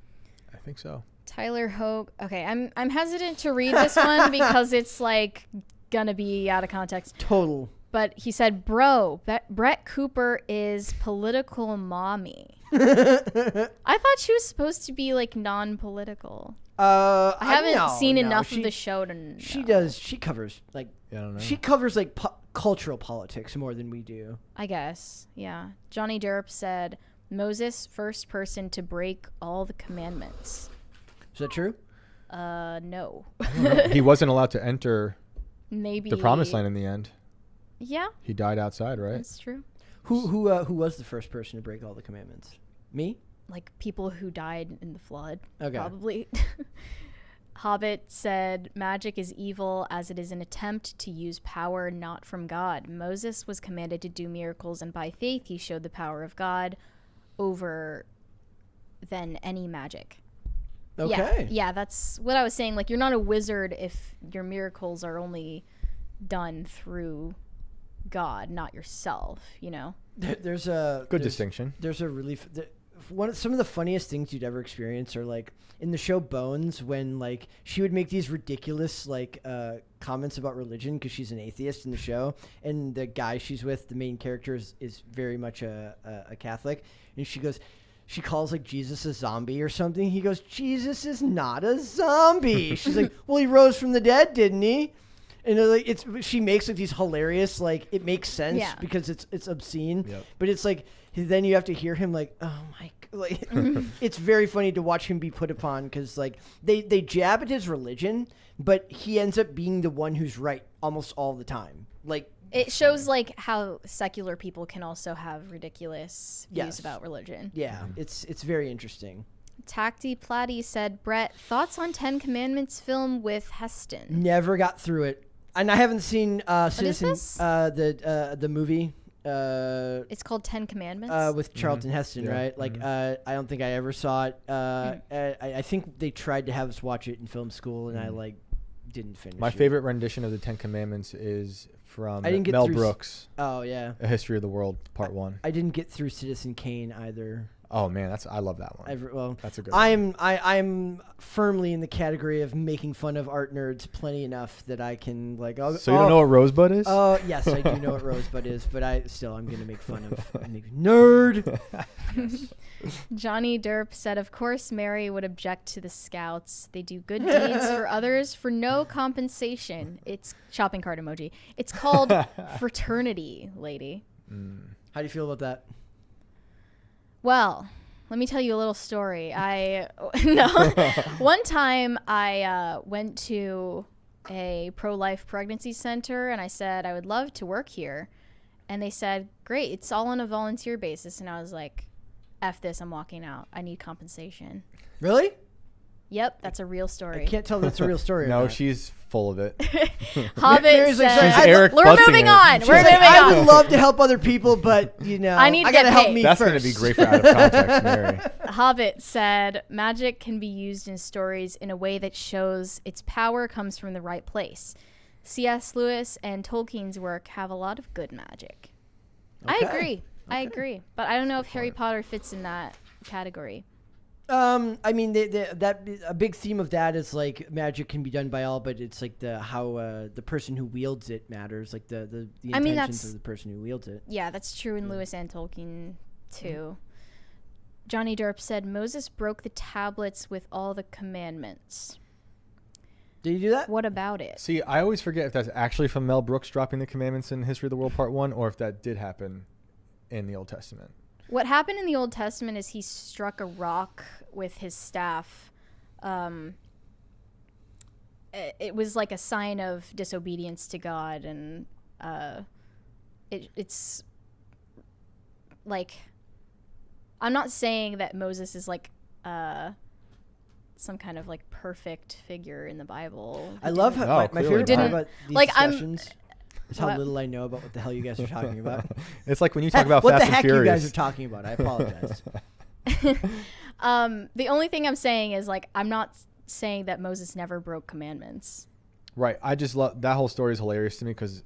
I think so. Tyler Hogue. Okay, I'm hesitant to read this one because it's like gonna be out of context. Total. But he said, "Bro, Brett Cooper is political mommy." I thought she was supposed to be like non-political. I haven't seen enough of the show to know. She does. She covers like. Yeah, I don't know. She covers like cultural politics more than we do. I guess. Yeah. Johnny Derp said, "Moses, first person to break all the commandments." Is that true? No. He wasn't allowed to enter Maybe the promised land in the end. Yeah, He died outside, right? that's true. Who was the first person to break all the commandments? Me? Like people who died in the flood. Okay. Probably. Hobbit said, "Magic is evil as it is an attempt to use power not from God. Moses was commanded to do miracles, and by faith he showed the power of God over than any magic." Okay. Yeah, that's what I was saying. Like, you're not a wizard if your miracles are only done through God, not yourself, you know? There's a Good distinction. There's a relief. Some of the funniest things you'd ever experience are like in the show Bones, when like she would make these ridiculous like comments about religion because she's an atheist in the show, and the guy she's with, the main character, is very much a Catholic, and she calls like Jesus a zombie or something. He goes, "Jesus is not a zombie." She's like, "Well, he rose from the dead, didn't he?" And like she makes like these hilarious, like it makes sense because it's obscene, but it's like then you have to hear him like, oh my, like it's very funny to watch him be put upon because like they jab at his religion, but he ends up being the one who's right almost all the time. Like it shows like how secular people can also have ridiculous views Yes. about religion. Yeah, it's very interesting. Tacti Platty said, "Brett, thoughts on 10 Commandments film with Heston?" Never got through it, and I haven't seen Citizen this? the movie. It's called 10 Commandments. With Charlton Heston, Yeah. right? Like, I don't think I ever saw it. I think they tried to have us watch it in film school, and I like didn't finish. My it. favorite rendition of the Ten Commandments is from I didn't get Mel through Brooks, Oh yeah, A History of the World, Part 1. I didn't get through Citizen Kane either. Oh man, I love that one. That's a good one. I'm firmly in the category of making fun of art nerds plenty enough that I can like. So you don't know what Rosebud is? Oh yes, I do know what Rosebud is, but I'm going to make fun of nerd. Johnny Derp said, "Of course, Mary would object to the Scouts. They do good deeds for others for no compensation. It's shopping cart emoji. It's called fraternity, lady." How do you feel about that? Well, let me tell you a little story. One time I went to a pro-life pregnancy center and I said I would love to work here, and they said, "Great, it's all on a volunteer basis." And I was like, "F this, I'm walking out. I need compensation." Really? Yep, that's a real story. I can't tell that's a real story. or No, not. she's full of it. Hobbit Mary's like, said, She's Eric we're Butzing moving it. on. She's We're like, moving I on. would love to help other people, but I need to get gotta help paid. me That's first. going to be great for out of context, Mary. Hobbit said, magic can be used in stories in a way that shows its power comes from the right place. C.S. Lewis and Tolkien's work have a lot of good magic. Okay. I agree. But I don't know if Harry Potter fits in that category. I mean, a big theme of that is like magic can be done by all, but it's like how the person who wields it matters, like the intentions of the person who wields it. Yeah, that's true in Lewis and Tolkien too. Johnny Derp said Moses broke the tablets with all the commandments. Did you do that? What about it? See, I always forget if that's actually from Mel Brooks dropping the commandments in History of the World Part 1 or if that did happen in the Old Testament. What happened in the Old Testament is he struck a rock with his staff. It was like a sign of disobedience to God, and it's like, I'm not saying that Moses is like some kind of like perfect figure in the Bible. I love how my clearly favorite part not. about these Like, discussions is how What? little I know about what the hell you guys are talking about. It's like when you talk about what Fast the and heck Furious. you guys are talking about. I apologize. The only thing I'm saying is, like, I'm not saying that Moses never broke commandments. Right. I just love that whole story is hilarious to me because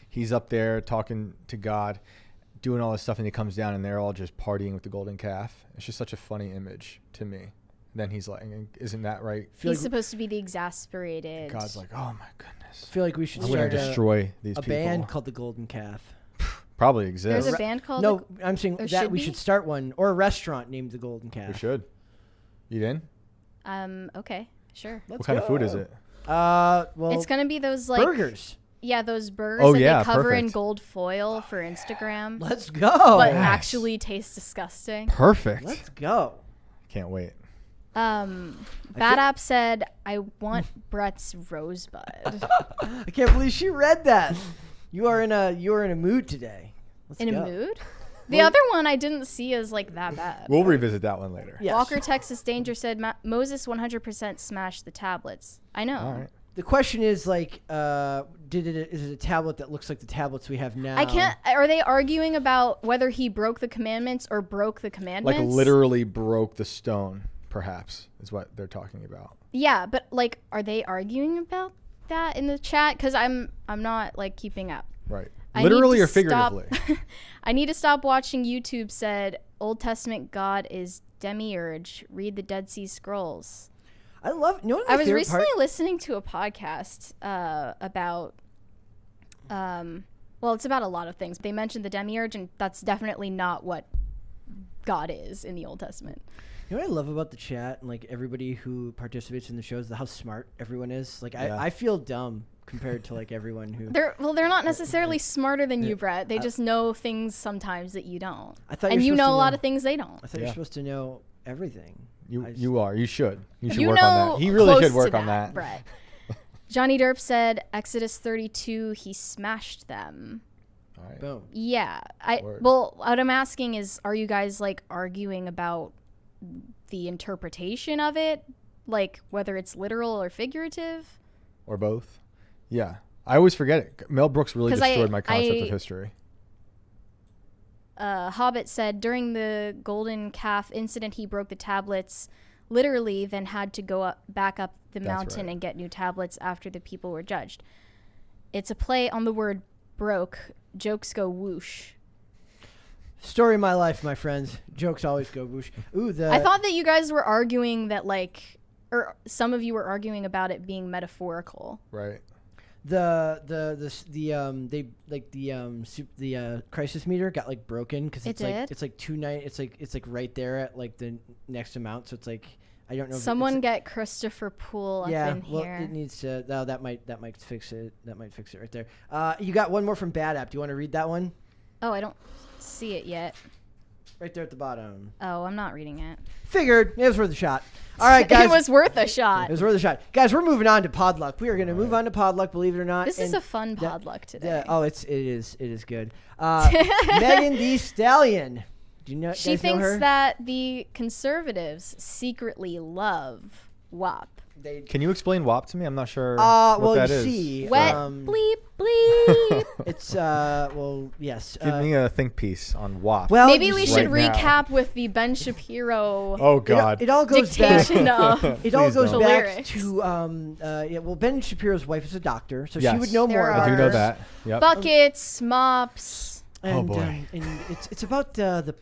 he's up there talking to God, doing all this stuff, and he comes down and they're all just partying with the golden calf. It's just such a funny image to me. Then he's like, "Isn't that right?" He's supposed to be the exasperated. God's like, "Oh my goodness." I feel like we should I'm going start to destroy these a people. band called the Golden Calf. Probably There's exists. a band called. No, I'm saying there that should we be? should start one or a restaurant named the Golden Calf. We should. You in? Okay, sure. Let's What kind of food is go. it? Well, It's gonna be those like burgers. Yeah, those burgers Oh, that yeah, they cover in perfect. gold foil for Instagram, Let's go. but yes. actually taste disgusting. Perfect. Let's go. Can't wait. Bad App said, "I want Brett's Rosebud." I can't believe she read that. You are in a mood today. Let's In go. a mood? The other one I didn't see as like that bad. We'll revisit that one later. Yes. Walker Texas Danger said Moses 100% smashed the tablets. I know. All right. The question is like, is it a tablet that looks like the tablets we have now? I can't. Are they arguing about whether he broke the commandments or broke the commandments? Like literally broke the stone, perhaps, is what they're talking about. Yeah, but like, are they arguing about that in the chat? Because I'm not like keeping up. Right. I Literally need or to stop- figuratively? I need to stop watching YouTube. Said Old Testament God is demiurge. Read the Dead Sea Scrolls. I love. You know what my I was favorite recently part? listening to a podcast about, well, it's about a lot of things. They mentioned the demiurge, and that's definitely not what God is in the Old Testament. You know what I love about the chat and like everybody who participates in the shows, how smart everyone is. Like Yeah. I feel dumb compared to like everyone who. They're not necessarily smarter than you, Brett. They just know things sometimes that you don't. I thought And you you were know supposed a to lot know- of things they don't. I thought you're supposed to know everything. You are. You should. You should You work know on that. He really close should work to on that. Brett. Johnny Derp said Exodus 32. He smashed them. All right. Boom. Yeah. Word. Well, what I'm asking is, are you guys like arguing about the interpretation of it, like whether it's literal or figurative? Or both. Yeah. I always forget it. Mel Brooks really 'Cause destroyed my concept I- of history. Hobbit said during the golden calf incident, he broke the tablets literally, then had to go back up the That's mountain right. and get new tablets after the people were judged. It's a play on the word broke. Jokes go whoosh. Story of my life, my friends. Jokes always go boosh. Ooh, I thought that you guys were arguing that or some of you were arguing about it being metaphorical. Right. the crisis meter got like broken because it's like 290. It's like right there at like the next amount. So it's like I don't know. Someone get Christopher Poole up in well, here. it needs to. No, that might fix it. That might fix it right there. You got one more from Bad App. Do you want to read that one? Oh, I don't see it yet. Right there at the bottom. Oh, I'm not reading it. Figured. It was worth a shot. All right, guys. It was worth a shot. It was worth a shot. Guys, we're moving on to Podluck. We are going to move on to Podluck, believe it or not. This is a fun Podluck today. It is good. Megan Thee Stallion. Do you know? She thinks that the conservatives secretly love WAP. Can you explain WAP to me? I'm not sure what that is. See, wet bleep bleep. It's yes. Give me a think piece on WAP. Well, maybe we should right recap with the Ben Shapiro. Oh God. It all goes back. Dictation of It all goes the back lyrics. to Ben Shapiro's wife is a doctor, so Yes. she would know more. There about I do know this. that. Yep. Buckets, mops. And, Oh, boy. and it's about the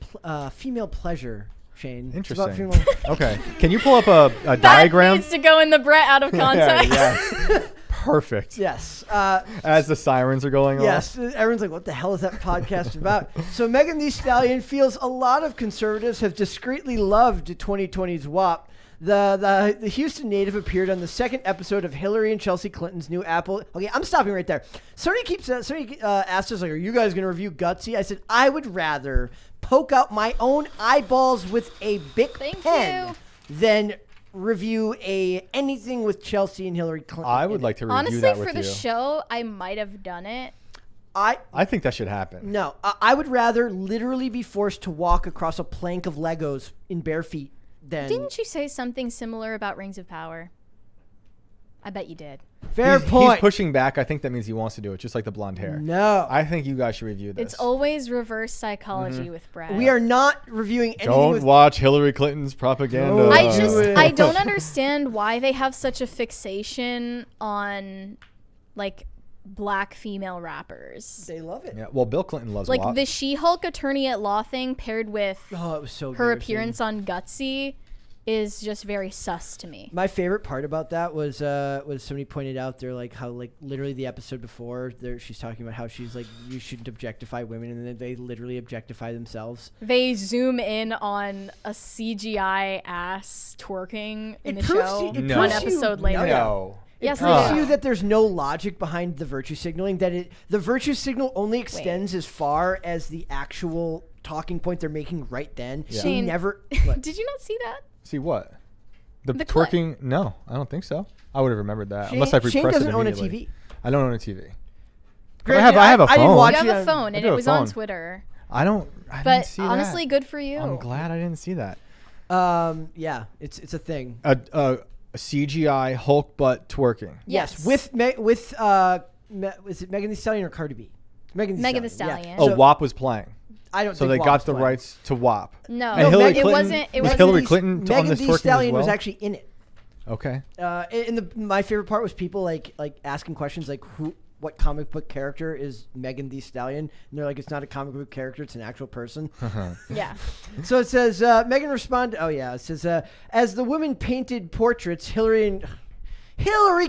female pleasure, Shane. It's about Interesting. female. Okay. Can you pull up a That diagram? needs to go in the Brett out of context. Yeah. Perfect. Yes. As the sirens are going Yes, everyone's like, what the hell is that podcast about? So Megan Thee Stallion feels a lot of conservatives have discreetly loved 2020's WAP. The Houston native appeared on the second episode of Hillary and Chelsea Clinton's new Apple. Okay, I'm stopping right there. Somebody asked us, like, are you guys going to review Gutsy? I said, I would rather poke out my own eyeballs with a Bic pen than review anything with Chelsea and Hillary Clinton. I would like to review Honestly, that with for the you. show, I might have done it. I think that should happen. No, I would rather literally be forced to walk across a plank of Legos in bare feet than. Didn't you say something similar about Rings of Power? I bet you did. Fair He's point. pushing back. I think that means he wants to do it, just like the blonde hair. No. I think you guys should review this. It's always reverse psychology with Brad. We are not reviewing anything Don't with. watch Hillary Clinton's propaganda. I don't understand why they have such a fixation on like black female rappers. They love it. Yeah, well, Bill Clinton loves Like WAP. the She-Hulk attorney at law thing paired with Oh, it was so her embarrassing. appearance on Gutsy is just very sus to me. My favorite part about that was somebody pointed out there like how like literally the episode before there she's talking about how she's like you shouldn't objectify women and then they literally objectify themselves. They zoom in on a CGI ass twerking in It the proves show you- it No. one proves you- episode later. No. Yes, Proves they you do. that there's no logic behind the virtue signaling. That the virtue signal only extends as far as the actual talking point they're making right then. Yeah. They Shane, never. What? Did you not see that? See what? The clip. twerking? No, I don't think so. I would have remembered that Shane- unless I've repressed Shane doesn't it own a immediately. TV. I don't own a TV. But Granted, I have a I didn't phone. watch You have it a on- phone, and do it a was on phone. Twitter. I didn't But see honestly, that. good for you. I'm glad I didn't see that. Yeah, it's a thing. A CGI Hulk butt twerking. Yes. with is it Megan Thee Stallion or Cardi B? It's Megan Thee Thee Stallion. Yeah. Yeah. Oh, So, WAP was playing. I don't So think they WAP got was the playing. rights to WAP. No, And Hillary it Clinton, wasn't. It was wasn't. Hillary Clinton on Megan this Thee twerking Stallion as well? was actually in it. Okay. My favorite part was people like asking questions like what comic book character is Megan Thee Stallion? And they're like, it's not a comic book character, it's an actual person. Yeah. So it says, Megan responded, it says, as the woman painted portraits, Hillary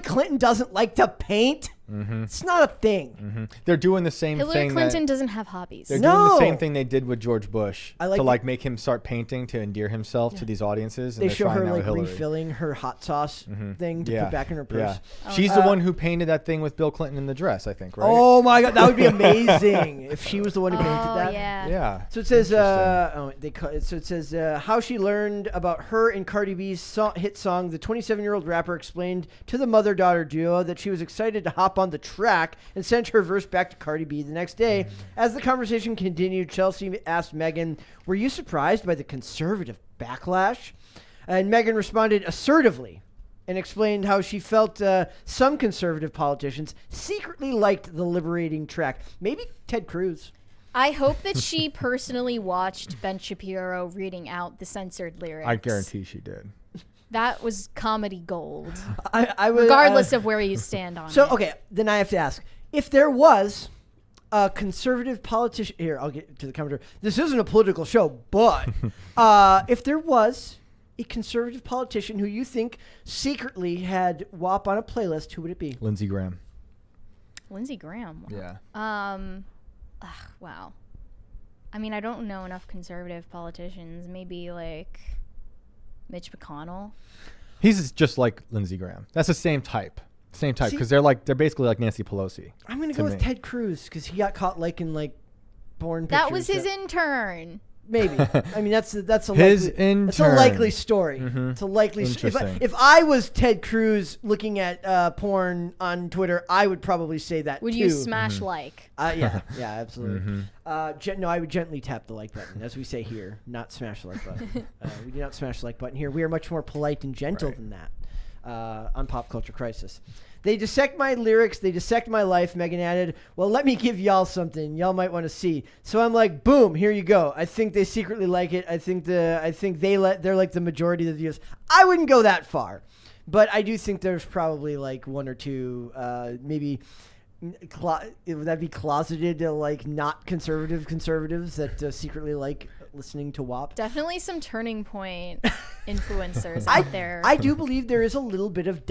Clinton doesn't like to paint. Mm-hmm. It's not a thing. They're doing the same Hillary thing. Clinton doesn't have hobbies. They're doing the No. same thing they did with George Bush I like to it. like make him start painting to endear himself to these audiences. And They they're show trying her now like with Hillary. refilling her hot sauce thing to put back in her purse. Yeah. She's the one who painted that thing with Bill Clinton in the dress, I think, right? Oh my God, that would be amazing if she was the one who painted Oh that. yeah. Yeah. So it says, Interesting. how she learned about her and Cardi B's hit song. The 27-year-old rapper explained to the mother-daughter duo that she was excited to hop on the track and sent her verse back to Cardi B the next day. As the conversation continued, Chelsea asked Megan, "Were you surprised by the conservative backlash?" And Megan responded assertively and explained how she felt some conservative politicians secretly liked the liberating track. Maybe Ted Cruz. I hope that she personally watched Ben Shapiro reading out the censored lyrics. I guarantee she did. That was comedy gold, I would, regardless of where you stand on So, it. okay, then I have to ask. If there was a conservative politician. Here, I'll get to the commenter. This isn't a political show, but if there was a conservative politician who you think secretly had WAP on a playlist, who would it be? Lindsey Graham. Lindsey Graham. Yeah. Wow. I mean, I don't know enough conservative politicians. Maybe like Mitch McConnell. He's just like Lindsey Graham. That's the same type. Same type, See- because they're basically like Nancy Pelosi. I'm going to to go with me. Ted Cruz because he got caught liking like porn pictures. That was his intern. Maybe. I mean, that's a His likely, intern. That's a likely story. Mhm. It's a likely. Interesting. If I was Ted Cruz looking at porn on Twitter, I would probably say that. Would too. you smash like? Yeah, absolutely. No, I would gently tap the like button, as we say here, not smash the like button. We do not smash the like button here. We are much more polite and gentle Right. than that on Pop Culture Crisis. They dissect my lyrics. They dissect my life, Megan added. Well, let me give y'all something y'all might want to see. So I'm like, boom, here you go. I think they secretly like it. I think they're like the majority of the views. I wouldn't go that far. But I do think there's probably like one or two, maybe would that be closeted, like not conservatives that secretly like listening to WAP? Definitely some turning point influencers out there. I do believe there is a little bit of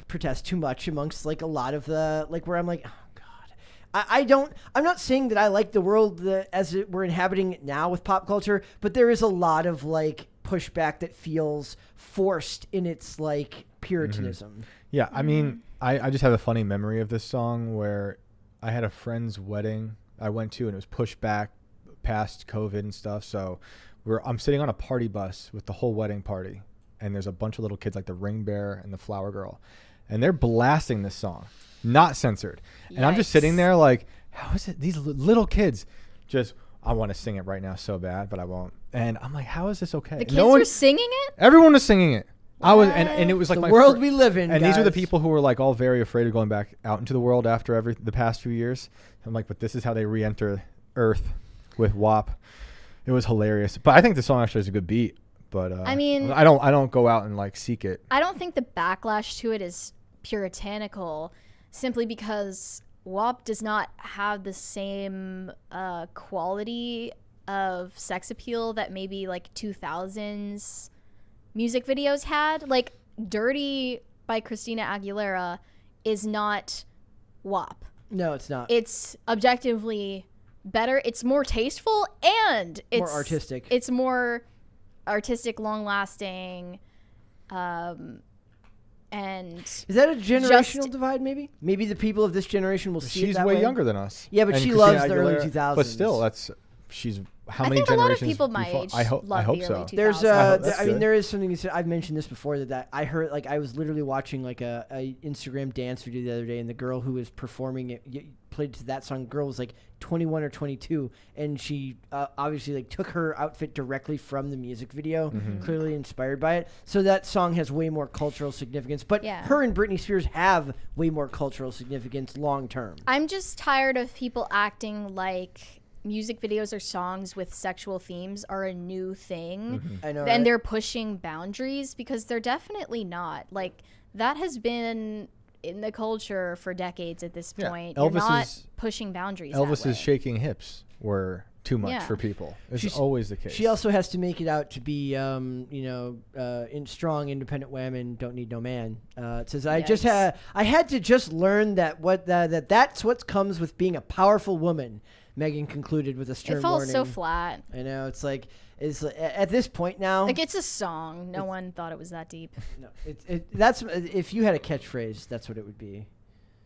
protest too much amongst like a lot of the like where I'm like, oh God, I'm not saying that I like the world we're inhabiting it now with pop culture, but there is a lot of like pushback that feels forced in its like puritanism. Yeah, I mean, I just have a funny memory of this song where I had a friend's wedding I went to and it was pushed back past COVID and stuff. So I'm sitting on a party bus with the whole wedding party and there's a bunch of little kids like the ring bearer and the flower girl. And they're blasting this song, not censored. And I'm just sitting there like, how is it? These little kids just, I want to sing it right now so bad, but I won't. And I'm like, how is this okay? The kids were singing it? Everyone was singing it. I was, and it was like The my world we live in, and these are the guys. people who were like all very afraid of going back out into the world after the past few years. I'm like, but this is how they re-enter Earth with WAP. It was hilarious. But I think the song actually is a good beat. But I mean, I don't go out and like seek it. I don't think the backlash to it is puritanical, simply because WAP does not have the same quality of sex appeal that maybe like 2000s music videos had. Like Dirty by Christina Aguilera is not WAP. No, it's not. It's objectively better. It's more tasteful and it's more artistic. It's more artistic, long lasting. And is that a generational divide? Maybe the people of this generation will see it She's that way way. younger than us. Yeah, but And she Christina loves the early Aguilera- 2000s. But still, she's how I many think a lot of generations? people my before- age I hope love the so. early 2000s. There's That's I mean good. there is something you said. I've mentioned this before that I heard, like I was literally watching like a Instagram dance video the other day, and the girl who was performing it played to that song. Girl was like 21 or 22, and she obviously like took her outfit directly from the music video, clearly inspired by it. So that song has way more cultural significance. But Yeah. her and Britney Spears have way more cultural significance long term. I'm just tired of people acting like music videos or songs with sexual themes are a new thing. I know, And right? they're pushing boundaries, because they're definitely not. Like, that has been in the culture for decades at this Yeah, point. You're Elvis not is- pushing boundaries that Elvis's way. shaking hips were too much Yeah. for people. It's She's- always the case. She also has to make it out to be, in strong, independent women don't need no man. It says, I had to just learn that that's what comes with being a powerful woman. Megan concluded with a stern It falls warning. so flat. I know, it's at this point now. Like, it's a song. No one thought it was that deep. No, that's if you had a catchphrase, that's what it would be.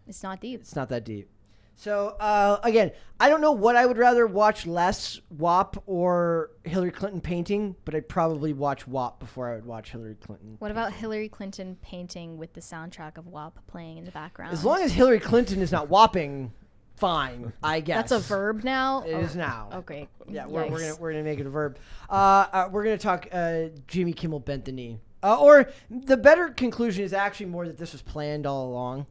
It's not deep. It's not that deep. So again, I don't know what I would rather watch less, WAP or Hillary Clinton painting, but I'd probably watch WAP before I would watch Hillary Clinton. What about Hillary Clinton painting with the soundtrack of WAP playing in the background? As long as Hillary Clinton is not whopping, fine, I guess. That's a verb now? It is now. Okay. Yeah, we're Yikes. gonna make it a verb. We're gonna talk. Jimmy Kimmel bent the knee, or the better conclusion is actually more that this was planned all along,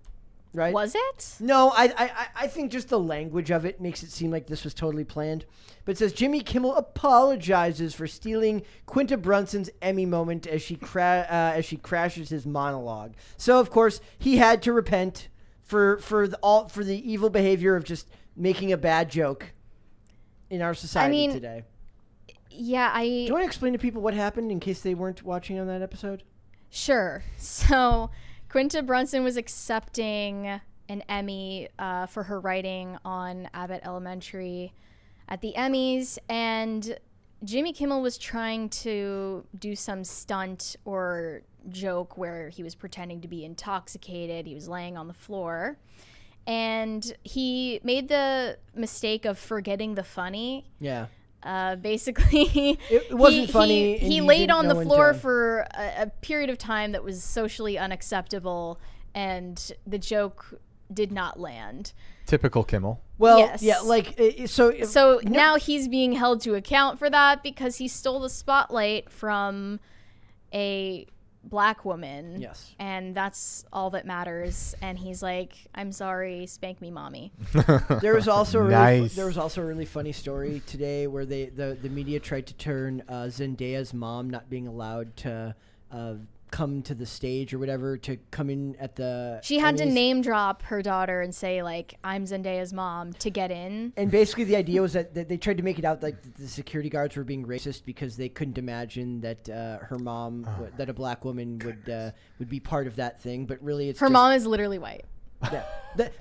right? Was it? No, I think just the language of it makes it seem like this was totally planned. But it says Jimmy Kimmel apologizes for stealing Quinta Brunson's Emmy moment as she crashes his monologue. So of course he had to repent for the evil behavior of just making a bad joke in our society today. Yeah, Do you want to explain to people what happened in case they weren't watching on that episode? Sure. So Quinta Brunson was accepting an Emmy for her writing on Abbott Elementary at the Emmys, and Jimmy Kimmel was trying to do some stunt or joke where he was pretending to be intoxicated. He was laying on the floor, and he made the mistake of forgetting the funny. Yeah. Basically, it wasn't funny. He laid on the floor for a period of time that was socially unacceptable, and the joke did not land. Typical Kimmel. Well, yes. yeah, like so now he's being held to account for that because he stole the spotlight from a black woman. Yes. And that's all that matters. And he's like, "I'm sorry, spank me, mommy." There was also Nice. there was also a really funny story today where the media tried to turn Zendaya's mom not being allowed to come to the stage or whatever to come in at the She had to Emmys. name drop her daughter and say, like, "I'm Zendaya's mom" to get in. And basically the idea was that they tried to make it out like the security guards were being racist because they couldn't imagine that her mom, that a black woman would be part of that thing. But really, it's Her just, mom is literally white. Yeah.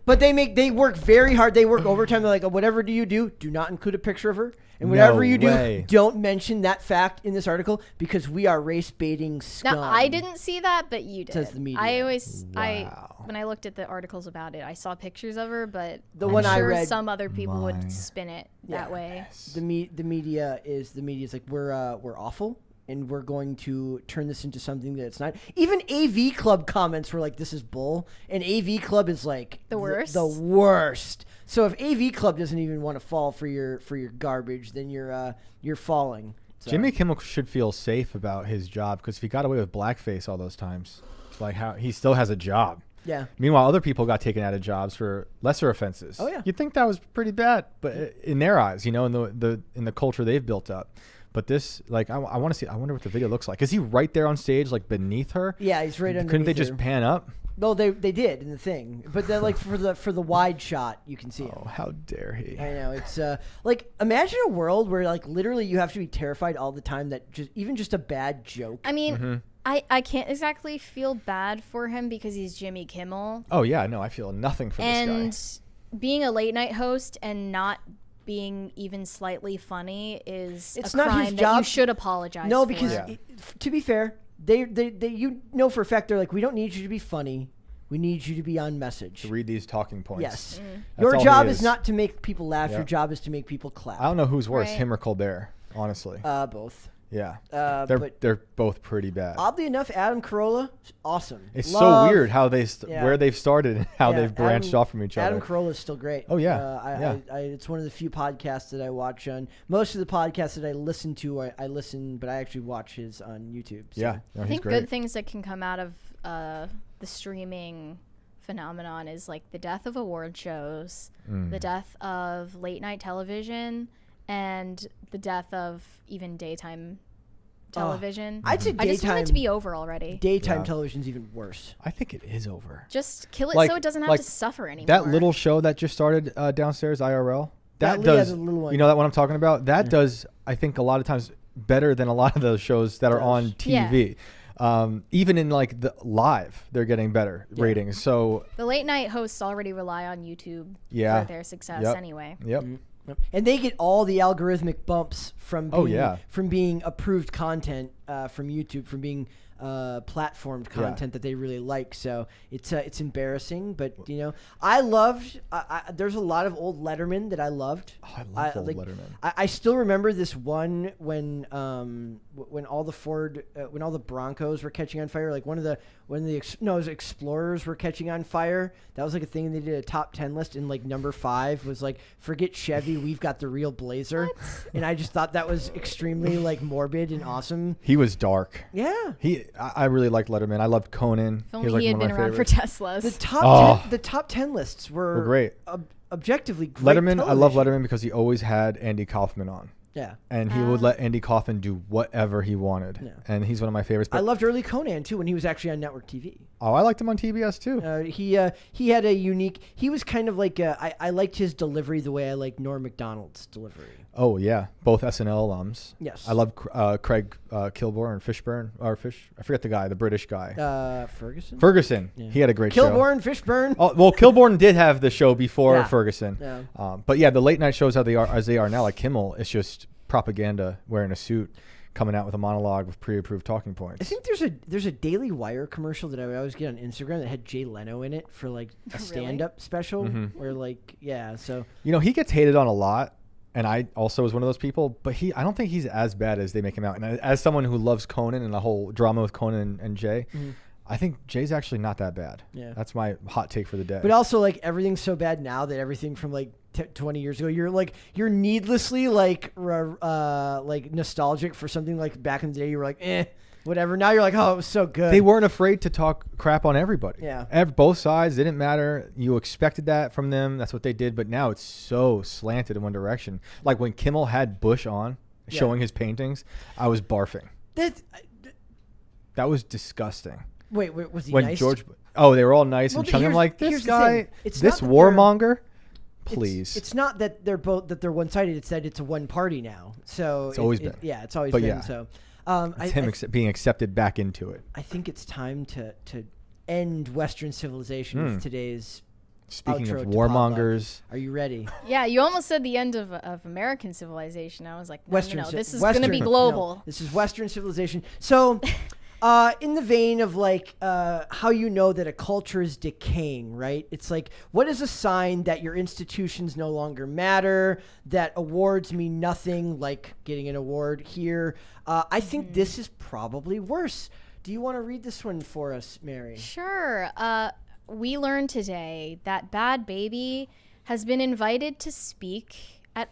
But they work very hard. They work overtime. They're like, whatever do not include a picture of her. And whatever No you way. do, don't mention that fact in this article because we are race baiting scum. Now, I didn't see that, but you did. Says the media. I always, Wow. when I looked at the articles about it, I saw pictures of her, but The I'm one I sure read- some other people My- would spin it that way. The media is like we're awful and we're going to turn this into something that it's not. Even AV Club comments were like, "This is bull," and AV Club is like The worst? The worst. So if AV Club doesn't even want to fall for your garbage, then you're falling. So. Jimmy Kimmel should feel safe about his job because if he got away with blackface all those times, like how he still has a job. Yeah. Meanwhile, other people got taken out of jobs for lesser offenses. Oh, yeah. You'd think that was pretty bad, but in their eyes, in the culture they've built up. But this, like, I want to see. I wonder what the video looks like. Is he right there on stage, like beneath her? Yeah, he's right underneath Couldn't they just her. pan up? Well, they did in the thing, but then like for the wide shot, you can see him. Oh, how dare he! I know it's like imagine a world where like literally you have to be terrified all the time that just a bad joke. I mean, Mm-hmm. I can't exactly feel bad for him because he's Jimmy Kimmel. Oh yeah, no, I feel nothing for And this being a late night host and not being even slightly funny is It's a not his crime that you job. should apologize No, for. because Yeah. to be fair, they for a fact they're like, we don't need you to be funny, we need you to be on message. guy. To read these talking points. Yes, That's your all he job is not to make people laugh. Yeah. Your job is to make people clap. I don't know who's worse, Right. him or Colbert. Honestly, Both. yeah, But they're both pretty bad. oddly enough, Adam Carolla, awesome. It's Love- so weird how Yeah. where they've started and how Yeah, they've branched Adam- off from each other. Adam Carolla is still great. Oh, yeah. Yeah. It's one of the few podcasts that I watch on. Most of the podcasts that I listen to, I listen, but I actually watch his on YouTube. So. Yeah, no, I he's think great. good things that can come out of the streaming phenomenon is like the death of award shows, Mm. the death of late night television, and the death of even daytime television. I'd say I just want it to daytime- be over already. Daytime Yeah. television's even worse. I think it is over. Just kill it Like- so it doesn't have like to suffer anymore. That little show that just started downstairs, IRL, that Yeah, does. the little one. You know that what I'm talking about? That does. I think a lot of times better than a lot of those shows that are on TV. Even in like the live, they're getting better ratings. So The late night hosts already rely on YouTube Yeah. for their success Yep. anyway. yep. And they get all the algorithmic bumps from being, Oh, yeah. from being approved content from YouTube, from being platformed content that they really like. So it's embarrassing, but I loved. There's a lot of old Letterman that I loved. Oh, I love old Letterman. I still remember this one when all the when all the Broncos were catching on fire. Like it was Explorers were catching on fire. That was like a thing. And they did a top 10 list, and like number 5 was like, forget Chevy, we've got the real Blazer. And I just thought that was extremely like morbid and awesome. He was dark. Yeah. I really liked Letterman. I loved Conan. If only was like he had one been of my around for favorites. Teslas. The top 10 lists were great. Objectively great. Letterman. I love television. Letterman because he always had Andy Kaufman on. Yeah. And he would let Andy Kaufman do whatever he wanted. Yeah. And he's one of my favorites. I But loved early Conan too when he was actually on network TV. oh, I liked him on TBS too. He had a unique. He was kind of like I liked his delivery the way I like Norm Macdonald's delivery. Oh yeah, both SNL alums. Yes. I love Craig Kilborn and Fishburne or Fish. I forget the guy, the British guy. Ferguson. Ferguson. Yeah. He had a great show. Kilborn, Fishburne. Oh, well, Kilborn did have the show before Yeah. Ferguson. Yeah. But yeah, the late night shows as they are now, like Kimmel, it's just propaganda wearing a suit, coming out with a monologue with pre-approved talking points. I think there's a Daily Wire commercial that I would always get on Instagram that had Jay Leno in it for like a stand-up special where like so You know, he gets hated on a lot, and I also was one of those people, but I don't think he's as bad as they make him out. And as someone who loves Conan and the whole drama with Conan and Jay, I think Jay's actually not that bad. Yeah. That's my hot take for the day. but also like everything's so bad now that everything from like 20 years ago you're needlessly like nostalgic for something like back in the day you were like whatever. Now you're like, oh, it was so good. They weren't afraid to talk crap on everybody. Yeah. Both sides didn't matter. You expected that from them. That's what they did. But now it's so slanted in one direction. Like when Kimmel had Bush on showing his paintings, I was barfing. That was disgusting. Wait, was he When nice? they were all nice Well, and chummy. I'm here's- like, here's this the guy, thing. It's this not that they're- warmonger, please. It's not that they're one-sided. It's that it's a one party now. So It's always been. Yeah, it's always But been. yeah. So It's him being accepted back into it. I think it's time to end Western civilization with today's Speaking outro of to warmongers, Are you ready? Yeah, you almost said the end of American civilization. I was like, no, Western. this is going to be global. No, this is Western civilization. So, in the vein of like how you know that a culture is decaying, right? It's like, what is a sign that your institutions no longer matter, that awards mean nothing, like getting an award here? I think this is probably worse. Do you want to read this one for us, Mary? Sure. We learned today that Bad Baby has been invited to speak at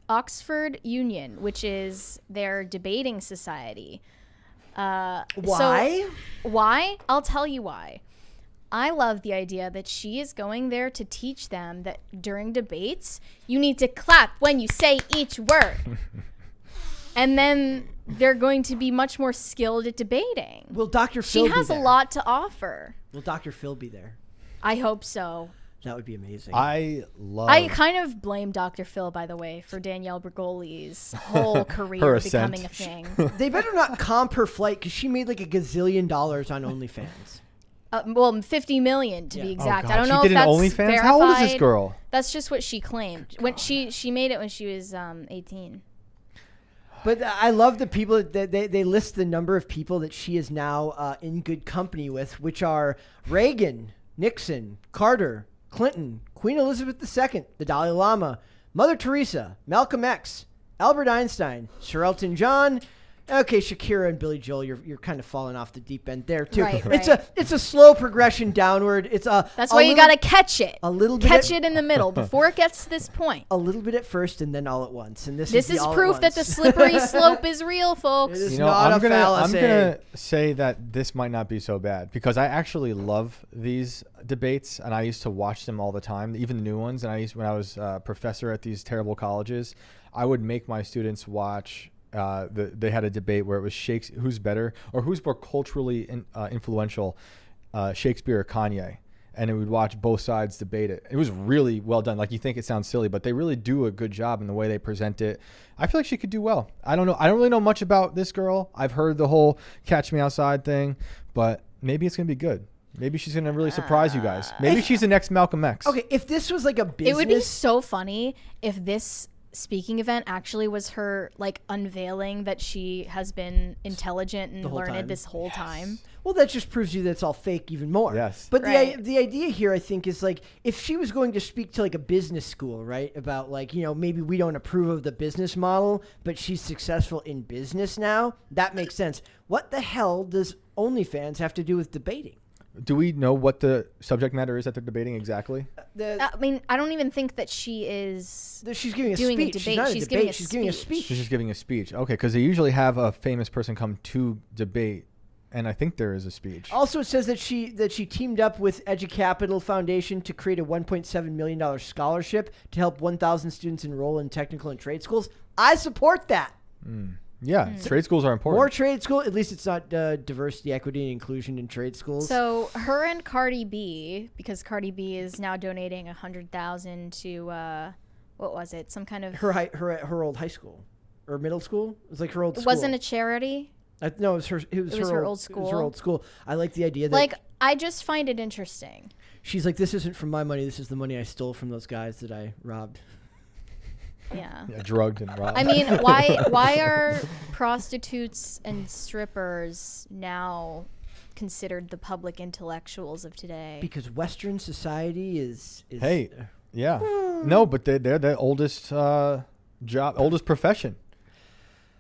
Oxford Union, which is their debating society. Why? So, why? I'll tell you why. I love the idea that she is going there to teach them that during debates, you need to clap when you say each word. And then they're going to be much more skilled at debating. Will Dr. Phil She be has a there? lot to offer. Will Dr. Phil be there? I hope so. That would be amazing. I kind of blame Dr. Phil, by the way, for Danielle Bregoli's whole career Her ascent. becoming a thing. They better not comp her flight because she made like $1 gazillion on OnlyFans. Well, $50 million to be exact. Oh, I don't God. know She if did that's an OnlyFans? verified. How old is this girl? That's just what she claimed. When she made it when she was 18. But I love the people that they list the number of people that she is now in good company with, which are Reagan, Nixon, Carter, Clinton, Queen Elizabeth II, the Dalai Lama, Mother Teresa, Malcolm X, Albert Einstein, Sir Elton John. Okay, Shakira and Billy Joel, you're kind of falling off the deep end there too. Right, It's a slow progression downward. That's why you got to catch it. A little bit catch it in the middle before it gets to this point. A little bit at first and then all at once. And this is the all at proof that the once. slippery slope is real, folks. It is You know, not I'm a fallacy. gonna say that this might not be so bad because I actually love these debates and I used to watch them all the time, even the new ones. And when I was a professor at these terrible colleges, I would make my students watch. They had a debate where it was who's better or who's more culturally influential, Shakespeare or Kanye, and we would watch both sides debate it. It was really well done. Like, you think it sounds silly, but they really do a good job in the way they present it. I feel like she could do well. I don't know. I don't really know much about this girl. I've heard the whole Catch Me Outside thing, but maybe it's gonna be good. Maybe she's gonna really surprise you guys. Maybe she's the next Malcolm X. Okay, if this was like a business, It would be so funny if this speaking event actually was her like unveiling that she has been intelligent and whole learned time. this whole time. Well, that just proves you that it's all fake even more. Yes. But Right. the idea here, I think, is like if she was going to speak to like a business school, right, about like, you know, maybe we don't approve of the business model, but she's successful in business now, that makes sense. What the hell does OnlyFans have to do with debating? Do we know what the subject matter is that they're debating exactly? I mean, I don't even think that she is. She's giving a doing a speech. She's debate. not a She's debate. giving a She's giving a speech. speech. She's just giving a speech. Okay, because they usually have a famous person come to debate and I think there is a speech. Also, it says that she teamed up with EduCapital Foundation to create a $1.7 million scholarship to help 1,000 students enroll in technical and trade schools. I support that. Yeah, trade schools are important. More trade school. At least it's not diversity, equity, and inclusion in trade schools. So her and Cardi B, because Cardi B is now donating $100,000 to what was it? Some kind of her old high school or middle school. It was like her old school. It wasn't a charity. No, it was her. It was her old school. It was her old school. I like the idea that like I just find it interesting. She's like, this isn't from my money. This is the money I stole from those guys that I robbed. Yeah. Drugged and robbed. I mean, why are prostitutes and strippers now considered the public intellectuals of today? Because Western society is hey, yeah, no, but they're the oldest oldest profession.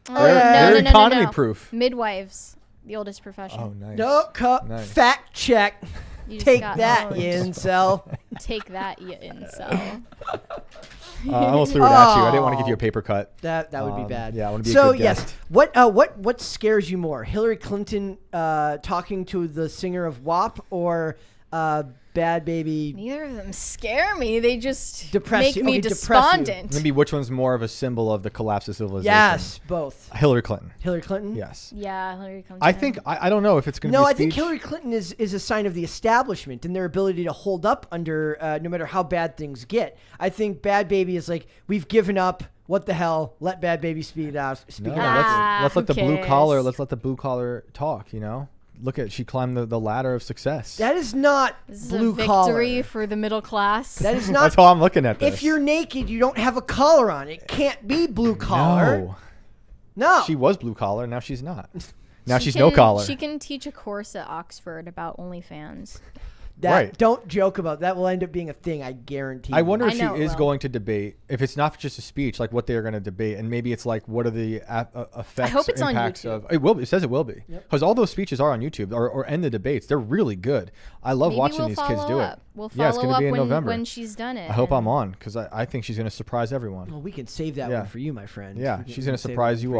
Oh, They're no, economy no. proof. Midwives, the oldest profession. Oh, nice. No, Nice. fact check. You just Take got that, knowledge. you incel. Take that, you incel. I almost threw it at you. I didn't want to give you a paper cut. That would be bad. Yeah, I want to be so a good guest. what scares you more, Hillary Clinton talking to the singer of WAP or Bad Baby? Neither of them scare me. They just Depress make you. me Okay, depress you. despondent. Maybe which one's more of a symbol of the collapse of civilization? Yes, both. Hillary Clinton. Hillary Clinton? Yes. Yeah, Hillary Clinton. I think I don't know if it's going to No, be a I think speech. Hillary Clinton is a sign of the establishment and their ability to hold up under no matter how bad things get. I think Bad Baby is like, we've given up. What the hell? Let Bad Baby speak it out. No, It out. let's who let the blue cares? collar. Let's let the blue collar talk. You know, look at she climbed the ladder of success. That is not this is blue a victory collar. for the middle class. That is not. That's how I'm looking at this. If you're naked, you don't have a collar on. It can't be blue collar. No, No. she was blue collar. Now she's not. Now She she's no can- collar. She can teach a course at Oxford about OnlyFans. Right. Don't joke about that. Will end up being a thing. I guarantee. I you. wonder I if she know it is will. going to debate. If it's not just a speech, like what they are going to debate, and maybe it's like what are the effects, hope it's on impacts YouTube. of. It will. It says it will be because all those speeches are on YouTube or end the debates. They're really good. I love Maybe watching we'll these kids follow do up. it. We'll Yeah, it's follow gonna up be in when, November. when she's done it. I hope I'm and- on because I think she's going to surprise everyone. Well, we can save that Yeah. one for you, my friend. Yeah, We can- she's we going can to save that surprise one you for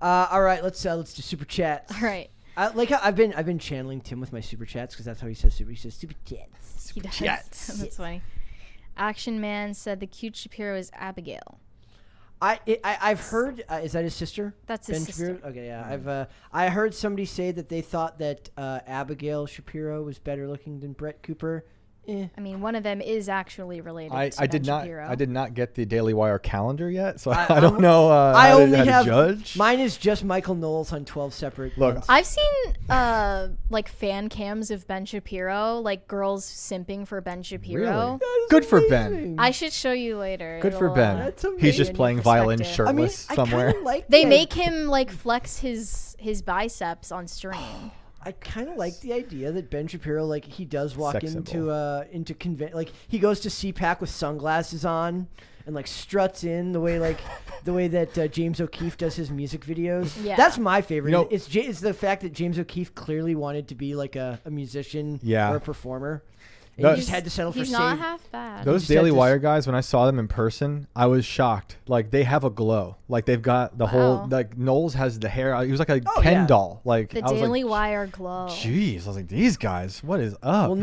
all. All right, let's do super chats. All right. Like how I've been channeling Tim with my super chats because that's how he says super. He says super chats. He does. Jets. That's funny. Action Man said the cute Shapiro is Abigail. I've heard. Is that his sister? That's his Ben sister. Shapiro? Okay, yeah. I heard somebody say that they thought that Abigail Shapiro was better looking than Brett Cooper. I mean, one of them is actually related I to did Ben not Shapiro. I did not get the Daily Wire calendar yet, so I I'm- don't know. I how to- only how to have judge. mine is just Michael Knowles on 12 separate. Look, ones. I've seen like fan cams of Ben Shapiro, like girls simping for Ben Shapiro. Really? Good for Ben. I should show you later. Good for It'll, Ben. That's He's just amazing. playing violin Perspective. I mean, shirtless I somewhere. kind of like They the make him like flex his biceps on stream. I kind of like the idea that Ben Shapiro, like, he does walk Sex into like he goes to CPAC with sunglasses on and like struts in the way that James O'Keefe does his music videos. Yeah. That's my favorite. You know- It's the fact that James O'Keefe clearly wanted to be like a musician Yeah. or a performer. And That- he just had to settle for He's not save. half bad. Those just had Daily to Wire guys, when I saw them in person, I was shocked. Like they have a glow. Like they've got the whole. Wow. Like Knowles has the hair. He was like a Oh, Ken yeah. doll. Like the I was Daily like, Wire glow. jeez, I was like, these guys, what is up? Well,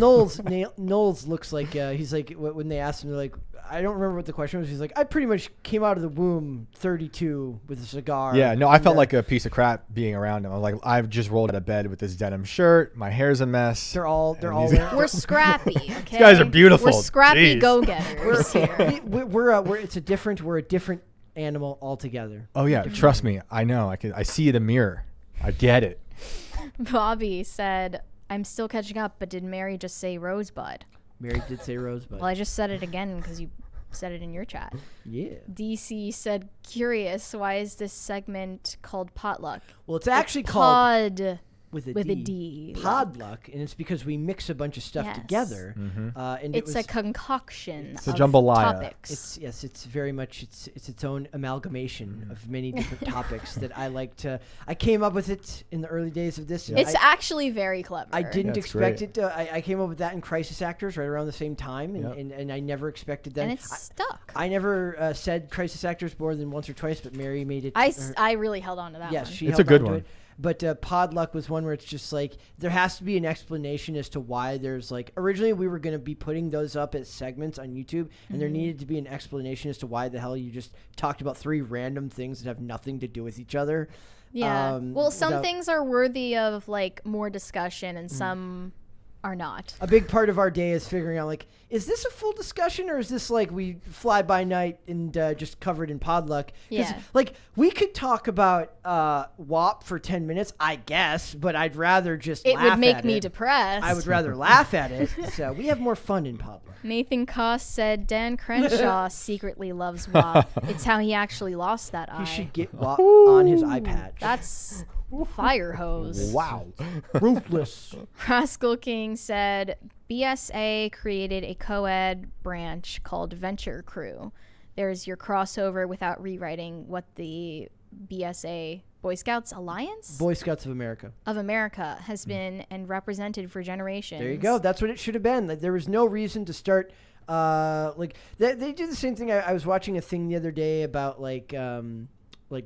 Knowles looks like he's like when they asked him, they're like, I don't remember what the question was. He's like, I pretty much came out of the womb 32 with a cigar. Yeah, no, I felt And, like a piece of crap being around him. I was like, I've just rolled out of bed with this denim shirt. My hair's a mess. they're all And wearing- We're scrappy. Okay? guys are beautiful. We're scrappy Jeez. go-getters here. we're a different animal altogether. Oh yeah, trust me. I know. I see the mirror. I get it. Bobby said, "I'm still catching up, but did Mary just say Rosebud?" Mary did say Rosebud. Well, I just said it again because you said it in your chat. Yeah. DC said, "Curious, why is this segment called Potluck?" Well, it's actually called Pod with a with D. a D. Podluck, and it's because we mix a bunch of stuff Yes. together. And It's it a was, concoction. It's a of jambalaya. Topics. it's very much it's its own amalgamation of many different topics that I like to. I came up with it in the early days of this. and It's I, actually very clever. I didn't That's expect great. it to. I came up with that in Crisis Actors right around the same time, and, Yep. and I never expected that. and it's stuck. I never said Crisis Actors more than once or twice, but Mary made it. I really held on to that Yes, one. she It's held a good on to one. it. But Podluck was one where it's just like there has to be an explanation as to why there's like originally we were going to be putting those up as segments on YouTube, and there needed to be an explanation as to why the hell you just talked about 3 random things that have nothing to do with each other. Yeah. Well, some things are worthy of like more discussion, and some are not. A big part of our day is figuring out like, is this a full discussion or is this like we fly by night and just covered in Podluck? Yeah. Like we could talk about WAP for 10 minutes, I guess, but I'd rather just It laugh would make at me it. depressed. I would rather laugh at it. So we have more fun in Podluck. Nathan Koss said Dan Crenshaw secretly loves WAP. It's how he actually lost that eye. He should get WAP on his eye patch. That's fire hose. Wow. ruthless. Rascal King said BSA created a co-ed branch called Venture Crew. There's your crossover without rewriting what the BSA Boy Scouts Alliance Boy Scouts of America has been and represented for generations. There you go. That's what it should have been. Like, there was no reason to start. Like they do the same thing. I was watching a thing the other day about like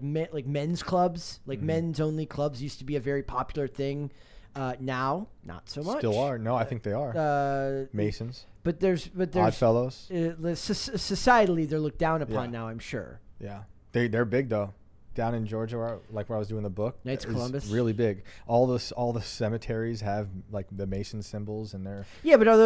men's clubs, like men's only clubs used to be a very popular thing. Now, not so much. Still are. No, I think they are. Masons. But there's Oddfellows. Societally, they're looked down upon now. I'm sure. Yeah, they're big though. Down in Georgia, where I was doing the book, Knights of Columbus, really big. All the cemeteries have like the Mason symbols, and they're but are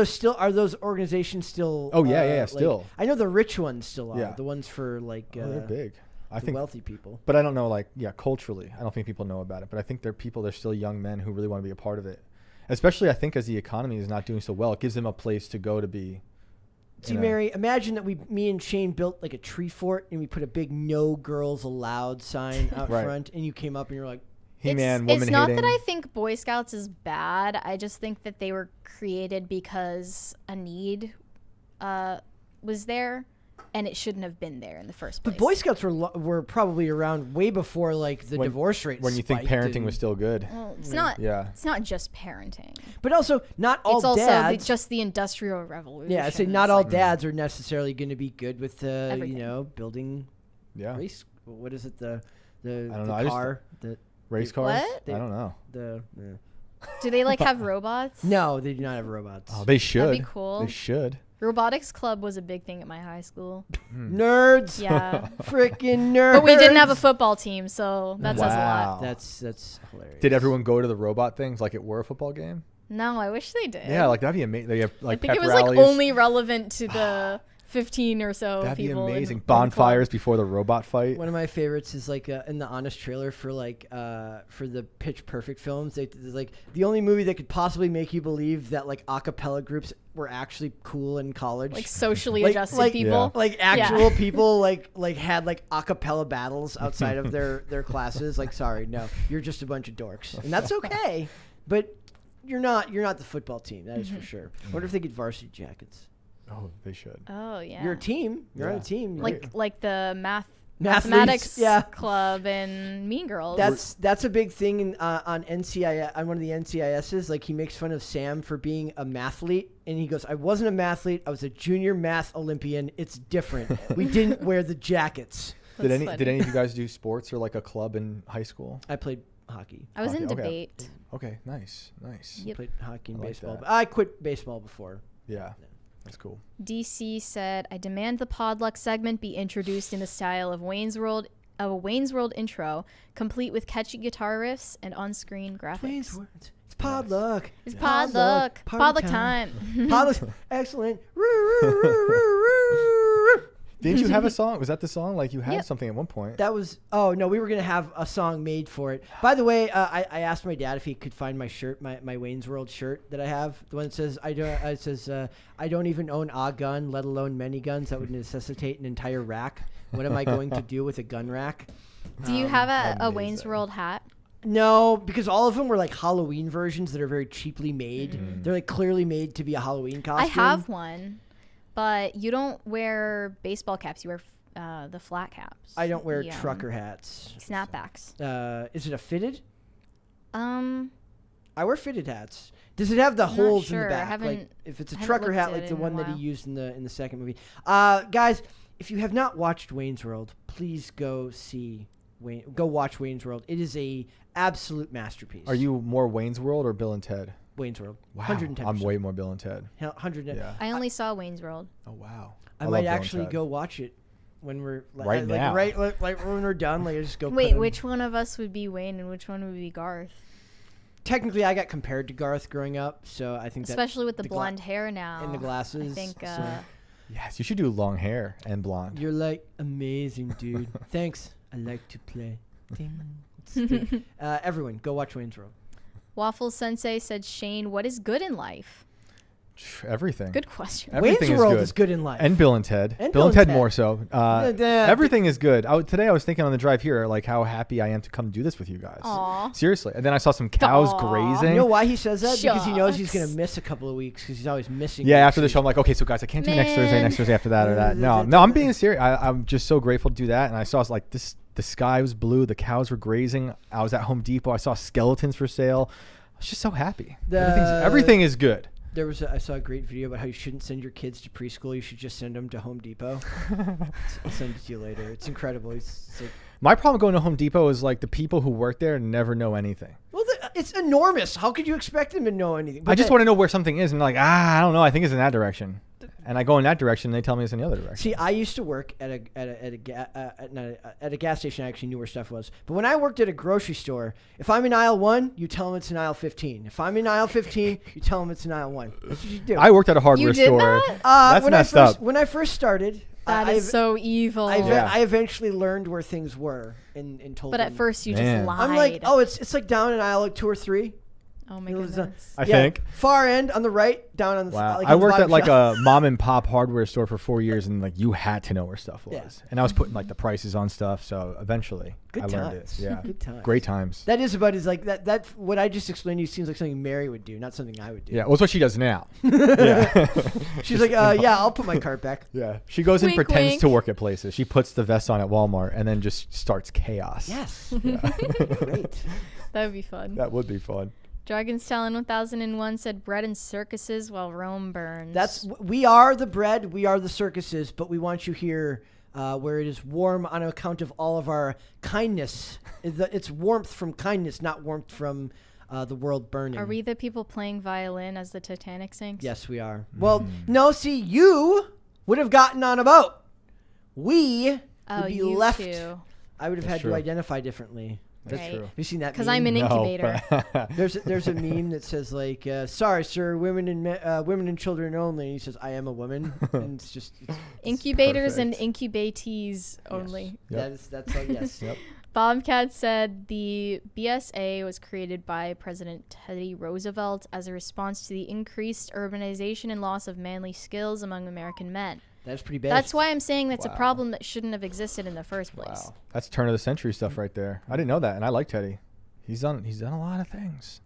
those organizations still? Oh yeah, still. Like, I know the rich ones still are. Yeah. The ones for like they're big. I the think wealthy people. But I don't know, culturally, I don't think people know about it. But I think they're still young men who really want to be a part of it. Especially, I think, as the economy is not doing so well, it gives them a place to go to be. See, Mary, imagine that me and Shane built like a tree fort, and we put a big "No Girls Allowed" sign out front, and you came up and you're like, He-Man, woman It's not hating. that I think Boy Scouts is bad. I just think that they were created because a need was there, and it shouldn't have been there in the first place. But Boy Scouts were probably around way before like the divorce rate. When you think parenting was still good. Well, it's not. Yeah. It's not just parenting. But also, not all It's also dads. just the Industrial Revolution. Yeah, I say not all dads are necessarily going to be good with Everything. building. Yeah. Race. What is it? The I don't the know. car. Race cars? What? I don't know. Do they like have robots? No, they do not have robots. Oh, they should. That'd be cool. They should. Robotics club was a big thing at my high school. Nerds. Yeah. Freaking nerds. But we didn't have a football team, so that says a lot. That's hilarious. Did everyone go to the robot things like it were a football game? No, I wish they did. Yeah, like that'd be amazing. They have like I think pep it was rallies. like only relevant to the 15 or so That'd be people. amazing. in the Bonfires club. before the robot fight. One of my favorites is like in the Honest trailer for like for the Pitch Perfect films. They like the only movie that could possibly make you believe that like a cappella groups were actually cool in college. Like socially Like- adjusted like- people. Like actual people like had like a cappella battles outside of their classes. Like, sorry, no, you're just a bunch of dorks, and that's okay. But you're not the football team. That is for sure. I wonder if they get varsity jackets. Oh, they should. Oh yeah. You're a team. You're on a Yeah. team. like the Mathletes, mathematics yeah. club and Mean Girls. That's a big thing on NCIS, on one of the NCISs. Like, he makes fun of Sam for being a mathlete, and he goes, "I wasn't a mathlete. I was a junior math Olympian. It's different. We didn't wear the jackets." Did That's any funny. of you guys do sports or like a club in high school? I played hockey. I was in Okay. debate. Okay, nice. Yep. Played hockey and I like baseball. that. But I quit baseball before. Yeah, that's cool. DC said, "I demand the Podluck segment be introduced in the style of a Wayne's World intro, complete with catchy guitar riffs and on-screen graphics." It's Podluck. It's Podluck. Podluck. Party Podluck time. Podluck. Excellent. Didn't you have a song? Was that the song? Like you had Yep. something at one point. That was, oh no, we were going to have a song made for it. By the way, I asked my dad if he could find my shirt, my Wayne's World shirt that I have. The one that says, I don't even own a gun, let alone many guns. That would necessitate an entire rack. What am I going to do with a gun rack? Do you have a amazing. Wayne's World hat? No, because all of them were like Halloween versions that are very cheaply made. They're like clearly made to be a Halloween costume. I have one, but you don't wear baseball caps. You wear the flat caps. I don't wear The, trucker hats. snapbacks. Is it a fitted? Um, I wear fitted hats. Does it have the I'm not holes sure. in the I back? haven't- Like if it's a haven't trucker looked hat, at like it the in a one that he while. used in the second movie. Guys, if you have not watched Wayne's World, please go see Go watch Wayne's World. It is a absolute masterpiece. Are you more Wayne's World or Bill and Ted? Wayne's World? Wow. 110%. I'm way more Bill and Ted. 110. Yeah. I only saw Wayne's World. Oh wow. I love might Bill and actually Ted. go watch it when we're Right now. Right when we're done. Like just go. Wait, put on- which one of us would be Wayne and which one would be Garth? Technically, I got compared to Garth growing up, so I think Especially with the the blonde hair now. and the glasses. I think so Yes, you should do long hair and blonde. you're like amazing, dude. Thanks. I like to play. It's good. Everyone, go watch Wayne's World. Waffle Sensei said, Shane, what is good in life? Everything. Good question. Everything Wayne's is World good. is good in life. And Bill and Ted. And Bill and Bill and Ted Ted. more so. Yeah. Everything is good. Today I was thinking on the drive here, like how happy I am to come do this with you guys. Aw. Seriously. And then I saw some cows Aw. grazing. You know why he says that? Because he knows he's Shucks. gonna miss a couple of weeks because he's always missing. Yeah, weeks. after the show, I'm like, okay, so guys, I can't do next Man. Thursday after that or that. No, I'm being serious. I'm just so grateful to do that. And I saw like this. The sky was blue. The cows were grazing. I was at Home Depot. I saw skeletons for sale. I was just so happy. Everything is good. I saw a great video about how you shouldn't send your kids to preschool. You should just send them to Home Depot. I'll send it to you later. It's incredible. It's like, My problem going to Home Depot is like the people who work there never know anything. well, it's enormous. How could you expect them to know anything? I just want to know where something is, and they're like, I don't know. I think it's in that direction, and I go in that direction, and they tell me it's in the other direction. See, I used to work at a gas station. I actually knew where stuff was. But when I worked at a grocery store, if I'm in aisle 1, you tell them it's in aisle 15. If I'm in aisle 15, you tell them it's in aisle 1. That's what you do. I worked at a hardware You did store. that? That's messed up. When I first started, That is so evil. I eventually learned where things were and told But them. at first you Man. just lied. I'm like, oh, it's like down in aisle like 2 or 3. Oh my It was, goodness. I think. far end on the right, down on the Wow. like I on the worked at bottom like shelf. a mom and pop hardware store for 4 years, and like you had to know where stuff was. Yeah. And I was putting like the prices on stuff, so eventually Good I learned times. it. Yeah. Good times. Great times. That is about is like that what I just explained to you seems like something Mary would do, not something I would do. Yeah, well, that's what she does now. Yeah. She's like, yeah, I'll put my cart back. Yeah. She goes and Wink, pretends wink. to work at places. She puts the vest on at Walmart and then just starts chaos. Yes. Great. That would be fun. That would be fun. Dragon's Talon 1001 said bread and circuses while Rome burns. We are the bread, we are the circuses, but we want you here where it is warm on account of all of our kindness. It's warmth from kindness, not warmth from the world burning. Are we the people playing violin as the Titanic sinks? Yes, we are. Well, no, see, you would have gotten on a boat. We would be you left. too. I would have That's had true. to identify differently. That's Right. true. Have you seen that? Because meme? I'm an No, incubator. but- There's a meme that says like, "Sorry, sir, women and children only." And he says, "I am a woman," and it's just Incubators and perfect. incubatees only. Yep. that's like, yes. Yep. Bobcat said the BSA was created by President Teddy Roosevelt as a response to the increased urbanization and loss of manly skills among American men. That's pretty bad. That's why I'm saying that's Wow. a problem that shouldn't have existed in the first place. Wow. That's turn of the century stuff right there. I didn't know that, and I like Teddy. He's done a lot of things.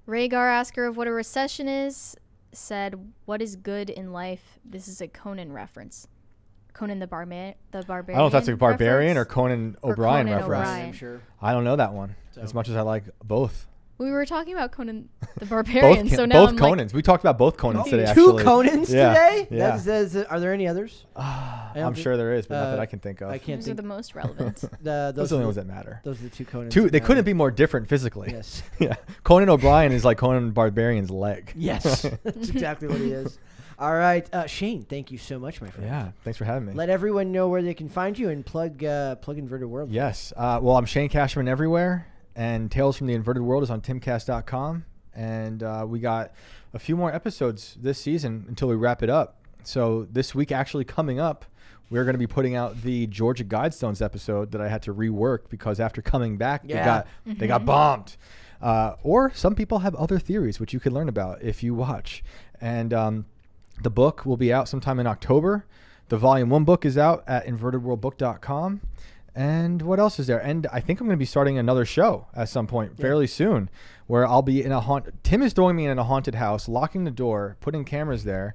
Rhaegar, asker of what a recession is, said, "What is good in life?" This is a Conan reference. Conan the Barbarian. I don't know if that's a barbarian or Conan Or O'Brien Conan reference. O'Brien. I'm sure. I don't know that one So- as much as I like both. We were talking about Conan the Barbarian, so now both I'm Conans. We talked about both Conans today. Two Actually, Conans Yeah, today. yeah. Are there any others? I don't I'm think- sure there is, but not that uh, I can think of. I like, can't those are think. the most relevant. Those are the only ones that matter. Those are the two Conans. Two. that They matter. couldn't be more different physically. Yes. Yeah. Conan O'Brien is like Conan Barbarian's leg. Yes. That's exactly what he is. All right, Shane. Thank you so much, my friend. Yeah. Thanks for having me. Let everyone know where they can find you and plug Inverted World. Yes. Well, I'm Shane Cashman everywhere, and Tales from the Inverted World is on timcast.com. And we got a few more episodes this season until we wrap it up. So this week, actually coming up, we're going to be putting out the Georgia Guidestones episode that I had to rework because after coming back, they got bombed. Or some people have other theories, which you can learn about if you watch. And the book will be out sometime in October. The Volume 1 book is out at invertedworldbook.com. And what else is there? And I think I'm going to be starting another show at some point fairly soon where I'll be in a Tim is throwing me in a haunted house, locking the door, putting cameras there,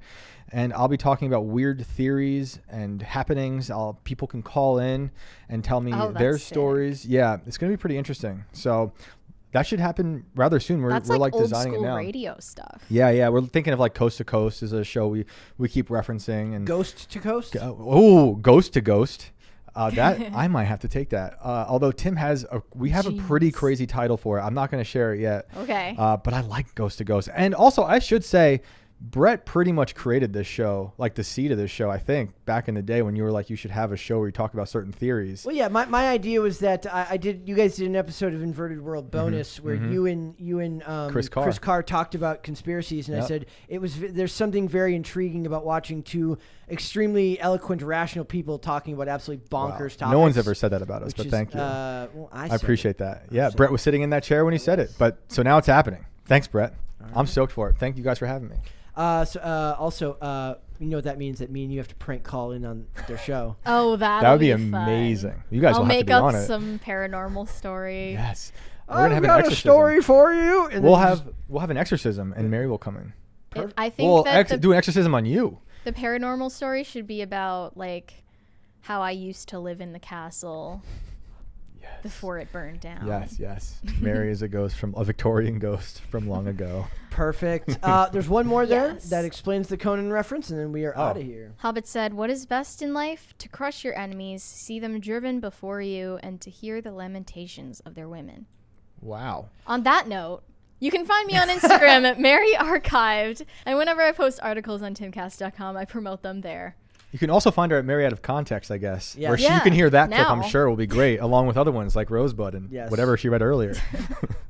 and I'll be talking about weird theories and happenings. People can call in and tell me their that's sick. stories. Yeah, it's going to be pretty interesting. So that should happen rather soon. We're That's like like old designing school it now. radio stuff. Yeah. We're thinking of like Coast to Coast is a show we keep referencing. And Ghost to Coast. Ghost to Ghost. That I might have to take that. Although Tim has we have a pretty crazy title for it. I'm not going to share it yet. Okay. But I like Ghost to Ghost. And also, I should say, Brett pretty much created this show, like the seed of this show, I think, back in the day when you were like, you should have a show where you talk about certain theories. Well, yeah, my idea was that you guys did an episode of Inverted World Bonus where you and Chris Carr talked about conspiracies, and I said there's something very intriguing about watching two extremely eloquent, rational people talking about absolutely bonkers topics. No one's ever said that about us, but thank you. Well, I appreciate that. Yeah, Brett was sitting in that chair when he said it, but so now it's happening. Thanks, Brett. Right. I'm stoked for it. Thank you guys for having me. Also, you know what that means? That me and you have to prank call in on their show. Oh, that would be fun. Amazing. You guys will have to be on it. I'll make up some paranormal story. Yes. We're gonna have a story for you. And we'll have an exorcism, and Mary will come in. I think do an exorcism on you. The paranormal story should be about like how I used to live in the castle. Before it burned down. Yes. Mary is a Victorian ghost from long ago. Perfect. There's one more there that explains the Conan reference, and then we are out of here. Hobbit said, "What is best in life? To crush your enemies, see them driven before you, and to hear the lamentations of their women." Wow. On that note, you can find me on Instagram at Mary Archived, and whenever I post articles on timcast.com, I promote them there. You can also find her at Mary Out of Context, I guess. Yeah. Where you can hear that clip, I'm sure, will be great, along with other ones like Rosebud and whatever she read earlier.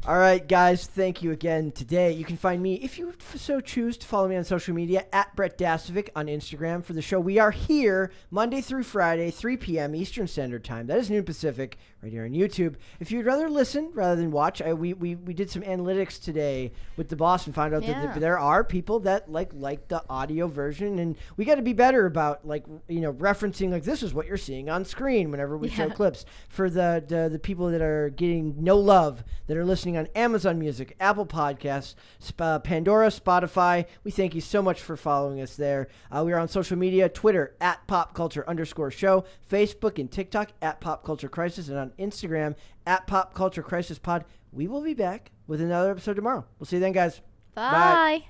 All right, guys, thank you again today. You can find me, if you so choose, to follow me on social media, at Brett Dasovic on Instagram for the show. We are here Monday through Friday, 3 p.m. Eastern Standard Time. That is noon Pacific, right here on YouTube. If you'd rather listen rather than watch, we did some analytics today with the boss and found out that there are people that like the audio version, and we got to be better about referencing like this is what you're seeing on screen whenever we show clips. For the people that are getting no love, that are listening on Amazon Music, Apple Podcasts, Pandora, Spotify, we thank you so much for following us there. We are on social media, Twitter at @popculture_show, Facebook and TikTok at Pop Culture Crisis, and on Instagram at Pop Culture Crisis Pod. We will be back with another episode tomorrow. We'll see you then, guys. Bye.